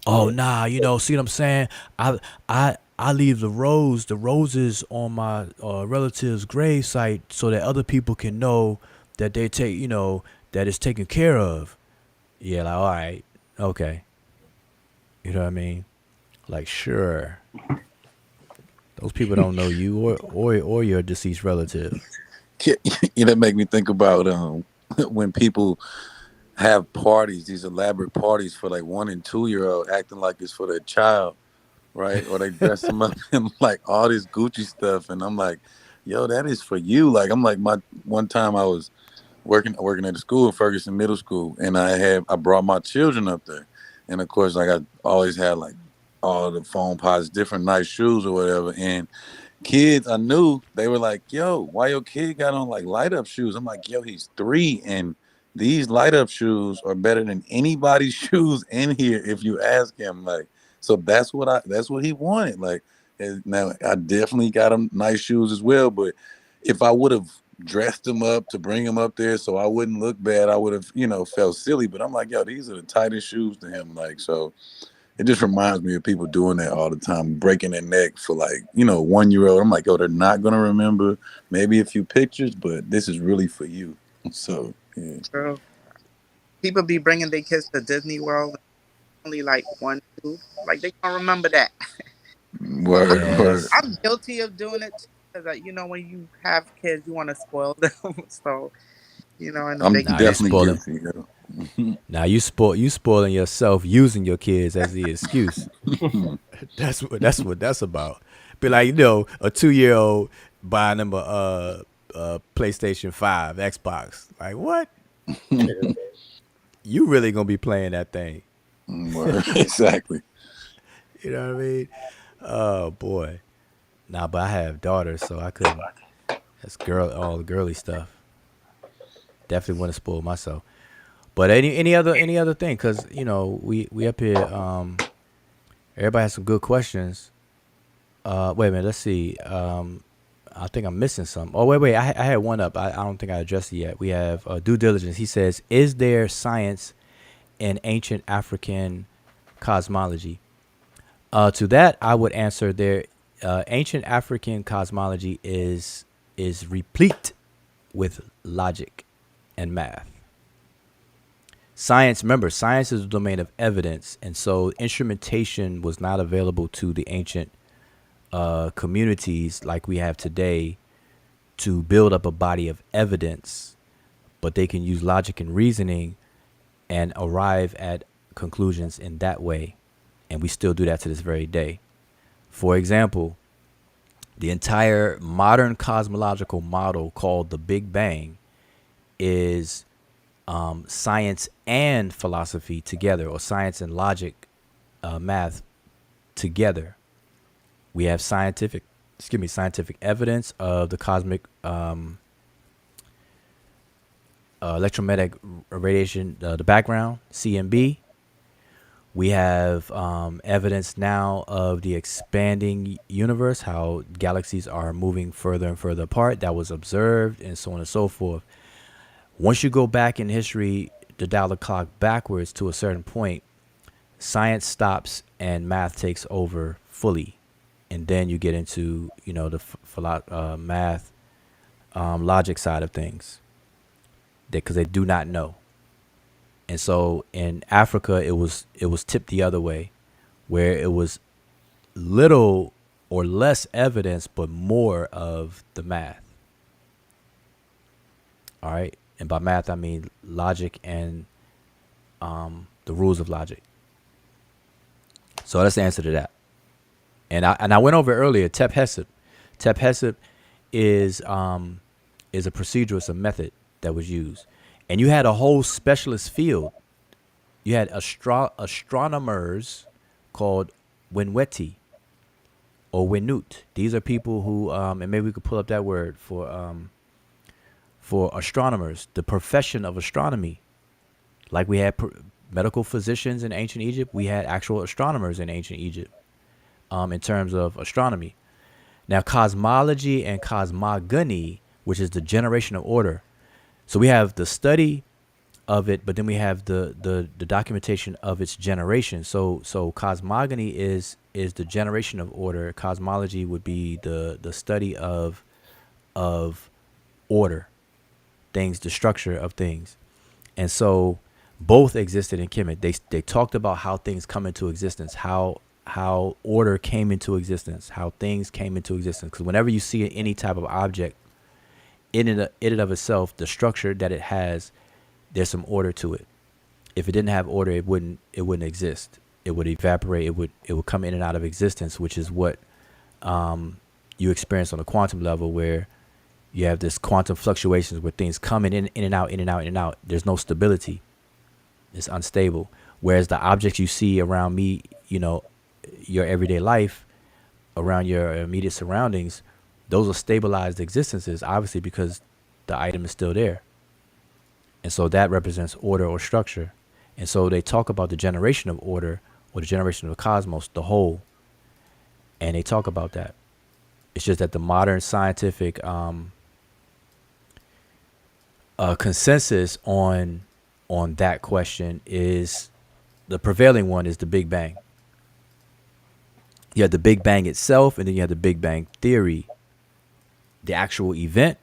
Oh, nah, see what I'm saying? I leave the roses on my relative's grave site so that other people can know that they take, that it's taken care of. Yeah, like, all right, okay. You know what I mean? Like, sure. Those people don't know you or your deceased relative. That make me think about when people have parties, these elaborate parties for like 1 and 2 year old, acting like it's for their child, right? Or they dress them up in like all this Gucci stuff, and I'm like, yo, that is for you. Like, I'm like, one time I was working at a school, Ferguson Middle School, and I brought my children up there, and of course, like, I always had like all the phone pods, different nice shoes or whatever, and kids, I knew, they were like, yo, why your kid got on like light up shoes? I'm like, yo, he's 3, and these light up shoes are better than anybody's shoes in here if you ask him. Like, so that's what he wanted. Like, now I definitely got him nice shoes as well, but if I would have dressed him up to bring him up there so I wouldn't look bad, I would have, felt silly. But I'm like, yo, these are the tightest shoes to him. Like, so it just reminds me of people doing that all the time, breaking their neck for like, 1 year old. I'm like, oh, they're not going to remember maybe a few pictures, but this is really for you. So, yeah. True. People be bringing their kids to Disney World, only like 1, 2. Like, they can't remember that. Word. I'm guilty of doing it because, when you have kids, you want to spoil them. So, and I'm they definitely guilty. Now you spoiling yourself using your kids as the excuse. That's what that's about. Be like, a 2-year-old buying them a PlayStation 5, Xbox. Like, what? You really gonna be playing that thing? Exactly. You know what I mean? Oh boy. Nah, but I have daughters, so I couldn't. That's all the girly stuff. Definitely want to spoil myself. But any other thing? Because we up here. Everybody has some good questions. Wait a minute. Let's see. I think I'm missing some. Oh wait. I had one up. I don't think I addressed it yet. We have due diligence. He says, is there science in ancient African cosmology? To that, I would answer there. Ancient African cosmology is replete with logic and math. Science, remember, science is the domain of evidence, and so instrumentation was not available to the ancient communities like we have today to build up a body of evidence, but they can use logic and reasoning and arrive at conclusions in that way, and we still do that to this very day. For example, the entire modern cosmological model called the Big Bang is science and philosophy together, or science and logic, math together. We have scientific evidence of the cosmic electromagnetic radiation, the background, CMB. We have evidence now of the expanding universe, how galaxies are moving further and further apart. That was observed, and so on and so forth. Once you go back in history to dial the clock backwards to a certain point, science stops and math takes over fully. And then you get into, the math, logic side of things, because they do not know. And so in Africa, it was tipped the other way, where it was little or less evidence, but more of the math. All right. And by math, I mean logic and the rules of logic. So that's the answer to that. And I went over earlier, Tep Hesed. Tep Hesed is a procedure, it's a method that was used. And you had a whole specialist field. You had astronomers called Winweti or Winut. These are people who, and maybe we could pull up that word for astronomers, the profession of astronomy. Like we had medical physicians in ancient Egypt, we had actual astronomers in ancient Egypt in terms of astronomy. Now, cosmology and cosmogony, which is the generation of order. So we have the study of it, but then we have the documentation of its generation. So cosmogony is the generation of order. Cosmology would be the study of order, things, the structure of things. And so both existed in Kemet. They talked about how things come into existence, how order came into existence, how things came into existence. Because whenever you see any type of object, in and of itself, the structure that it has, there's some order to it. If it didn't have order, it wouldn't exist. It would evaporate. It would come in and out of existence, which is what you experience on a quantum level, where you have this quantum fluctuations where things coming in and out, in and out, in and out. There's no stability. It's unstable. Whereas the objects you see around me, your everyday life, around your immediate surroundings, those are stabilized existences, obviously, because the item is still there. And so that represents order or structure. And so they talk about the generation of order, or the generation of the cosmos, the whole. And they talk about that. It's just that the modern scientific consensus on that question is, the prevailing one is the Big Bang. You have the Big Bang itself, and then you have the Big Bang theory, the actual event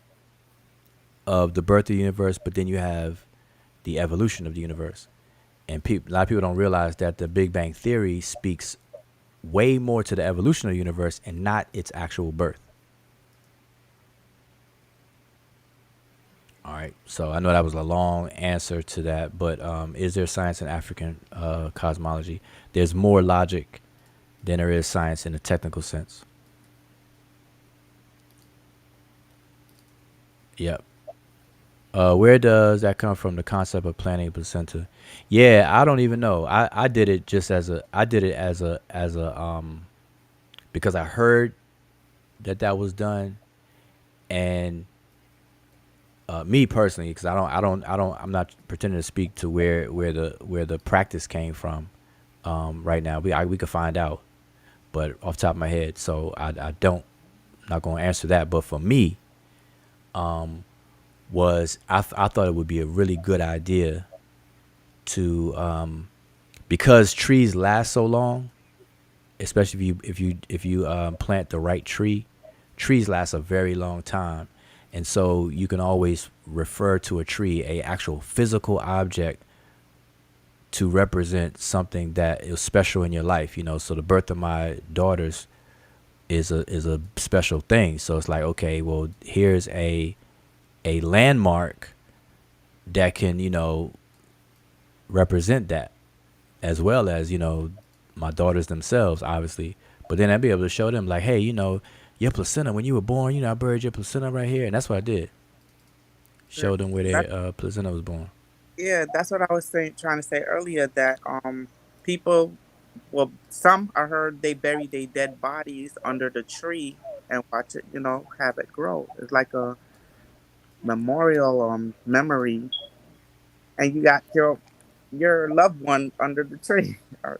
of the birth of the universe, but then you have the evolution of the universe. And a lot of people don't realize that the Big Bang theory speaks way more to the evolution of the universe and not its actual birth. All right, so I know that was a long answer to that, but is there science in African cosmology? There's more logic than there is science in a technical sense. Yep. Where does that come from? The concept of planting a placenta? Yeah, I don't even know. I did it just as a because I heard that was done, and me personally, because I'm not pretending to speak to where the practice came from. Right now, we could find out, but off the top of my head, so I'm not going to answer that. But for me, was I thought it would be a really good idea to because trees last so long, especially if you plant the right tree. Trees last a very long time, and so you can always refer to a tree, a actual physical object, to represent something that is special in your life. So the birth of my daughters is a special thing. So it's like, okay, well, here's a landmark that can represent that, as well as my daughters themselves, obviously. But then I'd be able to show them, like, hey, your placenta, when you were born, I buried your placenta right here. And that's what I did. Show them where their placenta was born. Yeah, that's what I was trying to say earlier, that people, well, some I heard they bury their dead bodies under the tree and watch it, have it grow. It's like a memorial memory, and you got your loved one under the tree, or,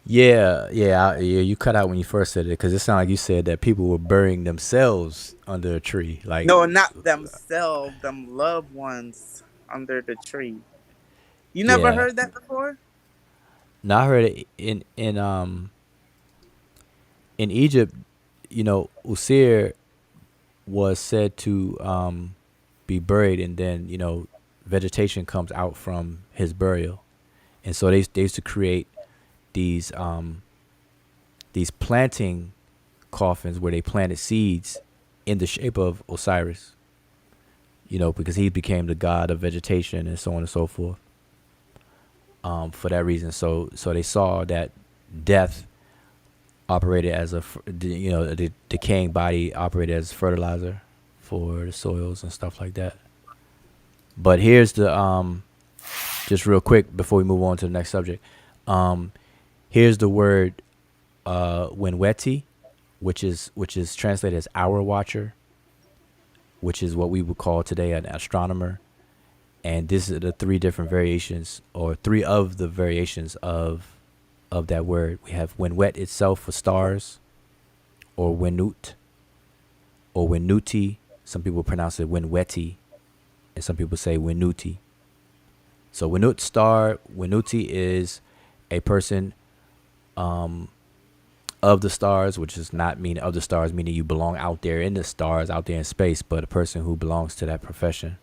Yeah, you cut out when you first said it, because it sounded like you said that people were burying themselves under a tree. Like, No, not themselves, them loved ones under the tree. You never yeah. heard that before? Now I heard it in Egypt. Usir was said to be buried, and then vegetation comes out from his burial, and so they used to create these planting coffins where they planted seeds in the shape of Osiris. Because he became the god of vegetation and so on and so forth. For that reason, so they saw that death operated as the decaying body operated as fertilizer for the soils and stuff like that. But here's the just real quick before we move on to the next subject. Here's the word Wnn-nfr, which is translated as hour watcher, which is what we would call today an astronomer. And this is the three different variations, or three of the variations of that word. We have Wnn itself for stars, or Wnut, or Wnuti. Some people pronounce it Wnweti, and some people say Wnuti. So Wnut, star. Wnuti is a person of the stars, which is not mean of the stars, meaning you belong out there in the stars, out there in space, but a person who belongs to that profession.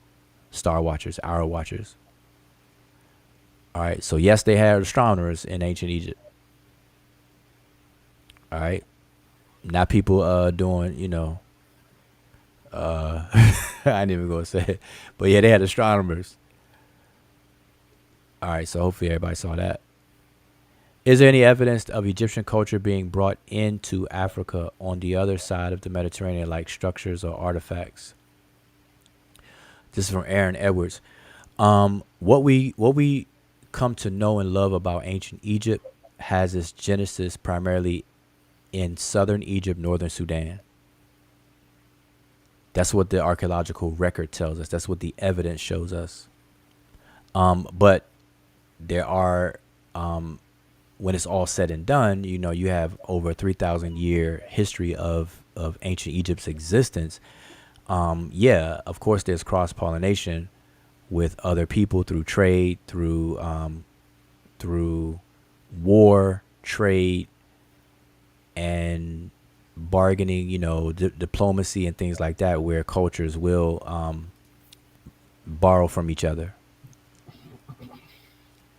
Star watchers, hour watchers. All right. So yes, they had astronomers in ancient Egypt. All right. Not people doing, I ain't even gonna say it, but yeah, they had astronomers. All right. So hopefully everybody saw that. Is there any evidence of Egyptian culture being brought into Africa on the other side of the Mediterranean, like structures or artifacts? This is from Aaron Edwards. What we come to know and love about ancient Egypt has its genesis primarily in southern Egypt, northern Sudan. That's what the archaeological record tells us. That's what the evidence shows us. But there are, when it's all said and done, you have over 3,000 year history of ancient Egypt's existence. Yeah, of course, there's cross-pollination with other people through trade, through war, trade, and bargaining, diplomacy and things like that, where cultures will borrow from each other.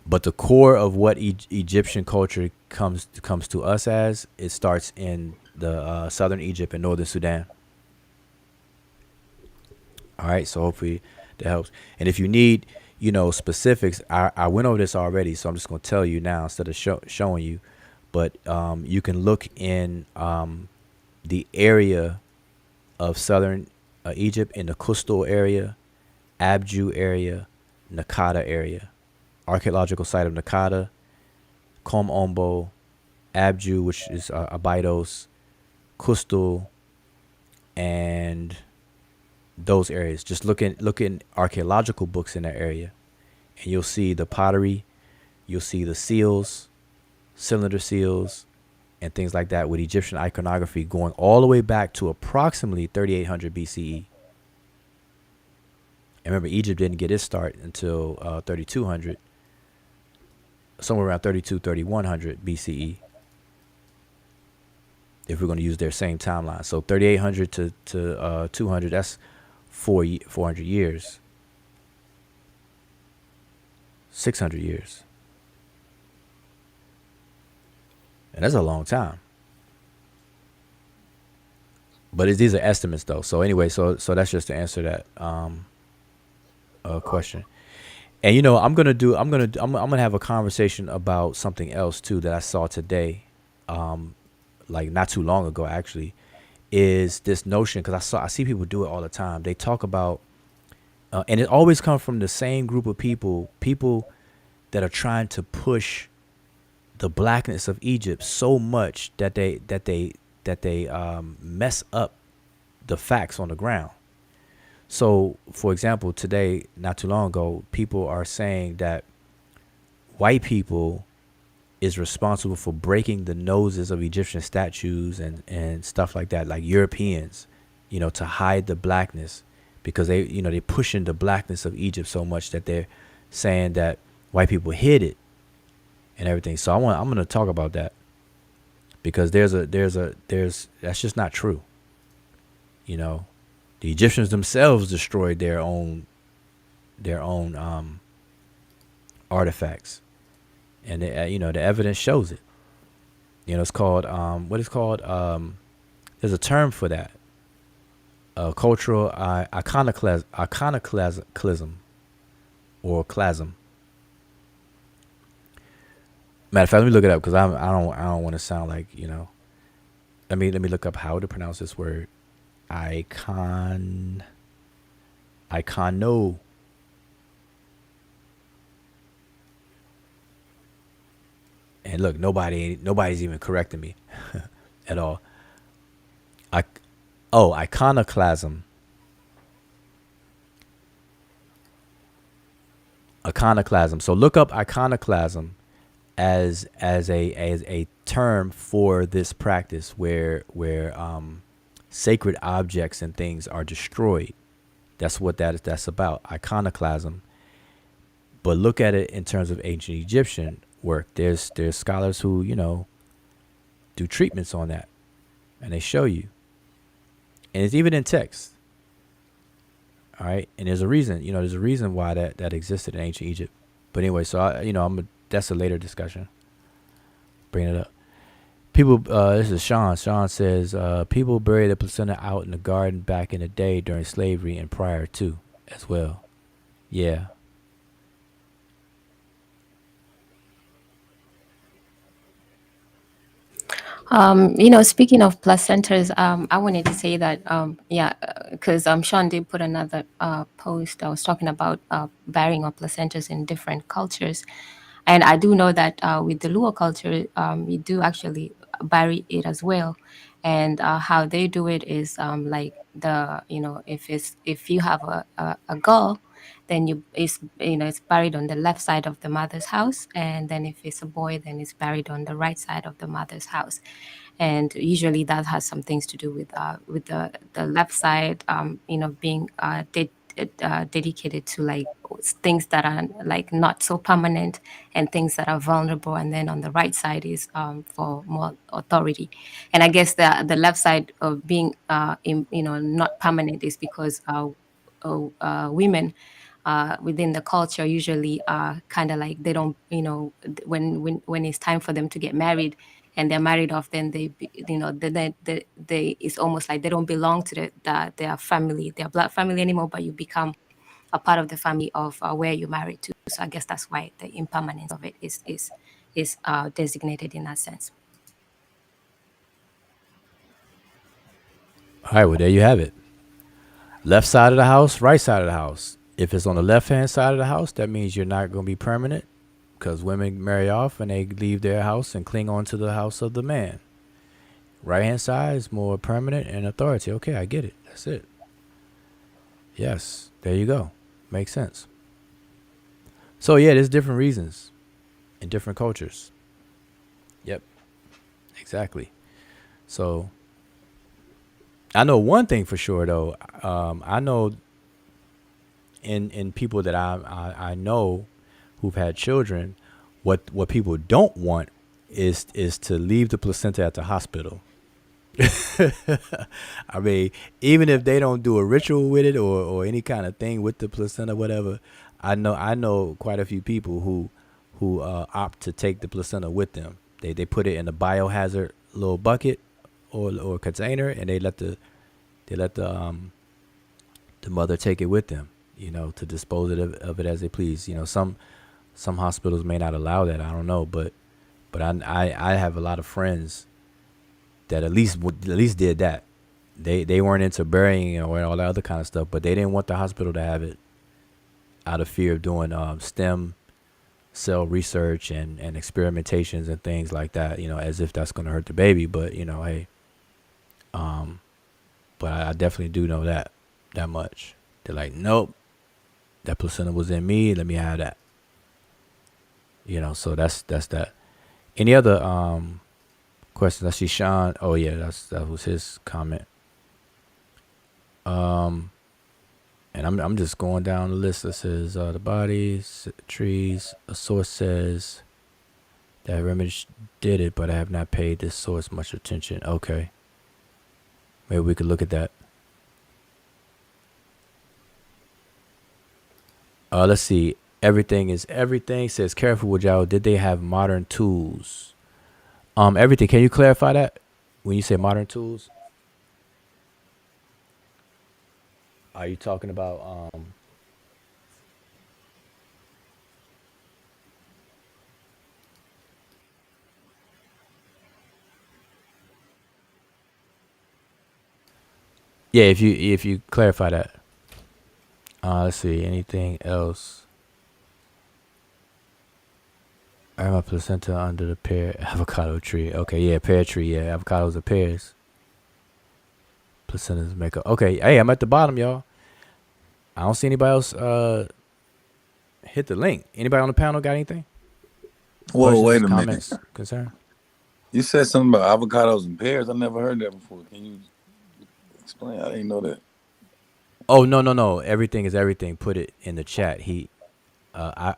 But the core of what Egyptian culture comes to us as, it starts in the southern Egypt and northern Sudan. All right, so hopefully that helps. And if you need, specifics, I went over this already, so I'm just going to tell you now instead of showing you. But you can look in the area of southern Egypt, in the Kustal area, Abju area, Nakada area. Archaeological site of Nakada, Kom Ombo, Abju, which is Abydos, Kustal, and those areas. Just look in archaeological books in that area, and you'll see the pottery, you'll see the seals, cylinder seals, and things like that, with Egyptian iconography going all the way back to approximately 3800 BCE. And remember, Egypt didn't get its start until 3200. somewhere around 3100 BCE. If we're going to use their same timeline, so 3800 to 200, that's 400 years, 600 years, and that's a long time. But these are estimates, though. So anyway, so that's just to answer that question. And I'm gonna have a conversation about something else too that I saw today, like not too long ago actually, is this notion, because I see people do it all the time. They talk about, and it always comes from the same group of people that are trying to push the blackness of Egypt so much that they mess up the facts on the ground. So, for example, today, not too long ago, people are saying that white people is responsible for breaking the noses of Egyptian statues and stuff like that, like Europeans, to hide the blackness, because they pushing the blackness of Egypt so much that they're saying that white people hid it and everything. So I'm going to talk about that, because there's that's just not true. The Egyptians themselves destroyed their own artifacts, and the evidence shows it. It's called what is called there's a term for that, cultural iconoclasm or clasm. Matter of fact, let me look it up, because I don't want to sound like Let me look up how to pronounce this word. Icono. And look, nobody's even correcting me at all. Iconoclasm. Iconoclasm. So look up iconoclasm as a term for this practice where sacred objects and things are destroyed. That's what that's about, iconoclasm. But look at it in terms of ancient Egyptian work. There's scholars who do treatments on that, and they show you, and it's even in text. All right, and there's a reason. There's a reason why that existed in ancient Egypt. But anyway, so that's a later discussion. Bring it up. People, this is Sean. Sean says, people bury the placenta out in the garden back in the day during slavery and prior to as well. Yeah. Speaking of placentas, I wanted to say that, because Sean did put another post. I was talking about burying of placentas in different cultures. And I do know that with the Luo culture, we do actually bury it as well. And how they do it is like if you have a girl, then it's buried on the left side of the mother's house, and then if it's a boy, then it's buried on the right side of the mother's house. And usually that has some things to do with the left side, being dedicated to like things that are like not so permanent and things that are vulnerable, and then on the right side is for more authority. And I guess the left side of being not permanent is because women within the culture usually are kind of like, they don't, when it's time for them to get married and they're married off, then they it's almost like they don't belong to their family, their blood family anymore, but you become a part of the family of where you're married to. So I guess that's why the impermanence of it is designated in that sense. All right, well, there you have it. Left side of the house, right side of the house. If it's on the left-hand side of the house, that means you're not going to be permanent, because women marry off and they leave their house and cling on to the house of the man. Right-hand side is more permanent and authority. Okay, I get it. That's it. Yes, there you go. Makes sense. So, yeah, there's different reasons in different cultures. Yep, exactly. So, I know one thing for sure, though. I know in people that I know who've had children, What people don't want is to leave the placenta at the hospital. I mean, even if they don't do a ritual with it or any kind of thing with the placenta, whatever, I know quite a few people who opt to take the placenta with them. They put it in a biohazard little bucket or container, and they let the mother take it with them, to dispose of it as they please. Some hospitals may not allow that. I don't know, but I have a lot of friends that at least did that. They weren't into burying or all that other kind of stuff, but they didn't want the hospital to have it out of fear of doing stem cell research and experimentations and things like that. As if that's going to hurt the baby. But hey, but I definitely do know that much. They're like, nope, that placenta was in me. Let me have that. So that's that. Any other questions? I see Sean. Oh yeah, that was his comment. And I'm just going down the list. That says the bodies, trees. A source says that Remage did it, but I have not paid this source much attention. Okay, maybe we could look at that. Let's see. Everything is everything. Says careful with y'all. Did they have modern tools? Everything. Can you clarify that when you say modern tools? Are you talking about yeah, if you clarify that. Let's see. Anything else? I have a placenta under the pear avocado tree. Okay, yeah, pear tree. Yeah, avocados are pears. Placentas make up. Okay, hey, I'm at the bottom, y'all. I don't see anybody else hit the link. Anybody on the panel got anything? Whoa, Questions, wait a minute. comments, concern? You said something about avocados and pears. I never heard that before. Can you explain? I didn't know that. Oh no. Everything is everything. Put it in the chat.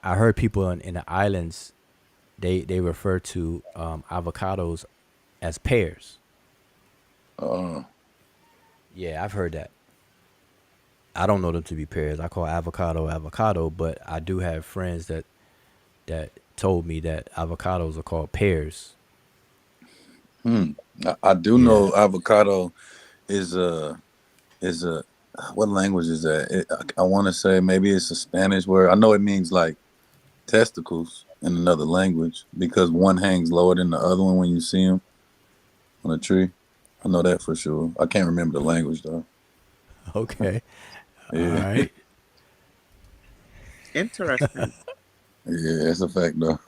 I heard people in the islands. They refer to avocados as pears. Uh, Yeah, I've heard that. I don't know them to be pears. I call avocado, but I do have friends that told me that avocados are called pears. I do Yeah. know avocado is a what language is that? I want to say maybe it's a Spanish word. I know it means like testicles in another language because one hangs lower than the other one when you see them on a tree. I know that for sure. I can't remember the language though. Okay. All Yeah, right. Interesting. yeah, that's a fact though.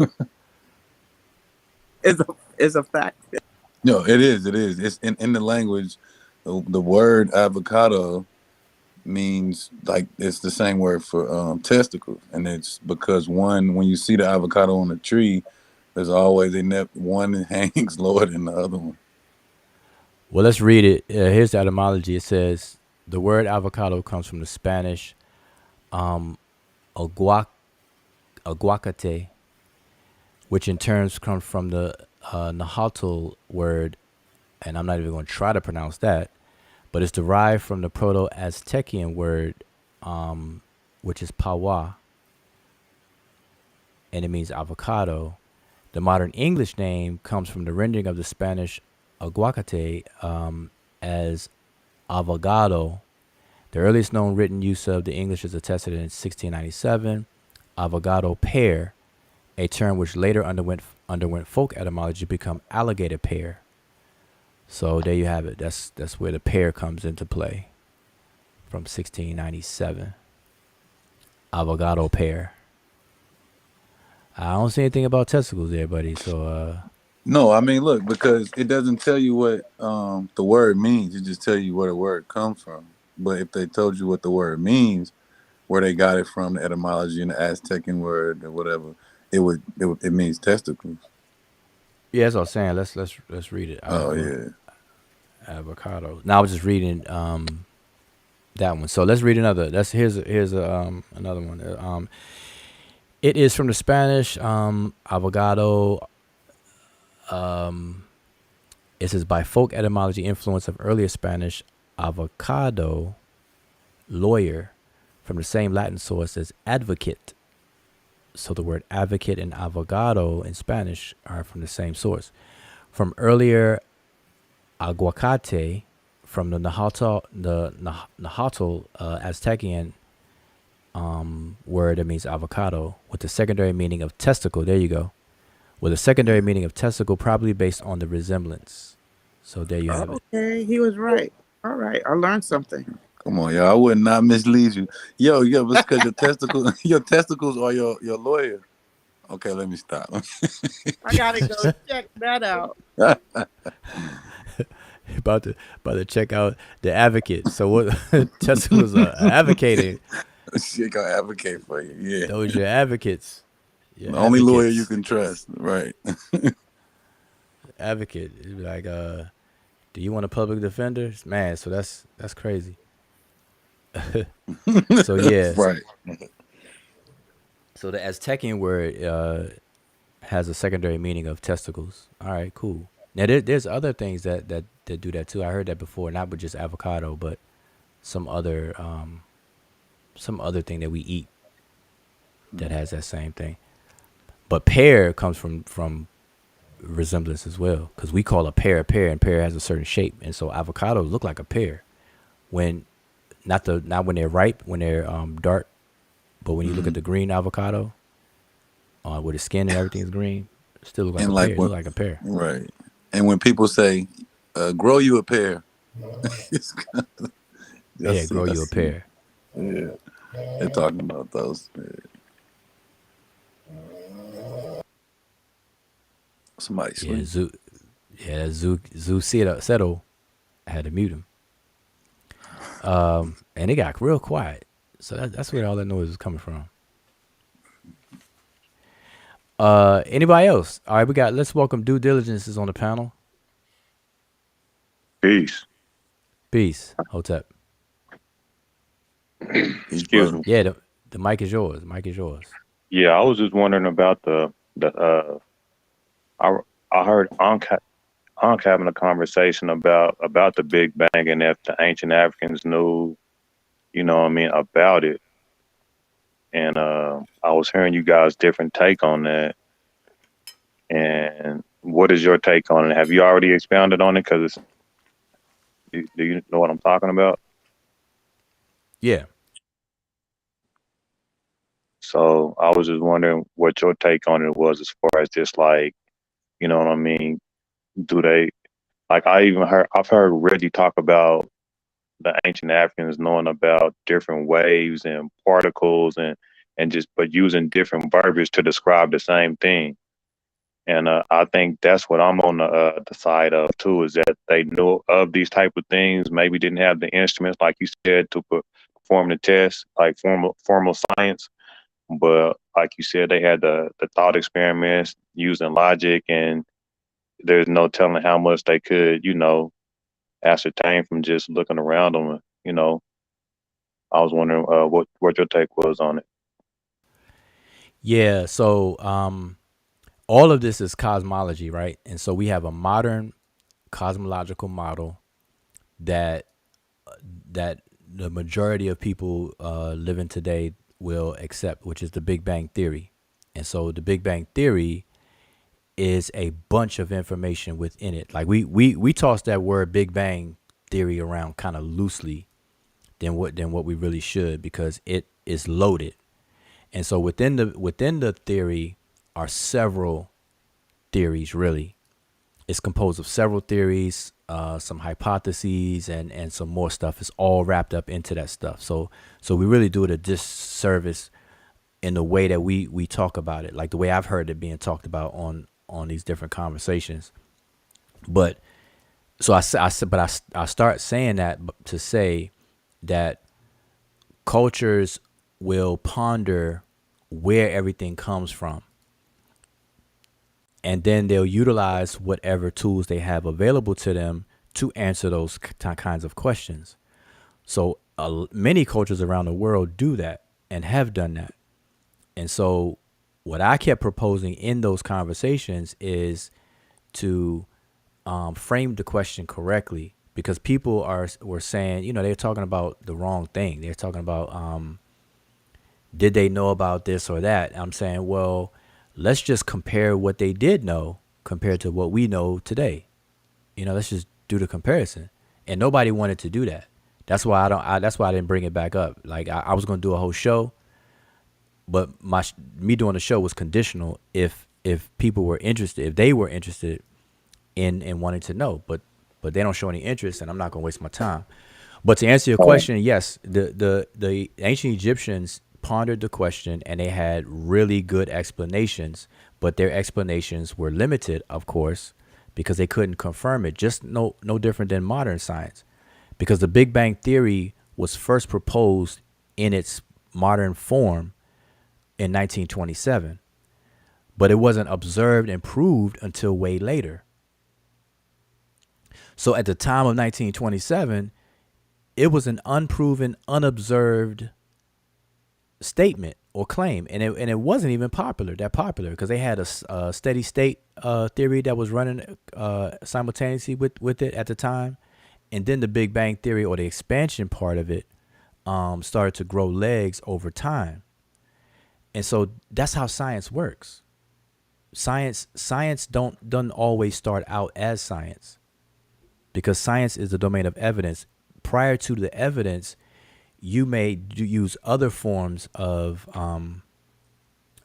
Is a fact. No, it is. It is. It's in the language. The word avocado means like it's the same word for testicles, and it's because when you see the avocado on the tree, there's always one hangs lower than the other one. Well, let's read it. Here's the etymology. It says the word avocado comes from the Spanish aguac- aguacate, which in turn comes from the Nahuatl word, and I'm not even going to try to pronounce that, but it's derived from the Proto-Aztecian word, which is pawa, and it means avocado. The modern English name comes from the rendering of the Spanish aguacate as avocado. The earliest known written use of the English is attested in 1697. Avocado pear, a term which later underwent folk etymology to become alligator pear. So there you have it. That's where the pear comes into play from 1697. Avocado pear. I don't see anything about testicles there, buddy. So No, I mean look, because it doesn't tell you what the word means. It just tell you where the word comes from. But if they told you what the word means, where they got it from, the etymology and the Aztecian word or whatever, it means testicles. yeah, that's what I'm saying. Let's read it. Oh yeah. Avocado. Now I was just reading that one. So let's read another. Here's another one. It is from the Spanish. Avocado. It says by folk etymology influence of earlier Spanish avocado, lawyer, from the same Latin source as advocate. So the word advocate and avocado in Spanish are from the same source. From earlier aguacate, from the Nahuatl Aztecian word that means avocado, with the secondary meaning of testicle. There you go. With a secondary meaning of testicle, probably based on the resemblance. So there you have it. Okay, he was right. All right, I learned something. Come on, y'all. I would not mislead you. Yo, because your testicles are your lawyer. Okay, let me stop. I gotta go check that out. about to check out the advocate. So what testicles are advocating? She gonna advocate for you. Yeah. Those your advocates. Your the only lawyer advocates. you can trust, right? Advocate. It'd be like, do you want a public defender? Man, so that's crazy. So yeah. Right. So the Aztecian word has a secondary meaning of testicles. All right, cool. Now there's other things that do that too. I heard that before, not with just avocado, but some other thing that we eat that has that same thing. But pear comes from resemblance as well, because we call a pear, and pear has a certain shape, and so avocados look like a pear when not when they're ripe, when they're dark, but when you look at the green avocado, where the skin and everything is green, it still look like a pear. It look like a pear. Right. And when people say, "Grow you a pear," grow you a pear. Yeah, they're talking about those. Somebody sleep. Zoo Settle. I had to mute him. And it got real quiet. So that's where all that noise is coming from. Anybody else? All right, let's welcome Due Diligence is on the panel. Peace. Hotep. Excuse me. Yeah, the mic is yours. Yeah, I was just wondering about I heard Ankh having a conversation about the Big Bang and if the ancient Africans knew, about it. And I was hearing you guys' different take on that. And what is your take on it? Have you already expounded on it? Because do you know what I'm talking about? Yeah. So I was just wondering what your take on it was, as far as just like, you know what I mean? Do they, like, I've heard Reggie talk about the ancient Africans knowing about different waves and particles but using different verbiage to describe the same thing. And I think that's what I'm on the side of too, is that they knew of these type of things, maybe didn't have the instruments, like you said, to perform the test, like formal science. But like you said, they had the thought experiments using logic, and there's no telling how much they could, ascertain from just looking around them. I was wondering what your take was on it. Yeah, so all of this is cosmology, right? And so we have a modern cosmological model that the majority of people living today will accept, which is the Big Bang Theory. And so the Big Bang Theory is a bunch of information within it. Like we toss that word Big Bang Theory around kind of loosely than what we really should, because it is loaded. And so within the theory are several theories, really. It's composed of several theories, some hypotheses, and some more stuff. It's all wrapped up into that stuff. So we really do it a disservice in the way that we talk about it, like the way I've heard it being talked about on these different conversations. But so I start saying that to say that cultures will ponder where everything comes from, and then they'll utilize whatever tools they have available to them to answer those kinds of questions. So many cultures around the world do that and have done that. And so what I kept proposing in those conversations is to frame the question correctly, because people were saying, they're talking about the wrong thing. They're talking about did they know about this or that? I'm saying, well, let's just compare what they did know compared to what we know today. Let's just do the comparison. And nobody wanted to do that. That's why that's why I didn't bring it back up. Like I was going to do a whole show, but me doing the show was conditional if people were interested, if they were interested in wanting to know, but they don't show any interest, and I'm not going to waste my time. But to answer your question, yes, the ancient Egyptians pondered the question, and they had really good explanations, but their explanations were limited, of course, because they couldn't confirm it. Just no different than modern science, because the Big Bang Theory was first proposed in its modern form in 1927, but it wasn't observed and proved until way later. So at the time of 1927, it was an unproven, unobserved statement or claim, and it wasn't even that popular, because they had a steady state theory that was running simultaneously with it at the time, and then the Big Bang Theory, or the expansion part of it, started to grow legs over time. And so that's how science works. Science doesn't always start out as science, because science is the domain of evidence. Prior to the evidence, you may use other forms of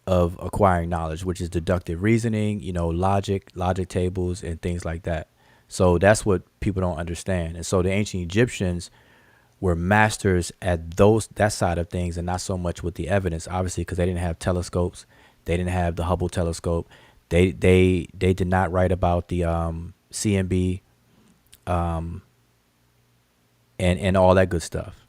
acquiring knowledge, which is deductive reasoning, logic tables, and things like that. So that's what people don't understand. And so the ancient Egyptians were masters at that side of things, and not so much with the evidence, obviously, because they didn't have telescopes. They didn't have the Hubble telescope. They did not write about the CMB and all that good stuff.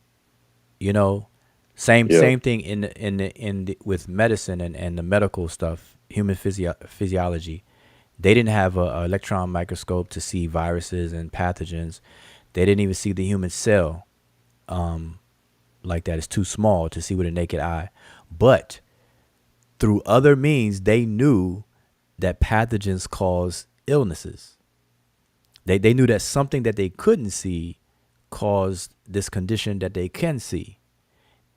Same thing with medicine and the medical stuff, human physiology. They didn't have a electron microscope to see viruses and pathogens. They didn't even see the human cell like that. It's too small to see with a naked eye. But through other means, they knew that pathogens cause illnesses. They knew that something that they couldn't see caused this condition that they can see,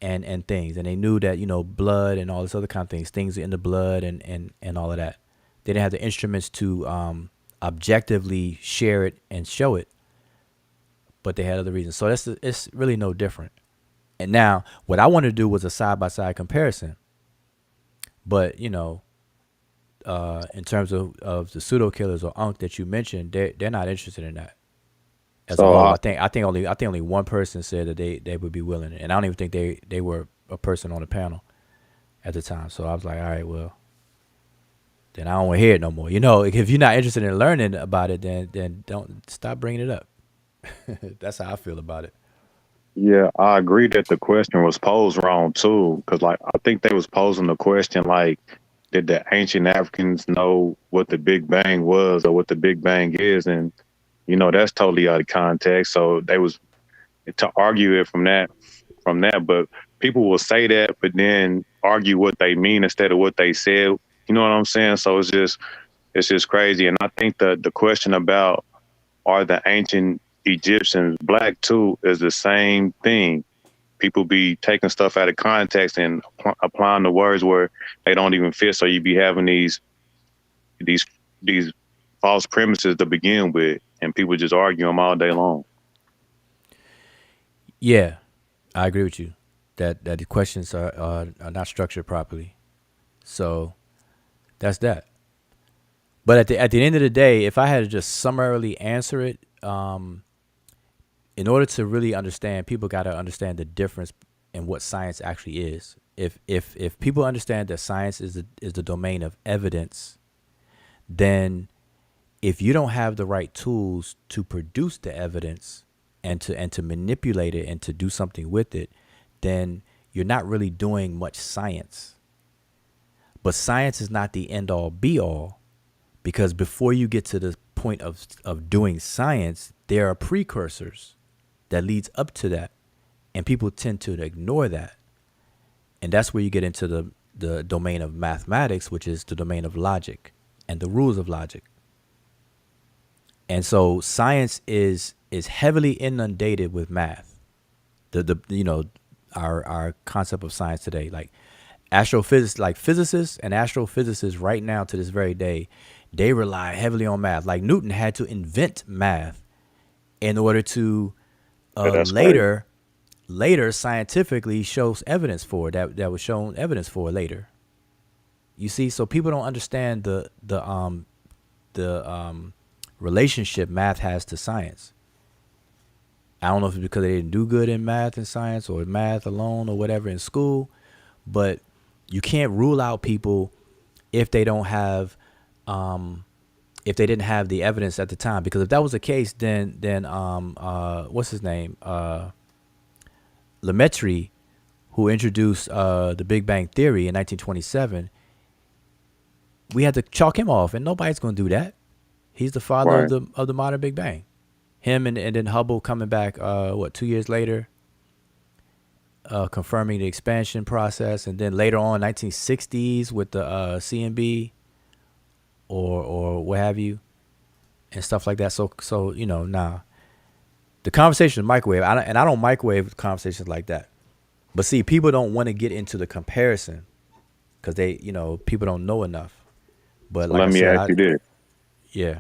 and things. And they knew that, blood and all this other kind of things in the blood and all of that. They didn't have the instruments to objectively share it and show it, but they had other reasons. So it's really no different. And now what I wanted to do was a side-by-side comparison. But, in terms of the pseudo killers or Ankh that you mentioned, they're not interested in that. As a whole, I think only one person said that they would be willing, and I don't even think they were a person on the panel at the time. So I was like, all right, well, then I don't want to hear it no more. If you're not interested in learning about it, then don't stop bringing it up. That's how I feel about it. Yeah, I agree that the question was posed wrong too, because I think they was posing the question like, did the ancient Africans know what the Big Bang was or what the Big Bang is? And that's totally out of context. So they was to argue it from that. But people will say that, but then argue what they mean instead of what they said. You know what I'm saying? So it's just crazy. And I think the question about, are the ancient Egyptians black too, is the same thing. People be taking stuff out of context and applying the words where they don't even fit. So you be having these false premises to begin with, and people just argue them all day long. Yeah, I agree with you that the questions are not structured properly. So that's that. But at the end of the day, if I had to just summarily answer it, in order to really understand, people got to understand the difference in what science actually is. If people understand that science is the domain of evidence, then if you don't have the right tools to produce the evidence and to manipulate it and to do something with it, then you're not really doing much science. But science is not the end all be all, because before you get to the point of doing science, there are precursors that leads up to that, and people tend to ignore that. And that's where you get into the domain of mathematics, which is the domain of logic and the rules of logic. And so science is heavily inundated with math. The our concept of science today, like astrophysics, like physicists and astrophysicists right now to this very day, they rely heavily on math. Like Newton had to invent math in order to That's crazy. later scientifically shows evidence for that was shown evidence for later. You see, so people don't understand the relationship math has to science. I don't know if it's because they didn't do good in math and science or math alone or whatever in school, but you can't rule out people if they don't have if they didn't have the evidence at the time. Because if that was the case, then what's his name? Lemaitre, who introduced the Big Bang Theory in 1927, we had to chalk him off, and nobody's going to do that. He's the father Right. of the modern Big Bang. Him and then Hubble coming back 2 years later, confirming the expansion process, and then later on 1960s with the CMB or what have you and stuff like that. So nah. The conversation is microwave. I don't microwave conversations like that. But see, people don't want to get into the comparison because people don't know enough. But So like let I me said, ask you this. yeah.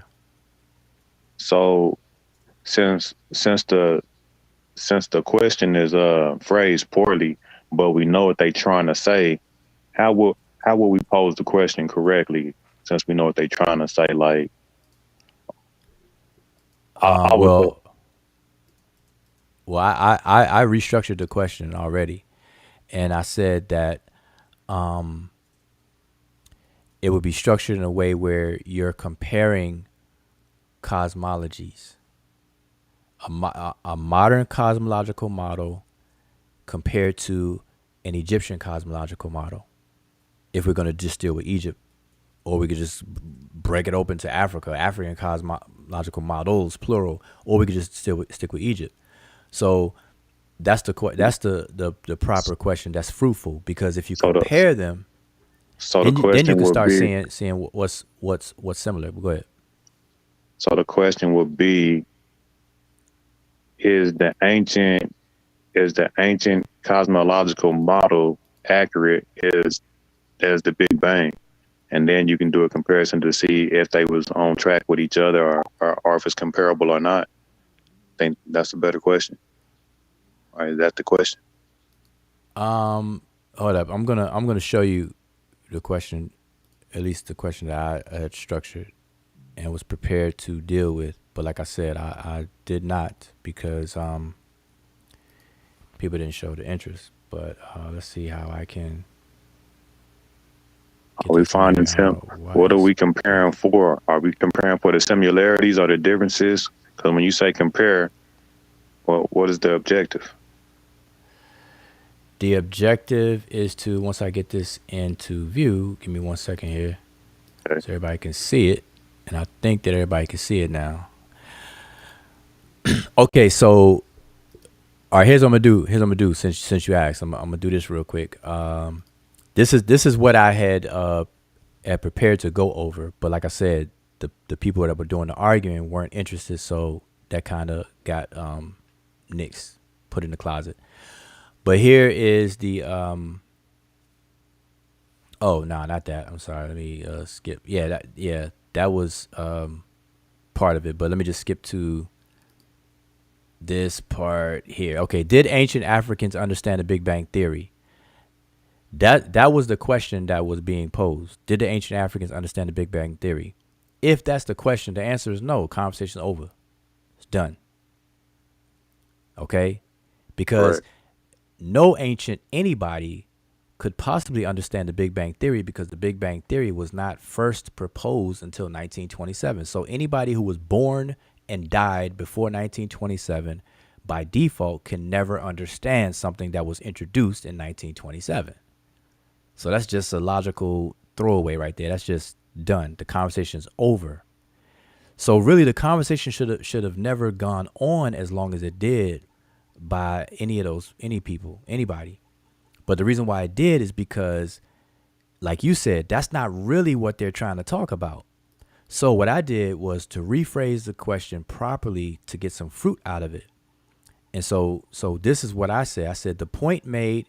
So since the question is phrased poorly, but we know what they trying to say, how will we pose the question correctly since we know what they trying to say? Like I would say, Well, I restructured the question already, and I said that it would be structured in a way where you're comparing cosmologies, a modern cosmological model compared to an Egyptian cosmological model. If we're going to just deal with Egypt, or we could just break it open to African cosmological models, plural, or we could just stick with Egypt. So that's the proper question. That's fruitful because if you so the compare them, so the then you question can would start be seeing what's similar. Go ahead. so the question would be is the ancient cosmological model accurate as the Big Bang? And then you can do a comparison to see if they was on track with each other or if it's comparable or not. I think that's a better question. All right, is that the question? Hold up. I'm gonna show you the question, at least the question that I had structured and was prepared to deal with. But like I said, I did not because people didn't show the interest. But let's see how I can get Are we this in finding here. what are we comparing for? Are we comparing for the similarities or the differences? Because when you say compare, well, what is the objective? The objective is to, once I get this into view, give me 1 second here, Okay. so everybody can see it. And I think that everybody can see it now. Okay, so all right, here's what I'm gonna do. Since you asked, I'm gonna do this real quick. This is what I had prepared to go over, but like I said, the people that were doing the arguing weren't interested, so that kind of got nixed, put in the closet. But here is the oh no, not that. I'm sorry. Let me skip. Yeah, that was part of it. But let me just skip to this part here. Okay, did ancient Africans understand the Big Bang Theory? That was the question that was being posed. Did the ancient Africans understand the Big Bang Theory? If that's the question, the answer is no. Conversation over. It's done. Okay? Because Right. no ancient anybody could possibly understand the Big Bang Theory because the Big Bang Theory was not first proposed until 1927. So anybody who was born and died before 1927 by default can never understand something that was introduced in 1927. So that's just a logical throwaway right there. That's just done. The conversation's over. So really the conversation should have never gone on as long as it did by anybody. But the reason why it did is because like you said, that's not really what they're trying to talk about. So what I did was to rephrase the question properly to get some fruit out of it. And so this is what I said. I said the point made,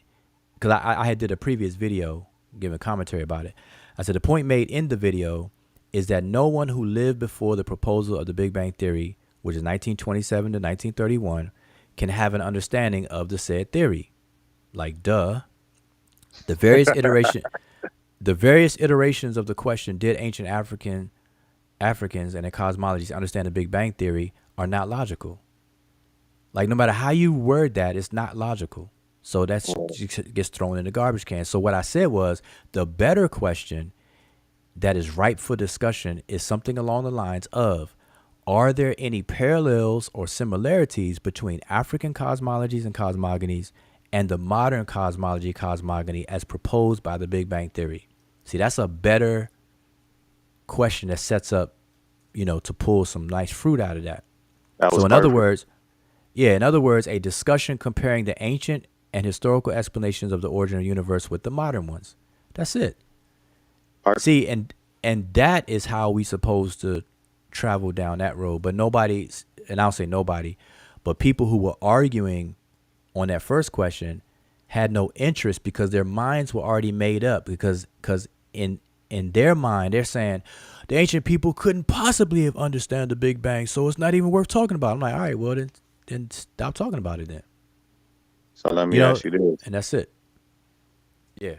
because I had did a previous video giving commentary about it. I said the point made in the video is that no one who lived before the proposal of the Big Bang Theory, which is 1927 to 1931, can have an understanding of the said theory. Like, duh. The various iterations of the question, did ancient Africans and their cosmologies understand the Big Bang Theory, are not logical. Like, no matter how you word that, it's not logical. So that gets thrown in the garbage can. So what I said was the better question that is ripe for discussion is something along the lines of, are there any parallels or similarities between African cosmologies and cosmogonies and the modern cosmogony as proposed by the Big Bang Theory? See, that's a better question that sets up, to pull some nice fruit out of that. So in other words, a discussion comparing the ancient and historical explanations of the origin of the universe with the modern ones. That's it. See, and that is how we supposed to travel down that road. But nobody, and I'll say nobody, but people who were arguing on that first question had no interest because their minds were already made up. Because in their mind, they're saying the ancient people couldn't possibly have understood the Big Bang, so it's not even worth talking about. I'm like, all right, well then stop talking about it then. So let me ask you this. And that's it. Yeah.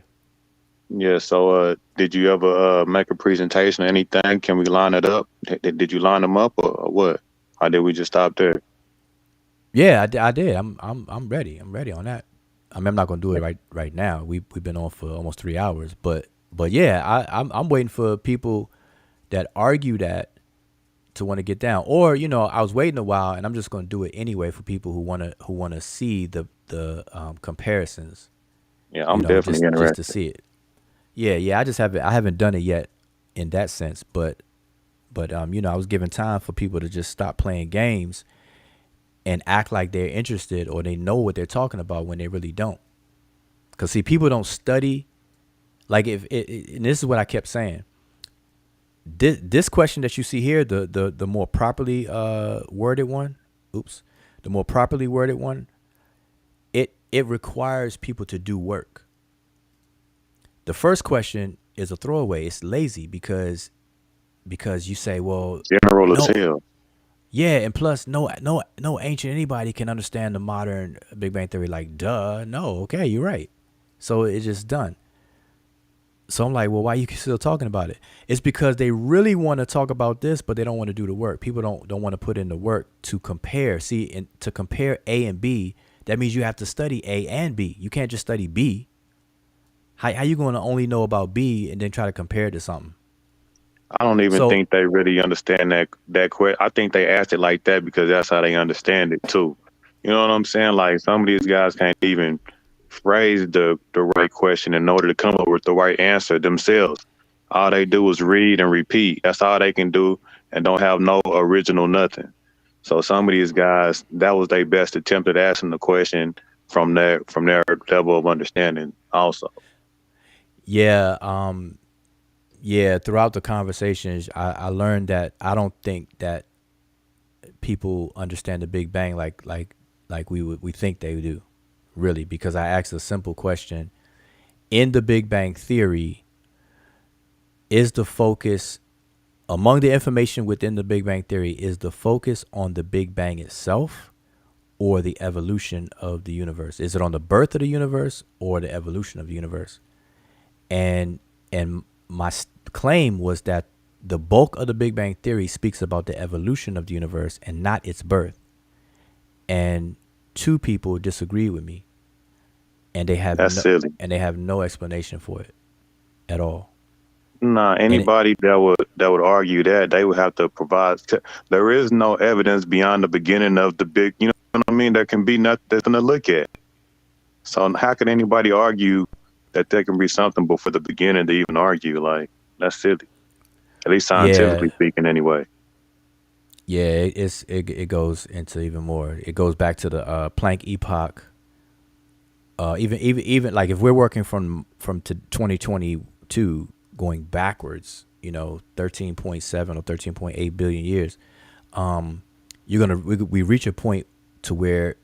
Yeah, so did you ever make a presentation or anything? Can we line it up? Did you line them up or what? Or did we just stop there? Yeah, I did. I'm ready. I'm ready on that. I mean, I'm not gonna do it right now. We've been on for almost 3 hours, but yeah, I'm waiting for people that argue that to want to get down. Or I was waiting a while, and I'm just gonna do it anyway for people who wanna see the comparisons. Yeah, I'm definitely interested just to see it. Yeah. I haven't done it yet in that sense, but I was giving time for people to just stop playing games and act like they're interested or they know what they're talking about when they really don't. Because see, people don't study. Like and this is what I kept saying. This question that you see here, the more properly worded one, the more properly worded one, it requires people to do work. The first question is a throwaway. It's lazy because you say, well, general as hell. Yeah, and plus, no ancient anybody can understand the modern Big Bang Theory. Like, duh, no, okay, you're right. So it's just done. So I'm like, well, why are you still talking about it? It's because they really want to talk about this, but they don't want to do the work. People don't want to put in the work to compare. See, and to compare A and B, that means you have to study A and B. You can't just study B. How you going to only know about B and then try to compare it to something? I don't even think they really understand that question. I think they asked it like that because that's how they understand it too. You know what I'm saying? Like, some of these guys can't even phrase the right question in order to come up with the right answer themselves. All they do is read and repeat. That's all they can do, and don't have no original nothing. So some of these guys, that was their best attempt at asking the question from their level of understanding also. Yeah, throughout the conversations, I learned that I don't think that people understand the Big Bang like we think they do, really, because I asked a simple question. In the Big Bang Theory, is the focus, among the information within the Big Bang Theory, is the focus on the Big Bang itself or the evolution of the universe? Is it on the birth of the universe or the evolution of the universe? And my claim was that the bulk of the Big Bang Theory speaks about the evolution of the universe and not its birth. And two people disagree with me, and they have no explanation for it at all. Nah, anybody that would argue that, they would have to provide. There is no evidence beyond the beginning of the big. You know what I mean? There can be nothing to look at. So how can anybody argue that there can be something before the beginning to even argue? Like, that's silly. At least scientifically speaking, anyway. Yeah, it goes into even more. It goes back to the Planck epoch. Even like if we're working from to 2020 too, going backwards, 13.7 or 13.8 billion years, we reach a point to where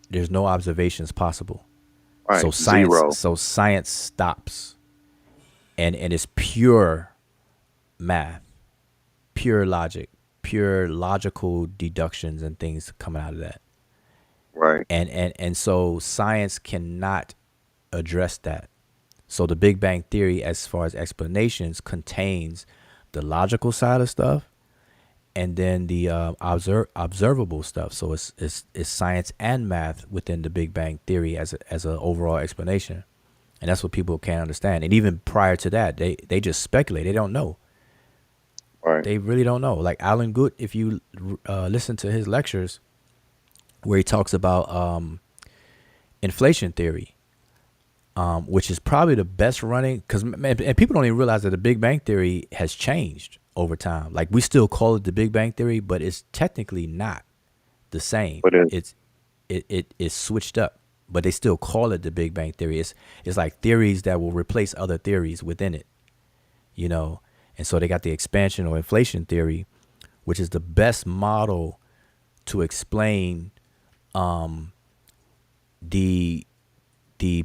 there's no observations possible. Right. Zero. So science stops, and it's pure math, pure logic, pure logical deductions and things coming out of that. Right. And so science cannot address that. So the Big Bang Theory, as far as explanations, contains the logical side of stuff, and then the observable stuff. So it's science and math within the Big Bang Theory as an overall explanation, and that's what people can't understand. And even prior to that, they just speculate. They don't know. Right. They really don't know. Like Alan Guth, if you listen to his lectures, where he talks about inflation theory, which is probably the best running, and people don't even realize that the Big Bang Theory has changed over time. Like, we still call it the Big Bang Theory, but it's technically not the same. But It's switched up, but they still call it the Big Bang Theory. It's like theories that will replace other theories within it, And so they got the expansion or inflation theory, which is the best model to explain the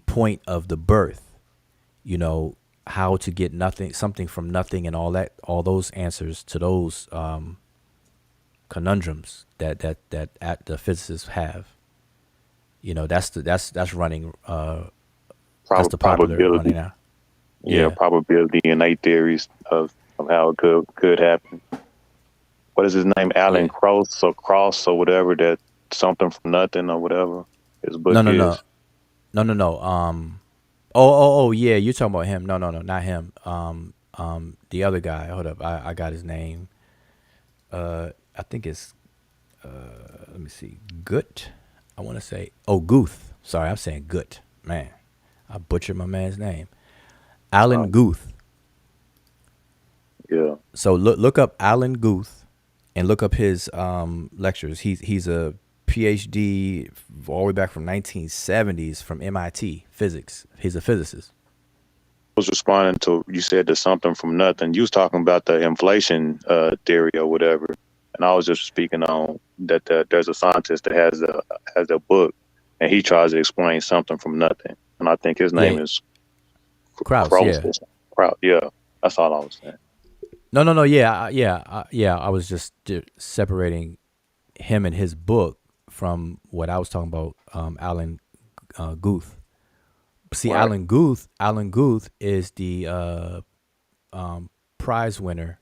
point of the birth, how to get something from nothing, and all those answers to those conundrums that the physicists have. That's running. That's the popular running now. Yeah, probability and innate theories of how it could happen. What is his name? Alan Cross or whatever, that something from nothing or whatever his book is. No. Oh, yeah, you're talking about him. No, not him. The other guy. Hold up, I got his name. I think it's let me see, Gut. I want to say, Guth. Sorry, I'm saying Gut. Man, I butchered my man's name. Alan Guth. Yeah. So look up Alan Guth, and look up his lectures. He's a PhD all the way back from 1970s from MIT physics. He's a physicist. I was responding to, you said there's something from nothing. You was talking about the inflation theory or whatever, and I was just speaking on that there's a scientist that has a book, and he tries to explain something from nothing, and I think his name is Krauss. Krauss. Yeah, that's all I was saying. No. Yeah. I was just separating him and his book from what I was talking about. Alan Guth. See, right. Alan Guth is the prize winner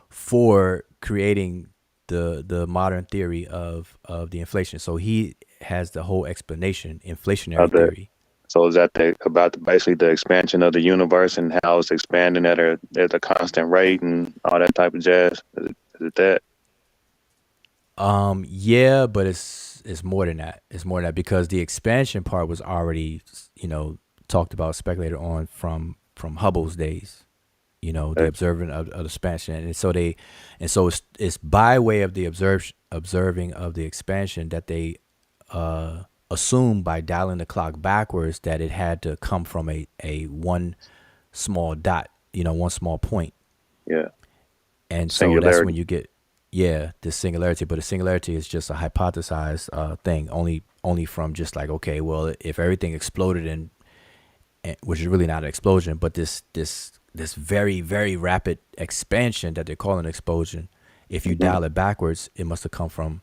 for creating the modern theory of the inflation. So he has the whole explanation, inflationary theory. So is that basically the expansion of the universe and how it's expanding at a constant rate and all that type of jazz? Is it that? Yeah, but it's more than that. It's more than that, because the expansion part was already, talked about, speculated on from Hubble's days. The observing of the expansion, and so it's by way of the observing of the expansion that they assumed, by dialing the clock backwards, that it had to come from a one small dot, one small point. Yeah. And so that's when you get the singularity. But the singularity is just a hypothesized thing, only from just like, okay, well, if everything exploded and which is really not an explosion, but this very, very rapid expansion that they're calling explosion, if you dial it backwards, it must have come from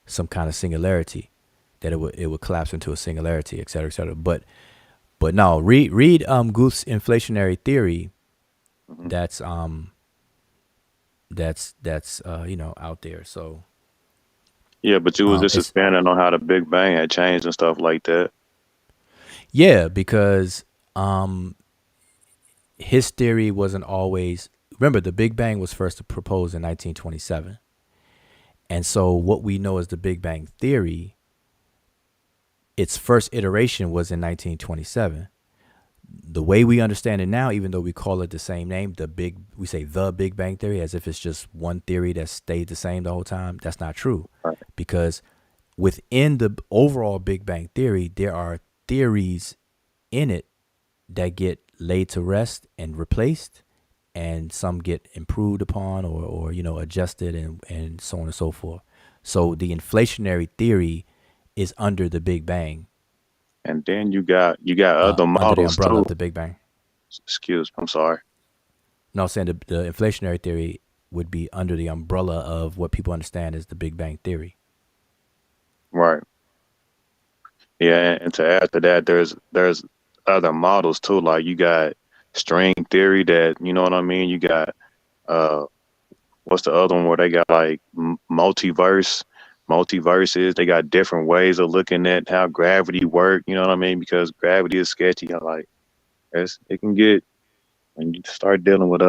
some kind of singularity, that it would collapse into a singularity, et cetera, et cetera. But no, read Guth's inflationary theory. That's out there. So yeah, but you was just expanding on how the Big Bang had changed and stuff like that. Yeah, because his theory wasn't always. Remember, the Big Bang was first proposed in 1927, and so what we know as the Big Bang theory, its first iteration was in 1927. The way we understand it now, even though we call it the same name, we say the Big Bang theory, as if it's just one theory that stayed the same the whole time. That's not true, right? Because within the overall Big Bang theory, there are theories in it that get laid to rest and replaced, and some get improved upon or adjusted and so on and so forth. So the inflationary theory is under the Big Bang, And then you got other under the models umbrella too. of the Big Bang. Excuse me, I'm sorry. No, I'm saying the inflationary theory would be under the umbrella of what people understand as the Big Bang theory. Right. Yeah, and to add to that, there's other models too. Like you got string theory that, you know what I mean? You got uh what's the other one where they got like multiverses. They got different ways of looking at how gravity work, you know what I mean? Because gravity is sketchy. Like it can get, when you start dealing with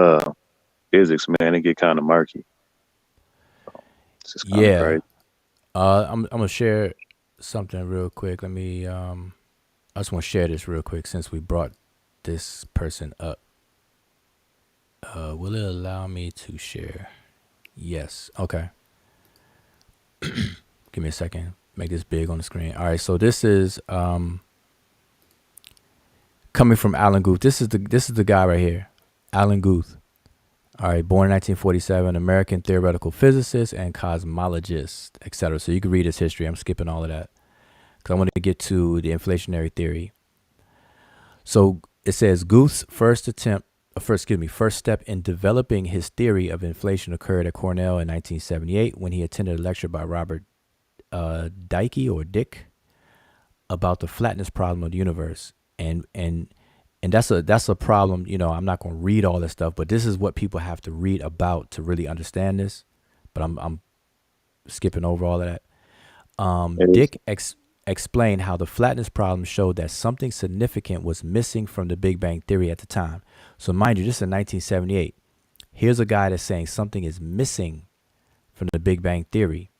physics, man, it get kind of murky. It's just kind of Yeah. crazy. I'm gonna share something real quick. Let me I just want to share this real quick since we brought this person up. Will it allow me to share? Yes. Okay. Give me a second. Make this big on the screen. All right. So this is coming from Alan Guth. This is the guy right here, Alan Guth. All right, born in 1947, American theoretical physicist and cosmologist, etc. So you can read his history. I'm skipping all of that because I want to get to the inflationary theory. So it says Guth's first step in developing his theory of inflation occurred at Cornell in 1978 when he attended a lecture by Robert Dick about the flatness problem of the universe. And that's a problem. I'm not going to read all this stuff, but this is what people have to read about to really understand this. But I'm skipping over all of that. Dick explained how the flatness problem showed that something significant was missing from the Big Bang theory at the time. So mind you, this is in 1978. Here's a guy that's saying something is missing from the Big Bang theory.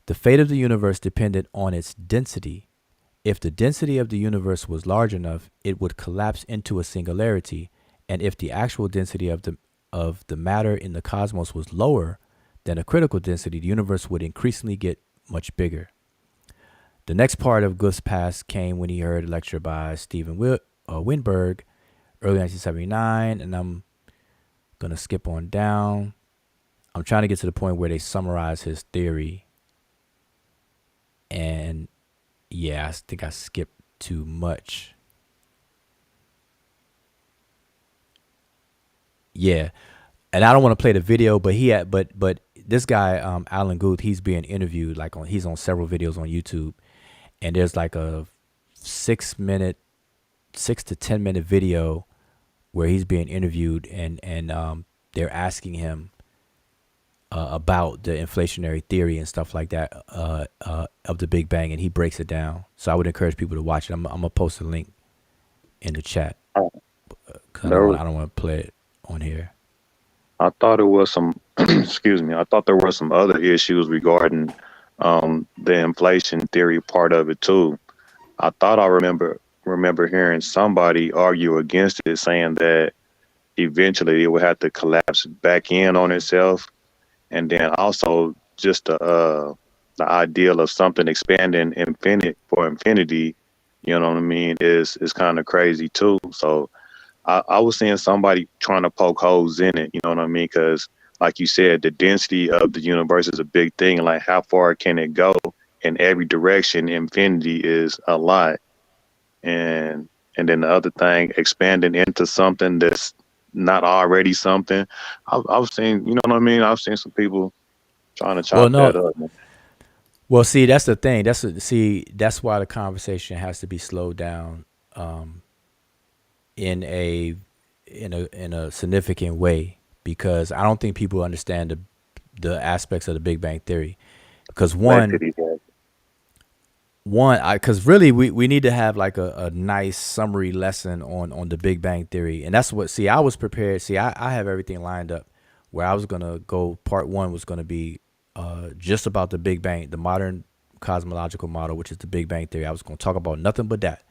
The fate of the universe depended on its density. If the density of the universe was large enough, it would collapse into a singularity, and if the actual density of the matter in the cosmos was lower than a critical density, the universe would increasingly get much bigger. The next part of Guth's past came when he heard a lecture by Steven Weinberg, early 1979, and I'm gonna skip on down. I'm trying to get to the point where they summarize his theory, and yeah, I think I skipped too much. Yeah, and I don't want to play the video, but but this guy, Alan Guth, he's being interviewed he's on several videos on YouTube, and there's like a 6 to 10 minute video where he's being interviewed, and they're asking him about the inflationary theory and stuff like that of the Big Bang, and he breaks it down. So I would encourage people to watch it. I'm gonna post a link in the chat because I don't want to play it on here. I thought it was some excuse me. I thought there were some other issues regarding the inflation theory part of it too. I thought I remember hearing somebody argue against it, saying that eventually it would have to collapse back in on itself. And then also just the ideal of something expanding for infinity, you know what I mean, is kind of crazy too. So I was seeing somebody trying to poke holes in it, you know what I mean? Because like you said, the density of the universe is a big thing. Like how far can it go in every direction? Infinity is a lot. And then the other thing, expanding into something that's not already something. I was seeing, you know what I mean? I've seen some people trying to chop that up. Well, see, that's the thing. That's why the conversation has to be slowed down in a significant way, because I don't think people understand the aspects of the Big Bang theory. Because because really we need to have like a nice summary lesson on the Big Bang theory. And that's what, I was prepared. I have everything lined up where I was going to go. Part one was going to be just about the Big Bang, the modern cosmological model, which is the Big Bang theory. I was going to talk about nothing but that.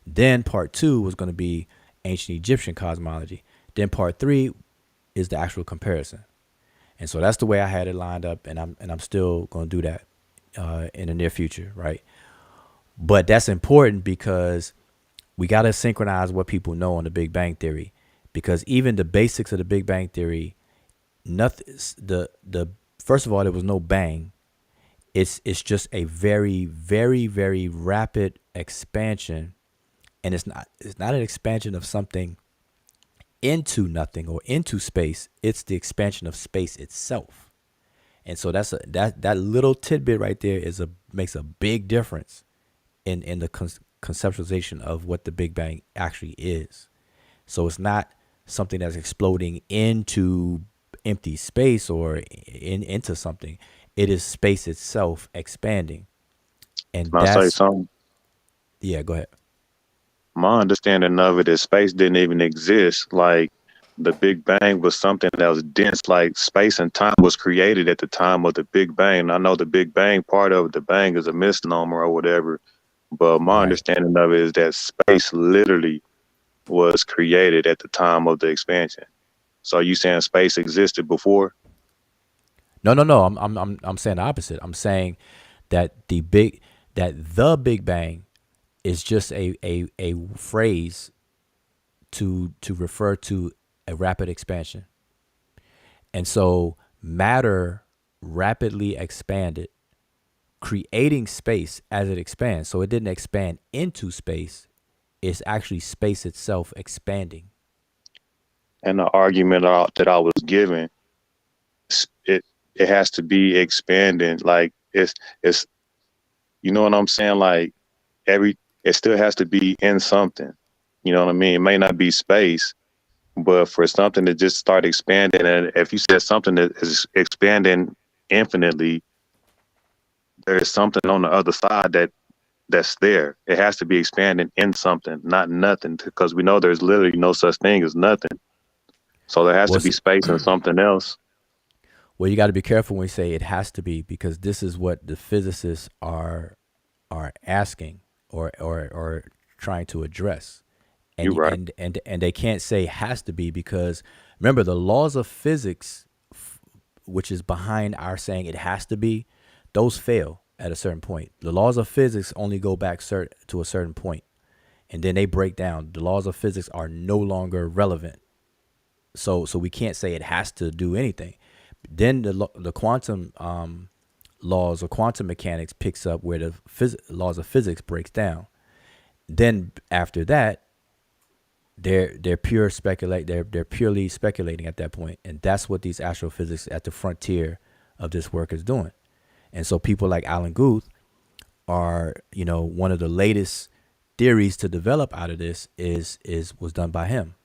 Then part two was going to be ancient Egyptian cosmology. Then part three is the actual comparison. And so that's the way I had it lined up, and I'm still going to do that in the near future, right? But that's important because we got to synchronize what people know on the Big Bang Theory, because even the basics of the Big Bang Theory, nothing. The first of all, there was no bang. It's just a very, very, very rapid expansion, and it's not an expansion of something into nothing or into space. It's the expansion of space itself. And so that little tidbit right there makes a big difference in the conceptualization of what the Big Bang actually is. So it's not something that's exploding into empty space or into something. It is space itself expanding. And Can I say that's, something? yeah, go ahead. My understanding of it is space didn't even exist. Like the Big Bang was something that was dense. Like space and time was created at the time of the Big Bang. I know the Big Bang part of it, the bang is a misnomer or whatever, but my Right. understanding of it is that space literally was created at the time of the expansion. So you saying space existed before? No. I'm saying the opposite. I'm saying that the Big Bang is just a phrase to refer to a rapid expansion. And so matter rapidly expanded, creating space as it expands. So it didn't expand into space. It's actually space itself expanding. And the argument that I was given, it it has to be expanding. Like it's you know what I'm saying? Like it still has to be in something. You know what I mean? It may not be space, but for something to just start expanding, and if you said something that is expanding infinitely, there's something on the other side that's there. It has to be expanding in something, not nothing, because we know there's literally no such thing as nothing. So there has to Well, be space and something else. well, you got to be careful when you say it has to be, because this is what the physicists are asking or trying to address. You're And right. and they can't say has to be, because remember the laws of physics, which is behind our saying it has to be, those fail at a certain point. The laws of physics only go back to a certain point, and then they break down. The laws of physics are no longer relevant. So we can't say it has to do anything. Then the quantum laws or quantum mechanics picks up where the laws of physics breaks down. Then after that, they're purely speculating at that point, and that's what these astrophysics at the frontier of this work is doing. And so people like Alan Guth are, one of the latest theories to develop out of this was done by him.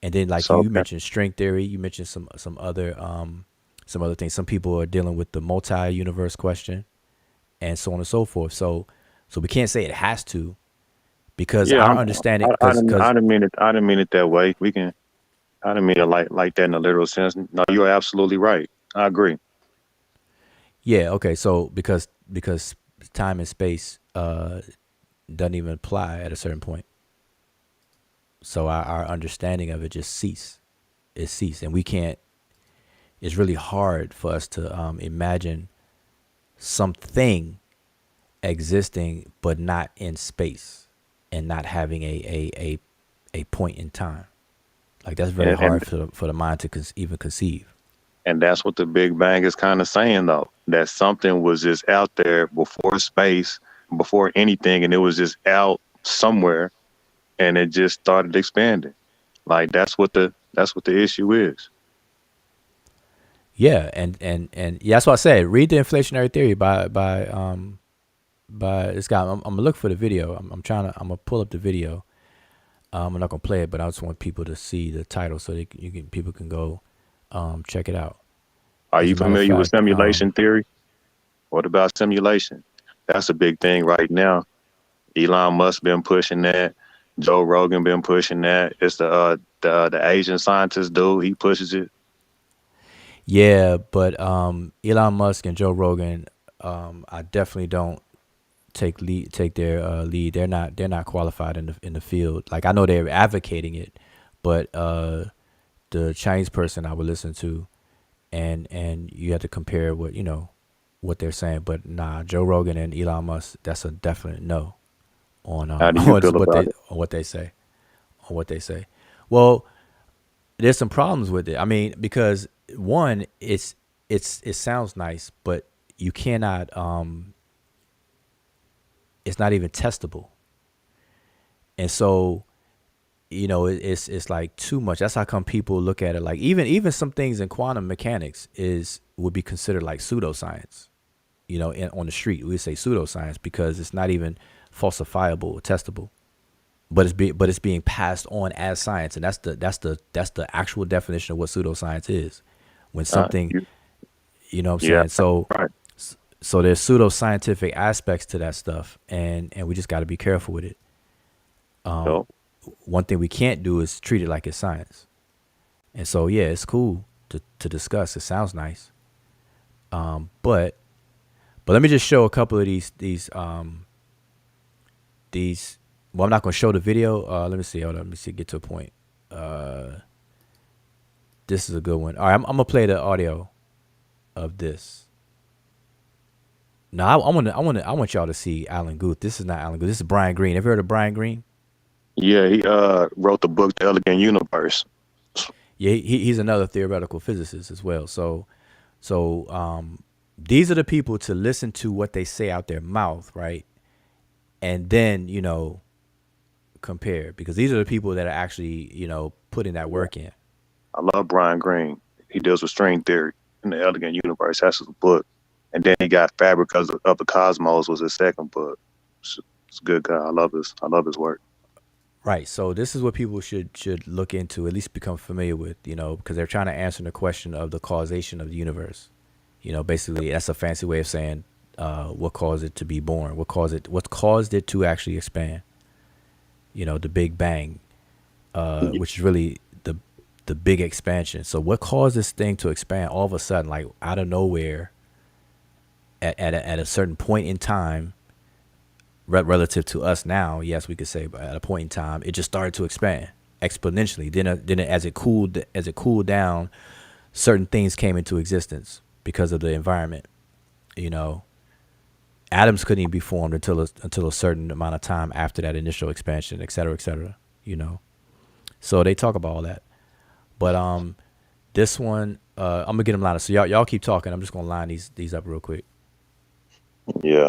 And then, like So you mentioned, string theory. You mentioned some other things. Some people are dealing with the multi-universe question, and so on and so forth. So we can't say it has to, because yeah, our understanding, I because didn't mean it. I didn't mean it that way. I didn't mean it like that in a literal sense. No, you're absolutely right. I agree. yeah, okay. So because time and space doesn't even apply at a certain point. So our understanding of it just cease. It cease, and we can't. It's really hard for us to imagine something existing but not in space and not having a point in time. Like that's very And hard for the mind to even conceive. and that's what the Big Bang is kind of saying, though, that something was just out there before space, before anything, and it was just out somewhere, and it just started expanding. Like that's what the issue is. Yeah, and yeah, that's what I said. Read the Inflationary Theory by this guy. I'm gonna look for the video. I'm gonna pull up the video. I'm not gonna play it, but I just want people to see the title so people can go check it out. Are As you a matter of familiar with fact, simulation theory? What about simulation? That's a big thing right now. Elon Musk been pushing that. Joe Rogan been pushing that. It's the Asian scientist dude. He pushes it. yeah, but Elon Musk and Joe Rogan, I definitely don't take their lead. They're not qualified in the field. Like I know they're advocating it, but the Chinese person I would listen to, and you have to compare what they're saying. But nah, Joe Rogan and Elon Musk, that's a definite no. on How do you feel about it? what they say. On what they say. Well, there's some problems with it. I mean, because one, it sounds nice, but you cannot. It's not even testable, and so it's like too much. That's how come people look at it like even some things in quantum mechanics would be considered like pseudoscience. On the street we would say pseudoscience because it's not even falsifiable or testable, but it's being passed on as science, and that's the actual definition of what pseudoscience is. When something, You, you know what I'm yeah, saying? So right. so there's pseudoscientific aspects to that stuff, and we just got to be careful with it. So, One thing we can't do is treat it like it's science. And so yeah, it's cool to discuss. It sounds nice. But let me just show a couple of these well, I'm not gonna show the video. Let me see. Hold on, let me see, get to a point. This is a good one. All right, I'm gonna play the audio of this. Now I want y'all to see Alan Guth. This is not Alan Guth. This is Brian Greene. Have you heard of Brian Greene? yeah, he wrote the book The Elegant Universe. Yeah, he's another theoretical physicist as well. So these are the people to listen to what they say out their mouth, right? And then, compare, because these are the people that are actually, putting that work in. I love Brian Greene. He deals with string theory in The Elegant Universe. That's his book. And then he got Fabric of the Cosmos was his second book. It's a good guy. I love his work. Right. So this is what people should look into, at least become familiar with, because they're trying to answer the question of the causation of the universe. Basically that's a fancy way of saying what caused it to be born, what caused it to actually expand. The Big Bang, which is really the big expansion. So what caused this thing to expand all of a sudden, like out of nowhere, at a certain point in time, relative to us now? Yes, we could say, but at a point in time, it just started to expand exponentially. Then as it cooled down, certain things came into existence because of the environment. Atoms couldn't even be formed until a certain amount of time after that initial expansion, et cetera, et cetera. So they talk about all that. But this one, I'm gonna get them lined up. So y'all keep talking. I'm just gonna line these up real quick. Yeah.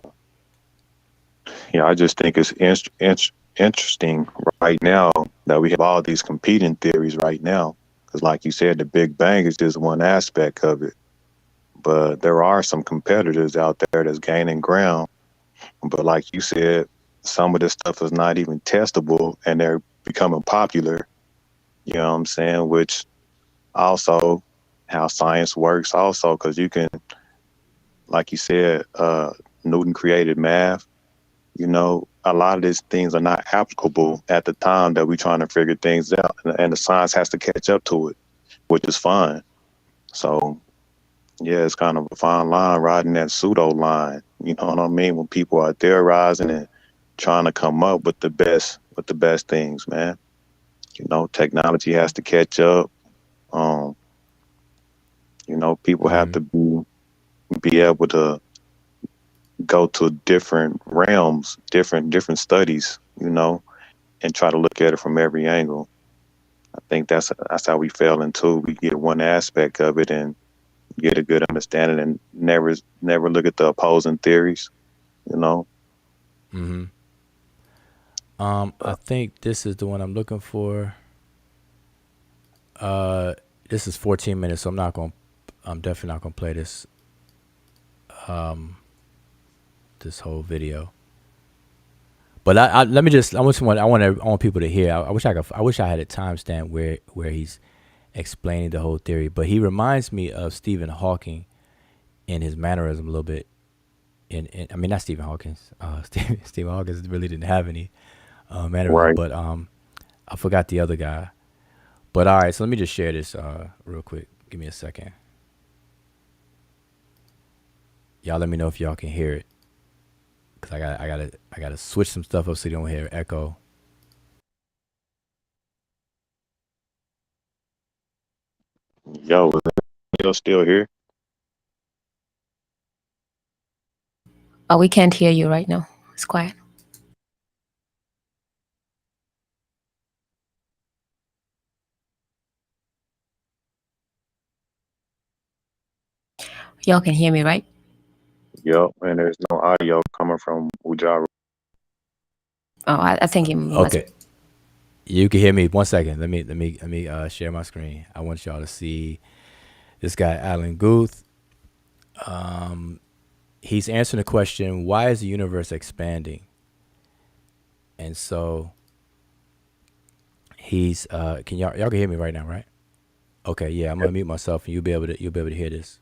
Yeah, I just think it's interesting right now that we have all these competing theories right now. Because like you said, the Big Bang is just one aspect of it. But there are some competitors out there that's gaining ground. But like you said, some of this stuff is not even testable and they're becoming popular. You know what I'm saying? Which also how science works also, because you can, like you said, Newton created math. A lot of these things are not applicable at the time that we're trying to figure things out. And the science has to catch up to it, which is fine. So, yeah, it's kind of a fine line riding that pseudo line. You know what I mean? When people are theorizing and trying to come up with the best things, man. Technology has to catch up. People have to be able to go to different realms, different studies, and try to look at it from every angle. I think that's how we fail into. We get one aspect of it and get a good understanding, and never look at the opposing theories. Mm-hmm. I think this is the one I'm looking for. This is 14 minutes, so I'm definitely not gonna play this. This whole video. But I want people to hear. I wish I had a timestamp where he's explaining the whole theory. But he reminds me of Stephen Hawking in his mannerism a little bit. I mean, not Stephen Hawking. Stephen Hawking really didn't have any mannerism, Right. but I forgot the other guy. But all right, so let me just share this real quick. Give me a second. Y'all let me know if y'all can hear it, cause I gotta switch some stuff up so you don't hear echo. Yo, you're still here? Oh, we can't hear you right now. It's quiet. Y'all can hear me, right? Yep, and there's no audio coming from Ujara. Oh, I think it must. Okay, you can hear me. 1 second. Let me share my screen. I want y'all to see this guy Alan Guth. He's answering the question, why is the universe expanding? And so he's can y'all can hear me right now, right? Okay, yeah, I'm gonna mute myself and you'll be able to hear this.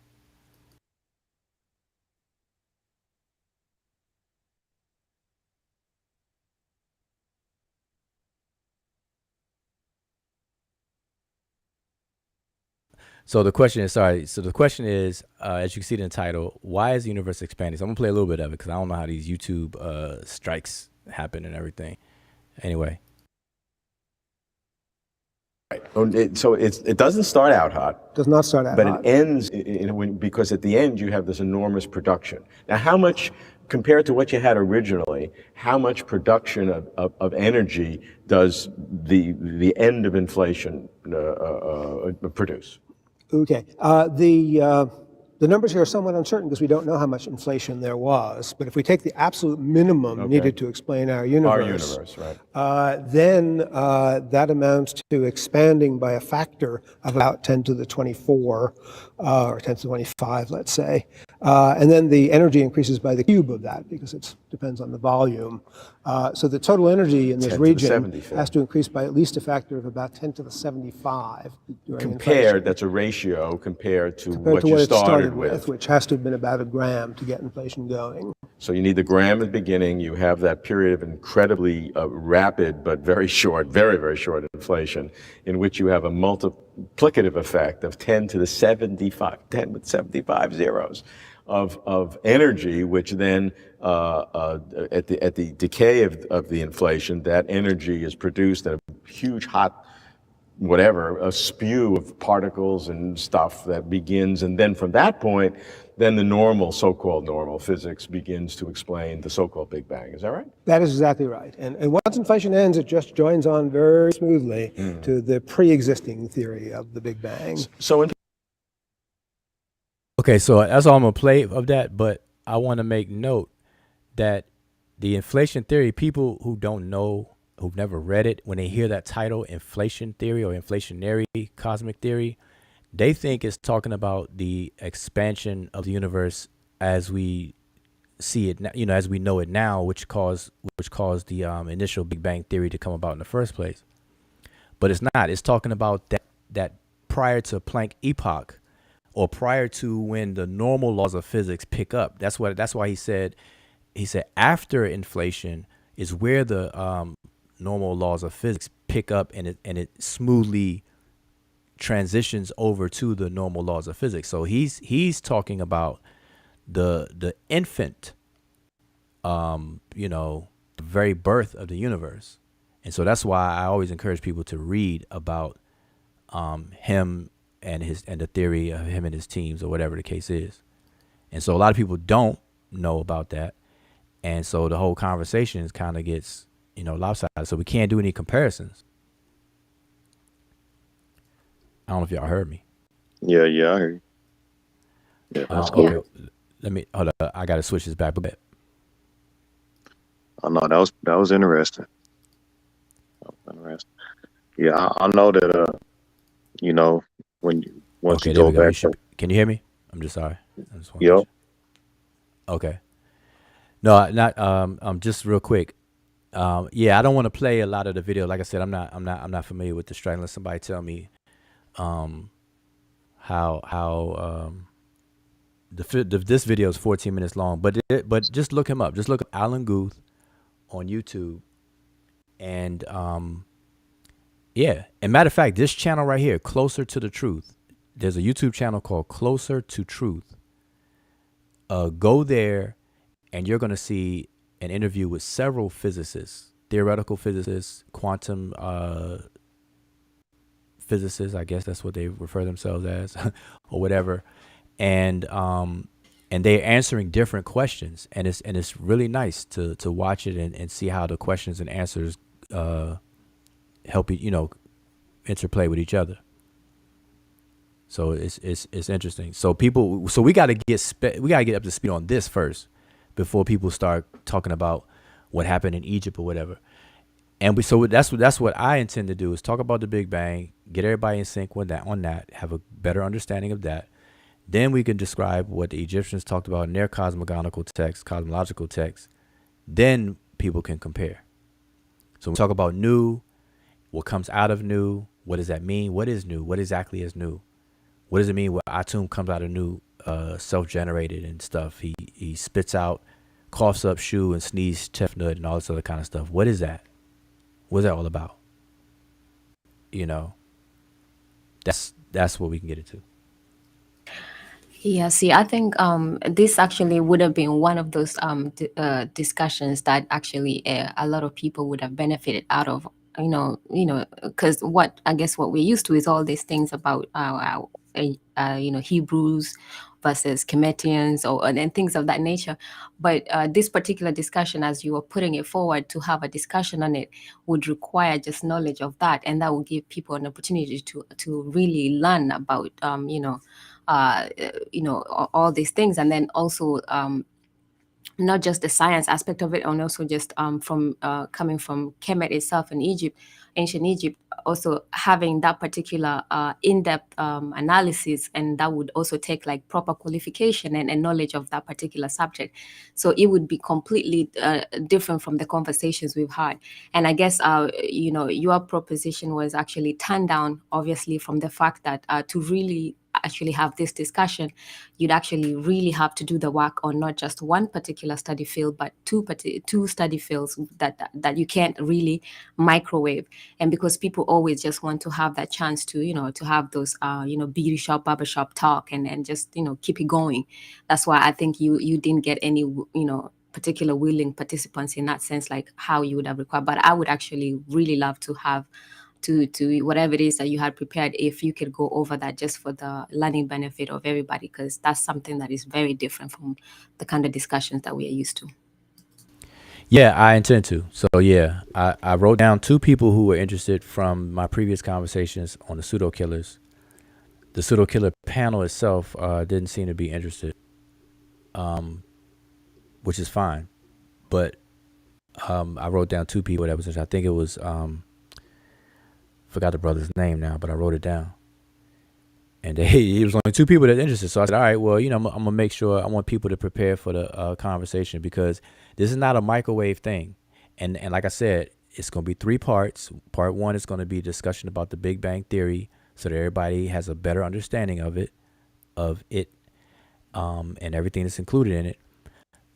So the question is, as you can see in the title, why is the universe expanding? So I'm gonna play a little bit of it because I don't know how these YouTube strikes happen and everything. Anyway. Right. So it doesn't start out hot. Does not start out but hot. it ends because at the end you have this enormous production. Now, how much, compared to what you had originally, how much production of energy does the end of inflation produce? Okay. The numbers here are somewhat uncertain because we don't know how much inflation there was. But if we take the absolute minimum needed to explain our universe, right. Then that amounts to expanding by a factor of about 10 to the 24, or 10 to the 25, let's say. And then the energy increases by the cube of that because it depends on the volume. So the total energy in this region has to increase by at least a factor of about 10 to the 75. Compared, that's a ratio compared to what to you what it started with, which has to have been about a gram to get inflation going. So you need the gram at the beginning. You have that period of incredibly rapid but very short, very, very short inflation in which you have a multiplicative effect of 10 to the 75, 10 with 75 zeros of energy, which then at the decay of the inflation, that energy is produced in a huge hot whatever, a spew of particles and stuff that begins, and then from that point, then the normal, so-called normal physics begins to explain the so-called Big Bang. Is that right? That is exactly right. And once inflation ends, it just joins on very smoothly to the pre-existing theory of the Big Bang. Okay, so that's all I'm gonna play of that, but I want to make note that the inflation theory, people who don't know, who've never read it, when they hear that title, inflation theory or inflationary cosmic theory, they think it's talking about the expansion of the universe as we see it, as we know it now, which caused the initial Big Bang theory to come about in the first place. But it's not. It's talking about that prior to Planck epoch, or prior to when the normal laws of physics pick up. That's why he said after inflation is where the normal laws of physics pick up and it smoothly transitions over to the normal laws of physics. So he's talking about the infant, the very birth of the universe. And so that's why I always encourage people to read about him and the theory of him and his teams, or whatever the case is. And so a lot of people don't know about that. And so the whole conversation kind of gets, lopsided. So we can't do any comparisons. I don't know if y'all heard me. Yeah, I heard you. Yeah, that's cool. Okay. Let me hold up. I gotta switch this back a bit. I know that was interesting. Yeah, I know that once you go back. Can you hear me? I'm just sorry. Yep. Okay. No, not just real quick. Yeah, I don't want to play a lot of the video. Like I said, I'm not familiar with the strike unless somebody tell me how this video is 14 minutes long. But just look him up. Just look up Alan Guth on YouTube. And yeah. And matter of fact, this channel right here, Closer to the Truth. There's a YouTube channel called Closer to Truth. Go there and you're going to see an interview with several physicists, theoretical physicists, quantum physicists, I guess that's what they refer themselves as, or whatever. And they're answering different questions. And it's really nice to watch it and see how the questions and answers help interplay with each other. So it's interesting. So we got to get up to speed on this first before people start talking about what happened in Egypt or whatever. And that's what I intend to do is talk about the Big Bang, get everybody in sync with that on that, have a better understanding of that. Then we can describe what the Egyptians talked about in their cosmological texts. Then people can compare. So we talk about new, what comes out of new, what does that mean? What is new? What exactly is new? What does it mean when Atum comes out of new, self-generated and stuff? He spits out, coughs up Shu and sneezes chestnut and all this other kind of stuff. What is that? What's that all about? You know, that's what we can get into. Yeah, see, I think this actually would have been one of those discussions that actually a lot of people would have benefited out of. Because what we're used to is all these things about Hebrews versus Kemetians and things of that nature. But this particular discussion, as you were putting it forward, to have a discussion on it would require just knowledge of that, and that will give people an opportunity to really learn about all these things, and then also not just the science aspect of it, and also just from coming from Kemet itself in Egypt, ancient Egypt, also having that particular in-depth analysis, and that would also take like proper qualification and knowledge of that particular subject. So it would be completely different from the conversations we've had. And I guess your proposition was actually turned down, obviously, from the fact that to really actually have this discussion, you'd actually really have to do the work on not just one particular study field, but two study fields that you can't really microwave. And because people always just want to have that chance to to have those beauty shop, barbershop talk and just keep it going. That's why I think you didn't get any particular willing participants in that sense, like how you would have required. But I would actually really love to have to whatever it is that you had prepared, if you could go over that just for the learning benefit of everybody, because that's something that is very different from the kind of discussions that we are used to. Yeah, I intend to. So yeah, I wrote down two people who were interested from my previous conversations on the pseudo killers. The pseudo killer panel itself didn't seem to be interested, which is fine. But I wrote down two people that was interested. I think it was forgot the brother's name now, but I wrote it down. And it was only two people that interested. So I said, all right, well, I'm going to make sure I want people to prepare for the conversation, because this is not a microwave thing. And like I said, it's going to be 3 parts. Part 1 is going to be a discussion about the Big Bang Theory so that everybody has a better understanding of it, and everything that's included in it.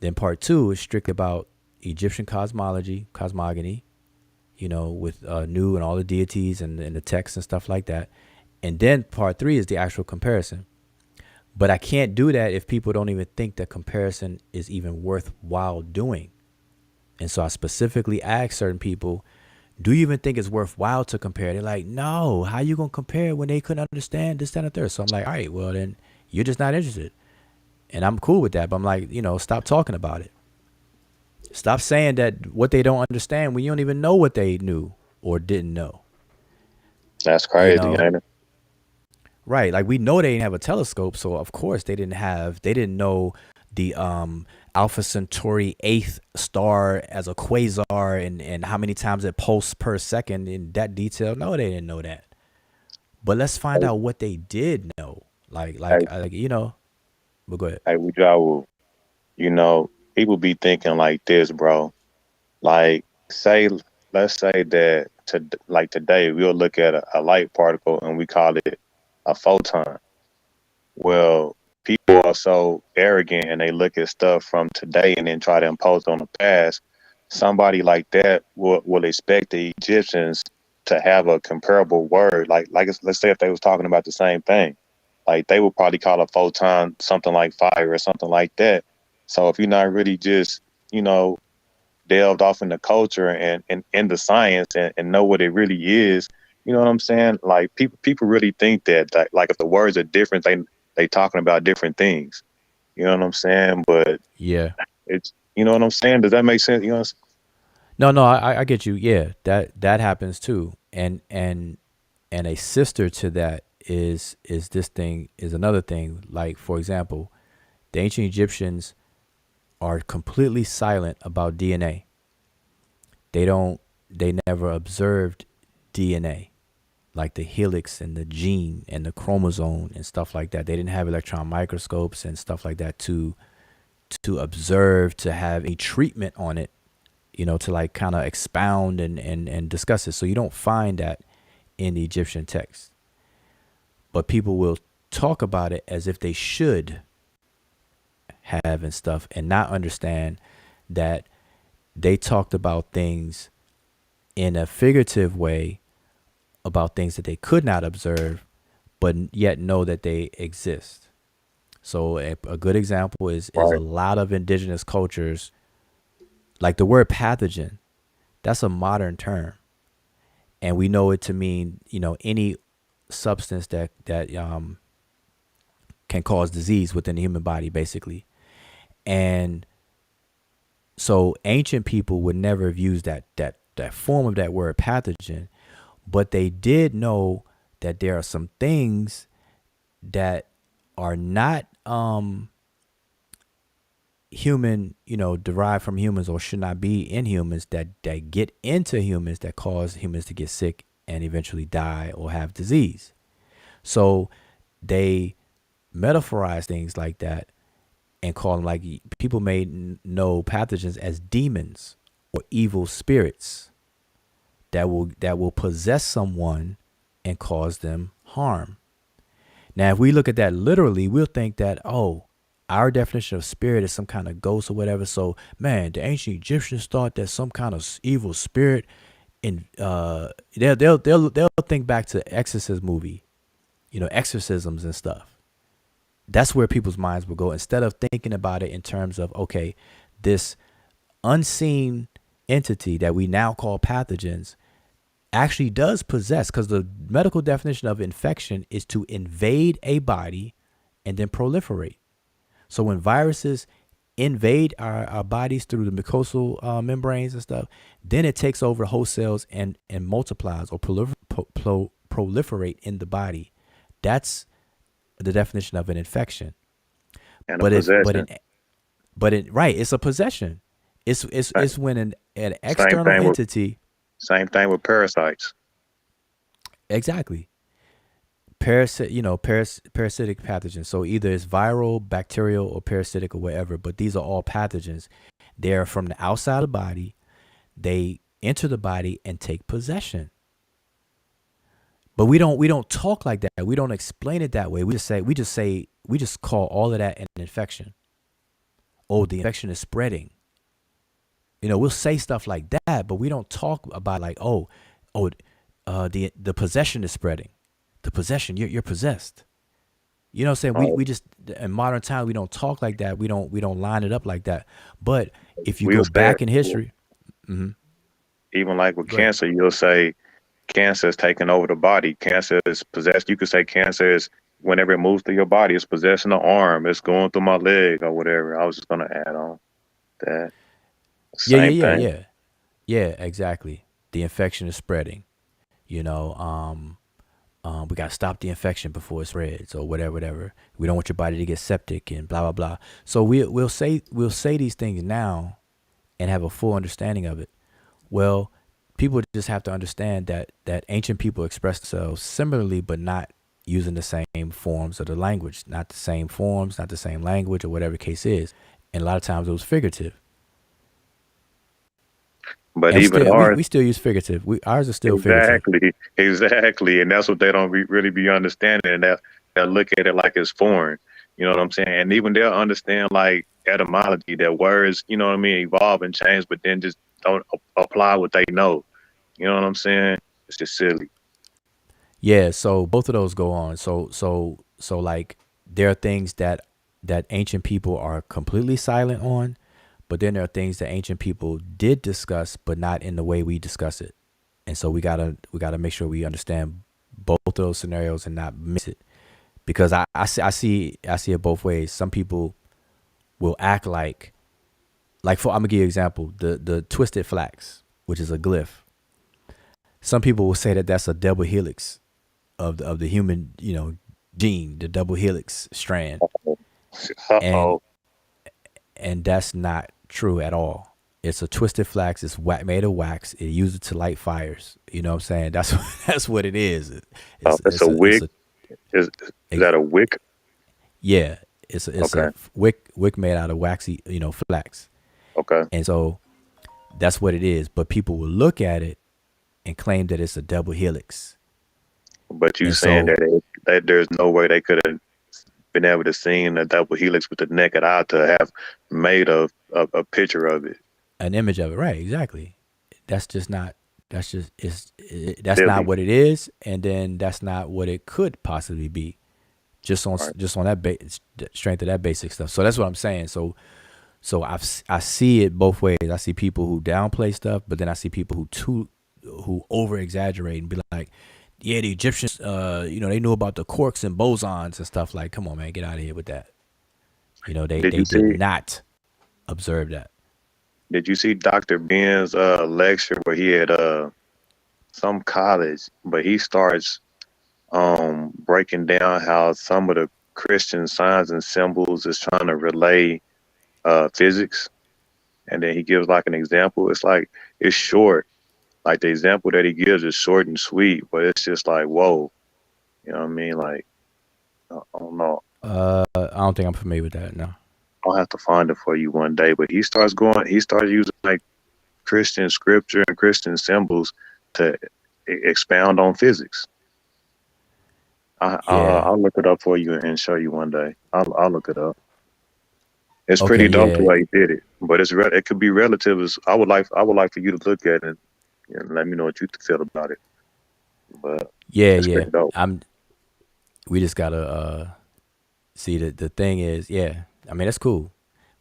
Then part 2 is strictly about Egyptian cosmology, cosmogony, with Nu and all the deities and the texts and stuff like that. And then part 3 is the actual comparison. But I can't do that if people don't even think that comparison is even worthwhile doing. And so I specifically asked certain people, do you even think it's worthwhile to compare? They're like, no, how you going to compare when they couldn't understand this, that, and the third? So I'm like, all right, well, then you're just not interested. And I'm cool with that. But I'm like, stop talking about it. Stop saying that what they don't understand when you don't even know what they knew or didn't know. That's crazy, ain't it? Right. Like, we know they didn't have a telescope, so of course they didn't know the Alpha Centauri 8th star as a quasar and how many times it pulsed per second in that detail. No, they didn't know that. But let's find out what they did know. But go ahead. Hey, people be thinking like this, bro. Like, let's say that today we'll look at a light particle and we call it a photon. Well, people are so arrogant and they look at stuff from today and then try to impose on the past. Somebody like that will expect the Egyptians to have a comparable word. Let's say if they was talking about the same thing, like they would probably call a photon something like fire or something like that. So if you're not really just, delved off in the culture and in the science and know what it really is, you know what I'm saying? Like people really think that like if the words are different, they talking about different things. You know what I'm saying? But yeah, it's, you know what I'm saying? Does that make sense? You know what I'm saying? No, I get you. Yeah, that happens too. And a sister to that is another thing. Like, for example, the ancient Egyptians are completely silent about DNA. They never observed DNA, like the helix and the gene and the chromosome and stuff like that. They didn't have electron microscopes and stuff like that to observe, to have a treatment on it, to like kind of expound and discuss it. So you don't find that in the Egyptian text. But people will talk about it as if they should have and stuff, and not understand that they talked about things in a figurative way, about things that they could not observe, but yet know that they exist. So a good example is a lot of indigenous cultures, like the word pathogen, that's a modern term. And we know it to mean, any substance that can cause disease within the human body, basically. And so ancient people would never have used that form of that word pathogen, but they did know that there are some things that are not human, derived from humans, or should not be in humans, that get into humans, that cause humans to get sick and eventually die or have disease. So they metaphorize things like that and call them, like, people may know pathogens as demons or evil spirits that will possess someone and cause them harm. Now, if we look at that literally, we'll think that, our definition of spirit is some kind of ghost or whatever. So, man, the ancient Egyptians thought that some kind of evil spirit, in they'll think back to Exorcist movie, exorcisms and stuff. That's where people's minds will go, instead of thinking about it in terms of, okay, this unseen entity that we now call pathogens actually does possess, because the medical definition of infection is to invade a body and then proliferate. So when viruses invade our bodies through the mucosal membranes and stuff, then it takes over host cells and multiplies or proliferate in the body. That's the definition of an infection. And a possession. Right, it's a possession. It's when an external entity. Same thing with parasites. Exactly. Parasitic pathogens. So either it's viral, bacterial, or parasitic, or whatever, but these are all pathogens. They're from the outside of the body. They enter the body and take possession. But we don't talk like that. We don't explain it that way. We just call all of that an infection. Oh, the infection is spreading. We'll say stuff like that, but we don't talk about like, the possession is spreading. The possession, you're possessed. You know what I'm saying? We just, in modern time, we don't talk like that. We don't line it up like that. But if you go back in history, even like with cancer, you'll say cancer is taking over the body. Cancer is possessed. You could say cancer is, whenever it moves through your body, it's possessing the arm. It's going through my leg or whatever. I was just gonna add on that. Same thing. Yeah, exactly. The infection is spreading. We got to stop the infection before it spreads, or whatever. We don't want your body to get septic and blah, blah, blah. So we'll say these things now and have a full understanding of it. Well, people just have to understand that ancient people express themselves similarly, but not using the same forms of the language, not the same forms, not the same language, or whatever the case is. And a lot of times it was figurative. But and even still, ours, we still use figurative. Ours is still exactly, and that's what they don't really be understanding. And they'll look at it like it's foreign. You know what I'm saying? And even they'll understand like etymology, that words, evolve and change, but then just don't apply what they know. You know what I'm saying? It's just silly. Yeah. So both of those go on. So like there are things that ancient people are completely silent on. But then there are things that ancient people did discuss, but not in the way we discuss it. And so we gotta make sure we understand both of those scenarios and not miss it. Because I see it both ways. Some people will act like I'm gonna give you an example, the twisted flax, which is a glyph. Some people will say that that's a double helix. of the human, gene, the double helix strand, and Uh-oh. and that's not true at all. It's a twisted flax. It's made of wax. It uses it to light fires. You know what I'm saying? That's that's what it is. It's a wick. Is that a wick? Yeah. It's Okay. a wick made out of waxy, flax. Okay. And so that's what it is. But people will look at it and claim that it's a double helix. But you And saying so that there's no way they could have been able to see the double helix with the naked eye to have made a picture of it. an image of it, right? Exactly. That's just not. That's just that's Silly. not what it is, and then that's not what it could possibly be. Just on Right. just on that strength of that basic stuff. So that's what I'm saying. So I see it both ways. I see people who downplay stuff, but then I see people who over exaggerate and be like, yeah, the Egyptians, they knew about the quarks and bosons and stuff. Like, come on, man, get out of here with that. They Did you did see? not observe that. Did you see Dr. Ben's lecture where he had some college, but he starts breaking down how some of the Christian signs and symbols is trying to relay physics, and then he gives like an example. It's like it's short, like the example that he gives is short and sweet, but it's just like whoa, you know what I mean? Like I don't know. I don't think I'm familiar with that. No. I'll have to find it for you one day. But he starts using like Christian scripture and Christian symbols to expound on physics. Yeah. I'll look it up for you and show you one day. I'll look it up. It's Okay. pretty dope the Yeah. way he did it, but it could be relative. I would like for you to look at it and let me know what you feel about it. But Yeah. it's Yeah. pretty dope. We just gotta see the thing is, yeah. I mean, that's cool,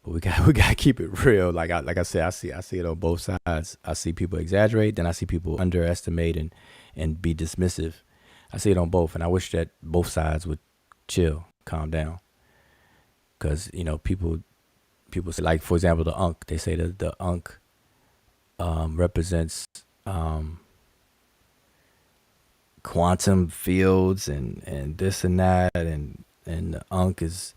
but we gotta keep it real. Like I said, I see it on both sides. I see people exaggerate, then I see people underestimate and be dismissive. I see it on both, and I wish that both sides would chill, calm down, because people say, like, for example, the Ankh. They say that the Ankh represents quantum fields and this and that, and the Ankh is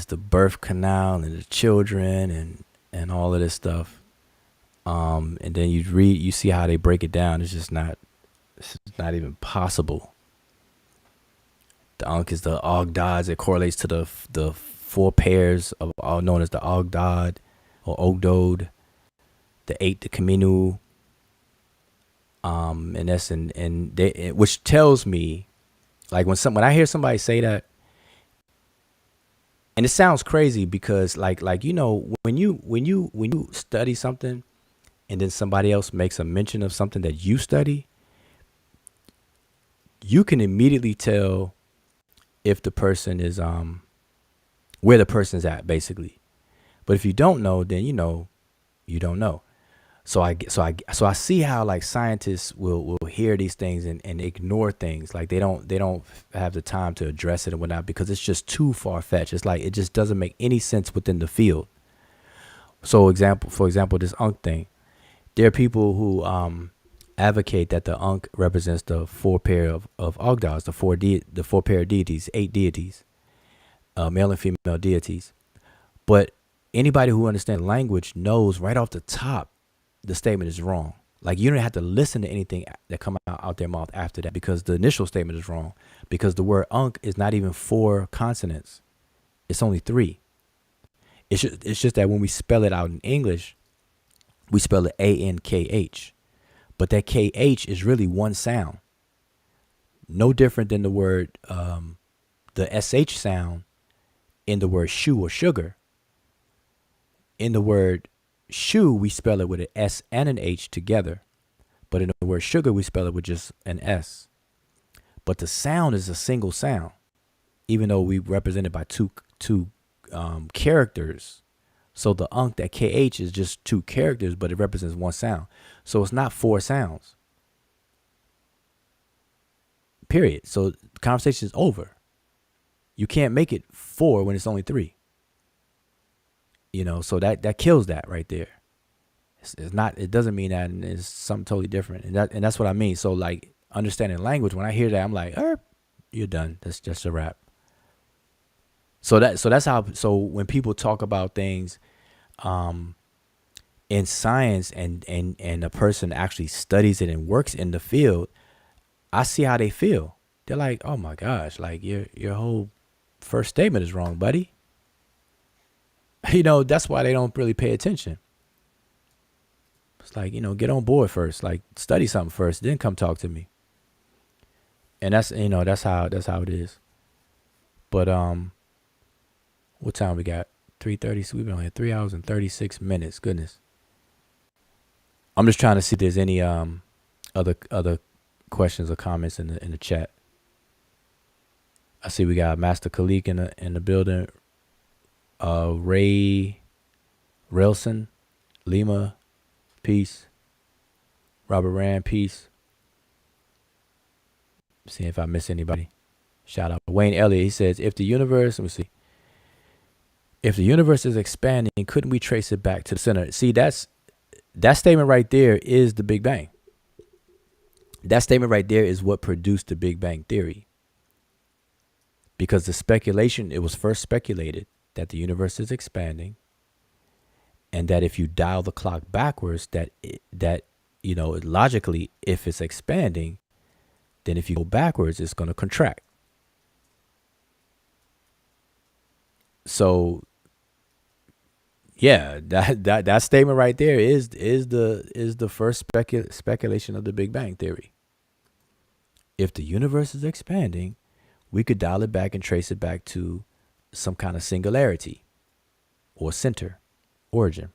the birth canal and the children and all of this stuff. And then you see how they break it down. It's not even possible. The Ankh is the Ogdods. It correlates to the four pairs of all known as the Ogdod or Ogdod, the 8, the Kaminu. And that's which tells me, like, when I hear somebody say that, and it sounds crazy because like when you study something and then somebody else makes a mention of something that you study, you can immediately tell if the person is where the person's at, basically. But if you don't know, then you don't know. So I see how, like, scientists will hear these things and ignore things. Like they don't have the time to address it and whatnot because it's just too far fetched. It's like it just doesn't make any sense within the field. So for example, this Ankh thing, there are people who advocate that the Ankh represents the four pair of Ogdods, the four pair of deities, 8 deities, male and female deities. But anybody who understands language knows right off the top the statement is wrong. Like, you don't have to listen to anything that come out their mouth after that, because the initial statement is wrong, because the word Ankh is not even 4 consonants. It's only 3. It's just that when we spell it out in English, we spell it ANKH. But that KH is really one sound. No different than the word, the SH sound in the word shoe or sugar. In the word shoe, we spell it with an S and an H together. But in the word sugar, we spell it with just an S. But the sound is a single sound, even though we represent it by two characters. So the Ankh, that KH, is just 2 characters, but it represents one sound. So it's not 4 sounds. Period. So the conversation is over. You can't make it 4 when it's only 3. So that kills that right there. It's not. It doesn't mean that, and it's something totally different. And that's what I mean. So, like, understanding language, when I hear that, I'm like, you're done. That's just a wrap. So that's how. So when people talk about things in science and a person actually studies it and works in the field, I see how they feel. They're like, oh my gosh, like your whole first statement is wrong, buddy. That's why they don't really pay attention. It's like, get on board first, like study something first, then come talk to me. And that's how it is. But what time we got? 3:30. So we've been on here 3 hours and 36 minutes. Goodness. I'm just trying to see if there's any other questions or comments in the chat. I see we got Master Khalik in the building. Ray Railson, Lima, peace. Robert Rand, peace. See if I miss anybody. Shout out Wayne Elliott. He says, if the universe is expanding, couldn't we trace it back to the center? See, that statement right there is the Big Bang. That statement right there is what produced the Big Bang theory. Because it was first speculated that the universe is expanding, and that if you dial the clock backwards, that logically, if it's expanding, then if you go backwards, it's going to contract. So, yeah, that statement right there is the first speculation of the Big Bang theory. If the universe is expanding, we could dial it back and trace it back to some kind of singularity or center, origin.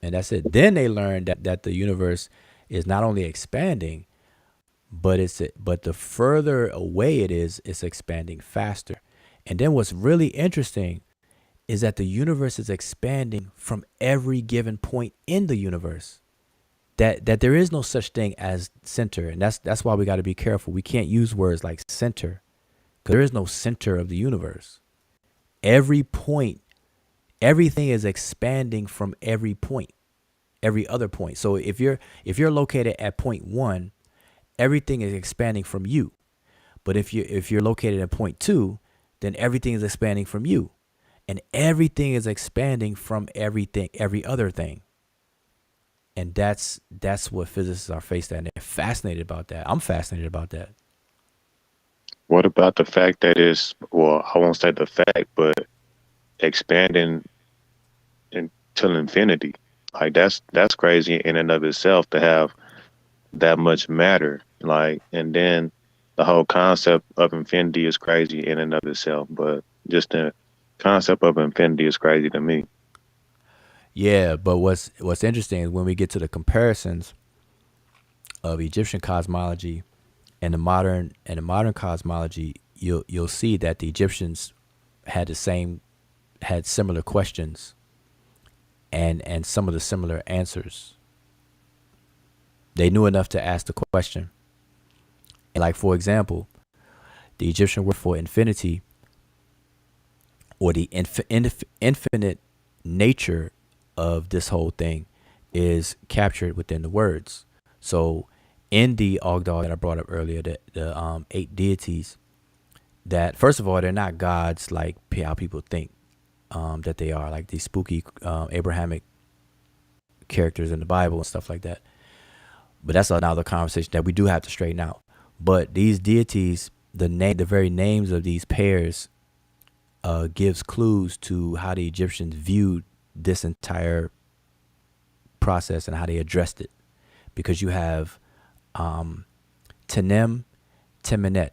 And that's it. Then they learned that the universe is not only expanding, but the further away it is, it's expanding faster. And then what's really interesting is that the universe is expanding from every given point in the universe. That there is no such thing as center. And that's why we got to be careful. We can't use words like center, because there is no center of the universe. Every point, everything is expanding from every point, every other point. So if you're located at point 1, everything is expanding from you. But if you're located at point 2, then everything is expanding from you. And everything is expanding from everything, every other thing. And that's what physicists are faced at. And they're fascinated about that. I'm fascinated about that. What about the fact that I won't say the fact, but expanding until infinity? Like that's crazy in and of itself to have that much matter. Like, and then the whole concept of infinity is crazy in and of itself. But just the concept of infinity is crazy to me. Yeah, but what's interesting is when we get to the comparisons of Egyptian cosmology and the modern cosmology, you'll see that the Egyptians had similar questions and some of the similar answers. They knew enough to ask the question. And like, for example, the Egyptian word for infinity, or the infinite nature of this whole thing, is captured within the words. So in the Ogdal that I brought up earlier, the 8 deities, that first of all, they're not gods like how people think that they are, like these spooky Abrahamic characters in the Bible and stuff like that. But that's another conversation that we do have to straighten out. But these deities, the very names of these pairs gives clues to how the Egyptians viewed this entire process and how they addressed it. Because you have Tenem, Temenet,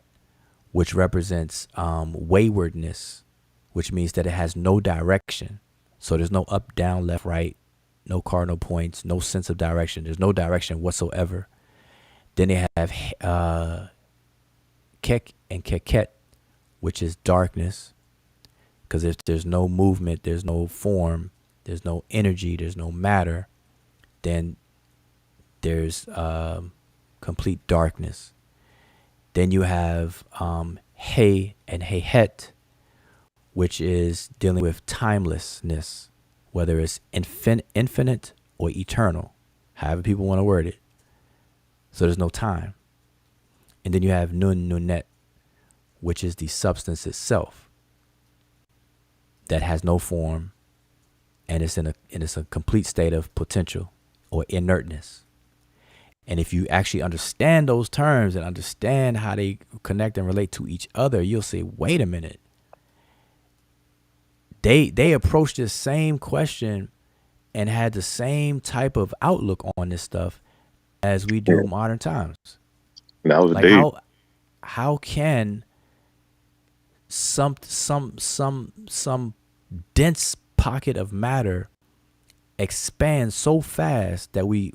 which represents waywardness, which means that it has no direction. So there's no up, down, left, right, no cardinal points, no sense of direction. There's no direction whatsoever. Then they have Kek and Keket, which is darkness. Because if there's no movement, there's no form, there's no energy, there's no matter, then there's complete darkness. Then you have He and Hehet, which is dealing with timelessness, whether it's infinite or eternal, however people want to word it. So there's no time. And then you have Nun, Nunet, which is the substance itself that has no form, and it's it's a complete state of potential or inertness. And if you actually understand those terms and understand how they connect and relate to each other, you'll say, wait a minute. They approached this same question and had the same type of outlook on this stuff as we do modern times. That was Like deep. how can some dense pocket of matter expand so fast that we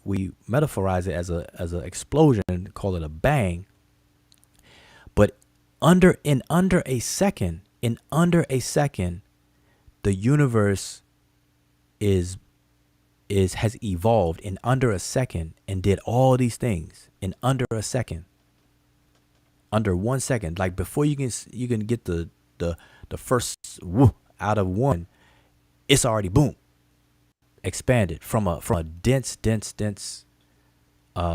metaphorize it as an explosion, call it a bang, but in under a second, the universe has evolved in under a second and did all these things in under a second, under 1 second. Like before you can get the first woo out of one, it's already boom expanded from a dense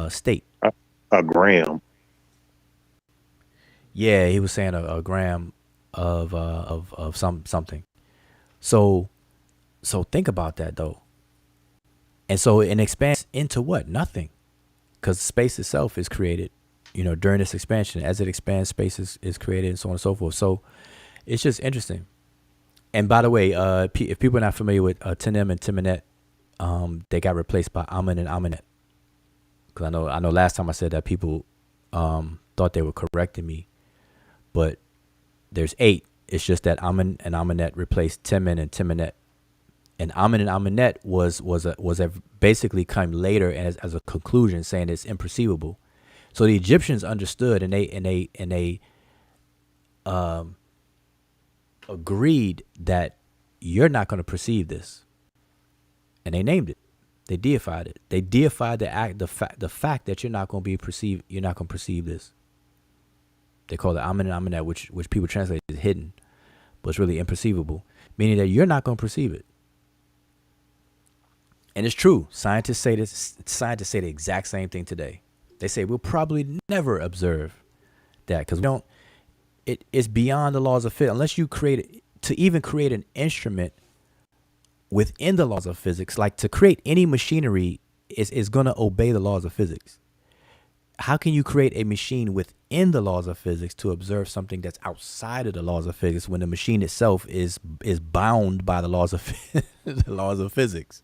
state. A gram. Yeah, he was saying a gram of something. So think about that though. And so it expands into what? Nothing. Because space itself is created, during this expansion. As it expands, space is created and so on and so forth. So it's just interesting. And by the way, if people are not familiar with Tenem and Temenet, they got replaced by Amun and Amenet. Because I know last time I said that people thought they were correcting me. But there's 8. It's just that Amun and Amenet replaced Temen and Temenet. And Amun and Amenet was basically come later as a conclusion, saying it's imperceivable. So the Egyptians understood, and they agreed that you're not going to perceive this, and they named it. They deified it. They deified the fact that you're not going to perceive this. They call it Amun and Amenet, which people translate as hidden, but it's really imperceivable, meaning that you're not going to perceive it. And it's true. Scientists say this. Scientists say the exact same thing today. They say we'll probably never observe that because we don't. It's beyond the laws of physics. Unless you create an instrument within the laws of physics, like to create any machinery is going to obey the laws of physics. How can you create a machine within the laws of physics to observe something that's outside of the laws of physics when the machine itself is bound by the laws of physics?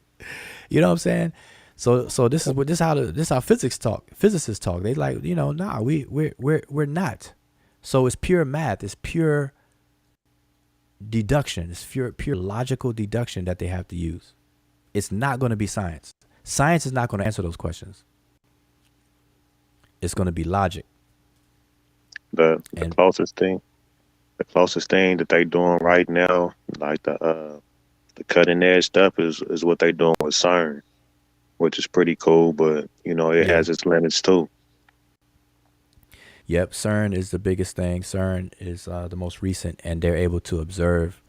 You know what I'm saying? So this is how physicists talk. They like, nah, we're not. So it's pure math. It's pure deduction. It's pure logical deduction that they have to use. It's not going to be science. Science is not going to answer those questions. It's going to be logic. The closest thing that they doing right now, like the cutting edge stuff is what they doing with CERN, which is pretty cool, but it has its limits too. Yep, CERN is the biggest thing. CERN is the most recent, and they're able to observe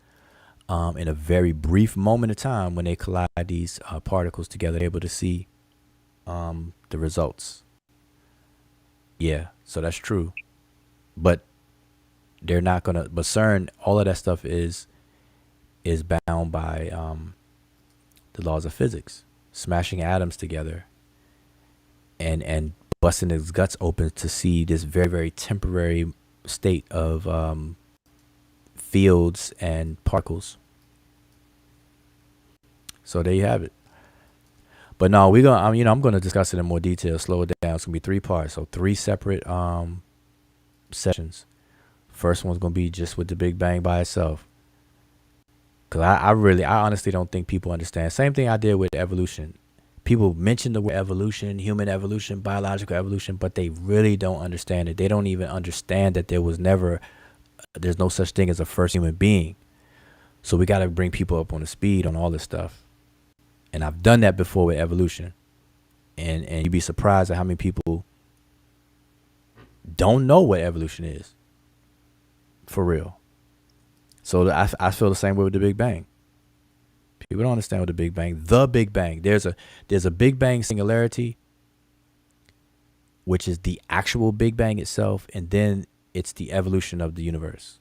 in a very brief moment of time when they collide these particles together, they're able to see the results. Yeah, so that's true. But they're not going to, but CERN, all of that stuff is bound by the laws of physics, smashing atoms together and busting his guts open to see this very, very temporary state of fields and particles. So there you have it. But no, we're gonna, I'm gonna discuss it in more detail, slow it down. It's gonna be 3 parts, so 3 separate sessions. First one's gonna be just with the Big Bang by itself. Cause I honestly don't think people understand. Same thing I did with evolution. People mention the word evolution, human evolution, biological evolution, but they really don't understand it. They don't even understand that there's no such thing as a first human being. So we got to bring people up on the speed on all this stuff. And I've done that before with evolution. And you'd be surprised at how many people don't know what evolution is. For real. So I feel the same way with the Big Bang. People don't understand what the Big Bang. The Big Bang. There's a Big Bang singularity, which is the actual Big Bang itself, and then it's the evolution of the universe,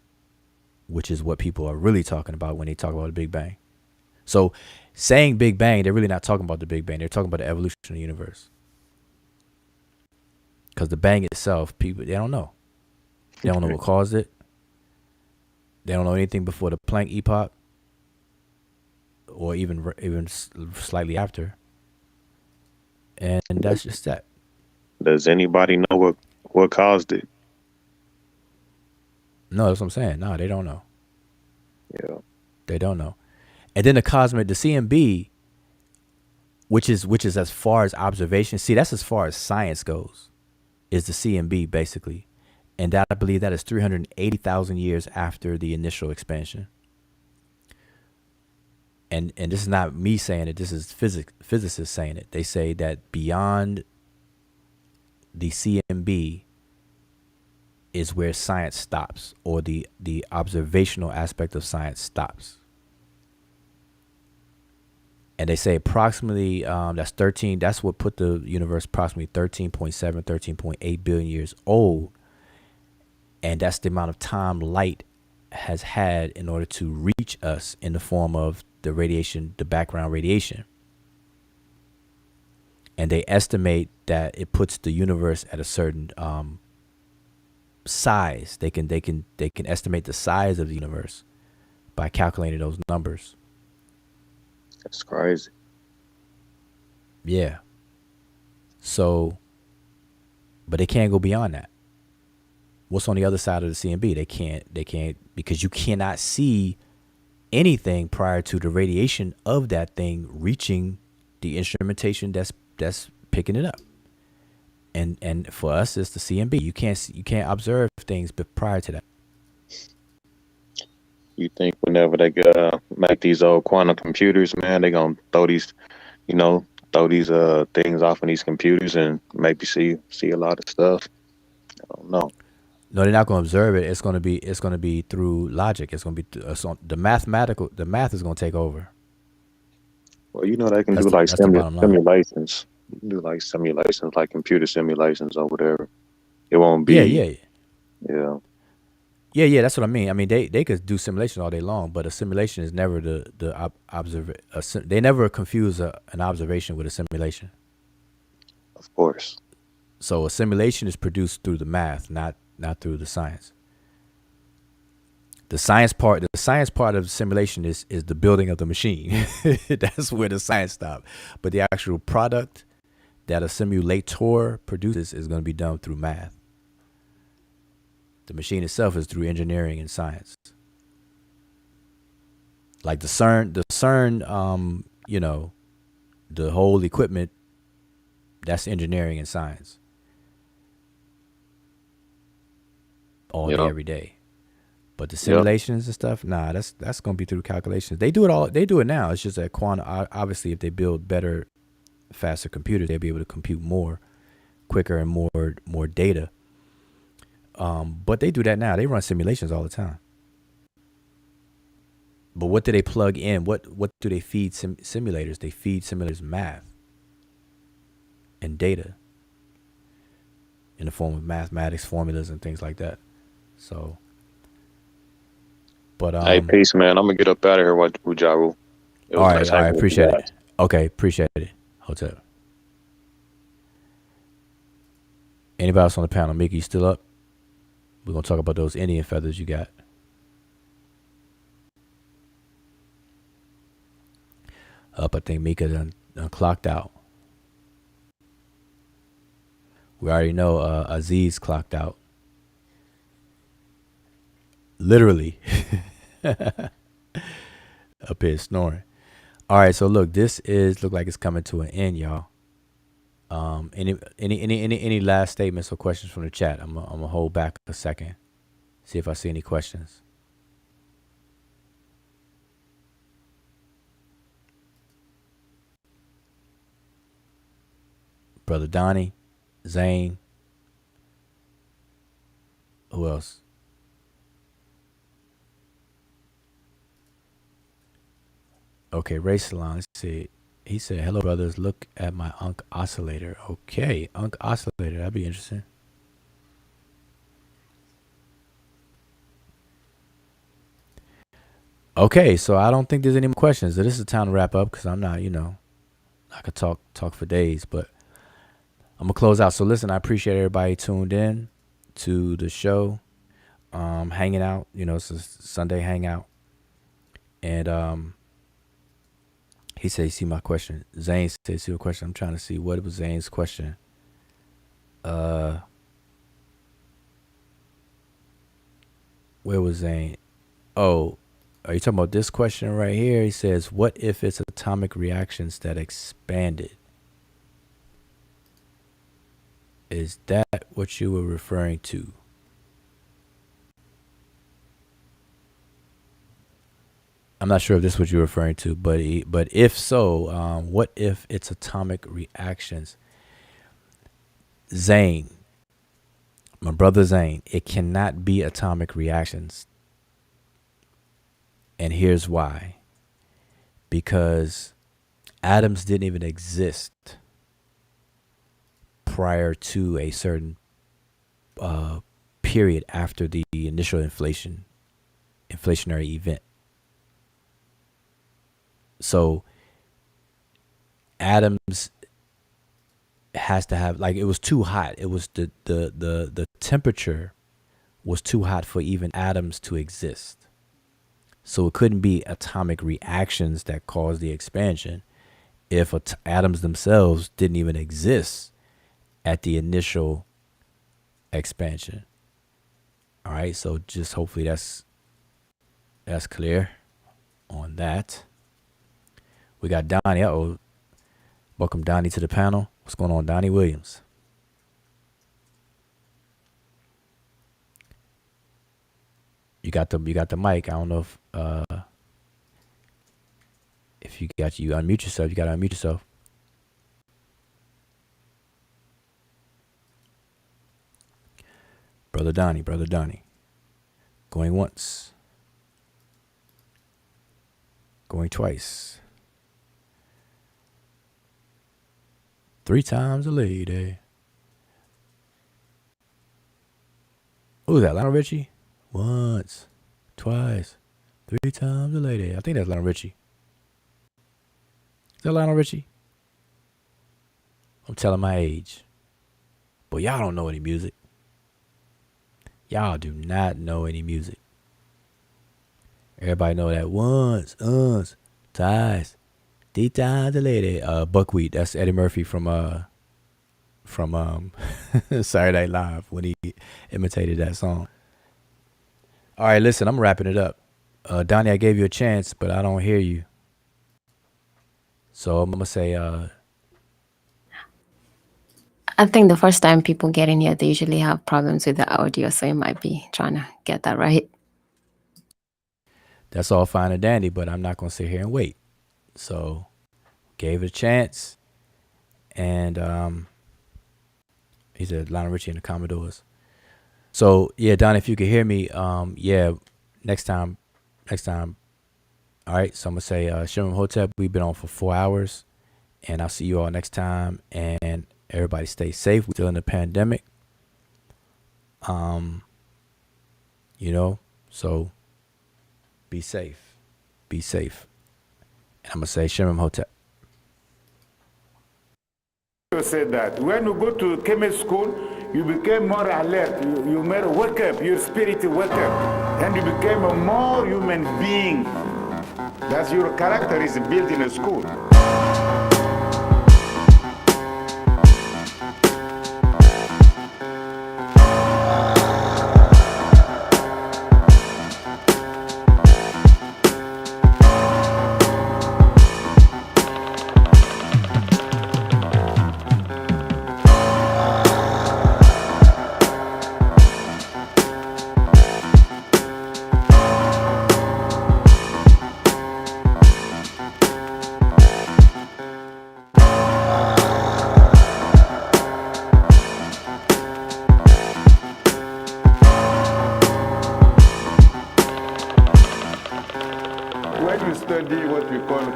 which is what people are really talking about when they talk about the Big Bang. So saying Big Bang, they're really not talking about the Big Bang. They're talking about the evolution of the universe. Because the bang itself, people, they don't know. They don't know what caused it. They don't know anything before the Planck epoch, or even slightly after. And that's just that. Does anybody know what caused it? No, that's what I'm saying. No, they don't know. Yeah. They don't know. And then the CMB, which is as far as observation. See, that's as far as science goes, is the CMB basically. And that, I believe that is 380,000 years after the initial expansion. And this is not me saying it. This is physicists saying it. They say that beyond the CMB is where science stops, or the observational aspect of science stops. And they say approximately that's 13. That's what put the universe approximately 13.7, 13.8 billion years old. And that's the amount of time light has had in order to reach us in the form of the radiation, the background radiation. And they estimate that it puts the universe at a certain size. They can estimate the size of the universe by calculating those numbers. That's crazy. Yeah. So, but they can't go beyond that. What's on the other side of the CMB? They can't, because you cannot see anything prior to the radiation of that thing reaching the instrumentation that's picking it up. And for us, it's the CMB. You can't observe things prior to that. You think whenever they make these old quantum computers, man, they gonna throw these things off in these computers and maybe see a lot of stuff? I don't know. No, they're not going to observe it. It's going to be through logic. It's going to be the math is going to take over. Well, they can do like simulations. Do like simulations, like computer simulations or whatever. It won't be. Yeah. Yeah. That's what I mean. I mean, they could do simulations all day long, but a simulation is never the observation. They never confuse an observation with a simulation. Of course. So a simulation is produced through the math, not through the science. The science part of the simulation is the building of the machine. That's where the science stops. But the actual product that a simulator produces is going to be done through math. The machine itself is through engineering and science. Like the CERN, the whole equipment, that's engineering and science. All day, every day. But the simulations and stuff, nah, that's gonna be through calculations. They do it now. It's just that quantum, obviously, if they build better, faster computers, they'll be able to compute more, quicker, and more data. But they do that now. They run simulations all the time. But what do they plug in? What do they feed simulators? They feed simulators math and data in the form of mathematics, formulas, and things like that. So, but hey, peace, man. I'm gonna get up out of here with Jaru. All right, appreciate it. Okay, appreciate it. Hotel. Anybody else on the panel? Mickey, you still up? We're gonna talk about those Indian feathers you got. Up, I think Mika done clocked out. We already know Aziz clocked out. Literally. Up here snoring. All right, so look, look like it's coming to an end, y'all. Any last statements or questions from the chat? I'm gonna hold back a second. See if I see any questions. Brother Donnie, Zane. Who else? Okay, Ray Salon. Let's see. He said, "Hello, brothers. Look at my Unk oscillator." Okay, Unk oscillator. That'd be interesting. Okay, so I don't think there's any more questions. So this is the time to wrap up because I'm not, I could talk for days, but I'm gonna close out. So listen, I appreciate everybody tuned in to the show, hanging out. It's a Sunday hangout, and he said, "You see my question." Zane said, "See your question." I'm trying to see what was Zane's question. Where was Zane? Oh, are you talking about this question right here? He says, "What if it's atomic reactions that expanded?" Is that what you were referring to? I'm not sure if this is what you're referring to, but if so, what if it's atomic reactions? Zane, my brother Zane, it cannot be atomic reactions. And here's why. Because atoms didn't even exist prior to a certain period after the initial inflationary event. So atoms has to have, like, it was too hot. It was the temperature was too hot for even atoms to exist. So it couldn't be atomic reactions that caused the expansion if atoms themselves didn't even exist at the initial expansion. All right, so just hopefully that's clear on that. We got Donnie. Welcome Donnie to the panel. What's going on, Donnie Williams? You got the mic. I don't know if you unmute yourself. You got to unmute yourself. Brother Donnie. Going once. Going twice. 3 times a lady. Who's that, Lionel Richie? Once, twice, 3 times a lady. I think that's Lionel Richie. Is that Lionel Richie? I'm telling my age. But y'all don't know any music. Y'all do not know any music. Everybody know that once, twice, 3 times a lady. Buckwheat. That's Eddie Murphy from Saturday Night Live when he imitated that song. All right, listen, I'm wrapping it up. Donnie, I gave you a chance, but I don't hear you. So I'm gonna say, I think the first time people get in here, they usually have problems with the audio, so you might be trying to get that right. that's all fine and dandy, but I'm not gonna sit here and wait. So gave it a chance, and he said Lionel Richie and the Commodores. So yeah, Don, if you could hear me, yeah, next time. All right, so I'm gonna say Shem Hotep, we've been on for 4 hours, and I'll see you all next time. And everybody stay safe. We're still in the pandemic. So be safe. And I'm gonna say Shem Hotep. You said that when you go to Kemet school, you became more alert. You made wake up, your spirit wake up, and you became a more human being. That's your character is built in a school.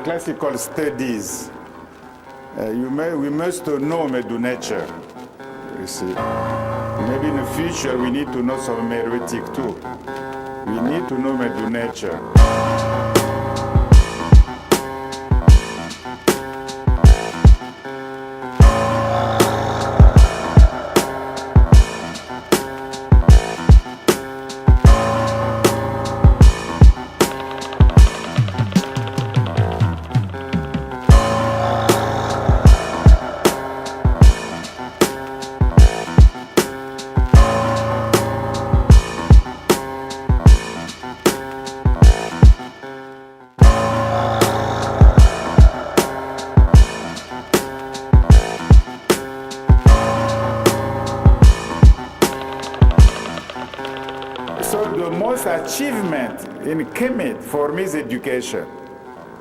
Classical studies, we must know Medew Netcher, you see. Maybe in the future we need to know some Meroitic too. We need to know Medew Netcher. So the most achievement in Kemet for me is education.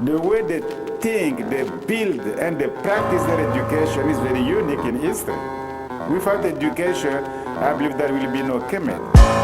The way they think, they build, and they practice their education is very unique in history. Without education, I believe there will be no Kemet.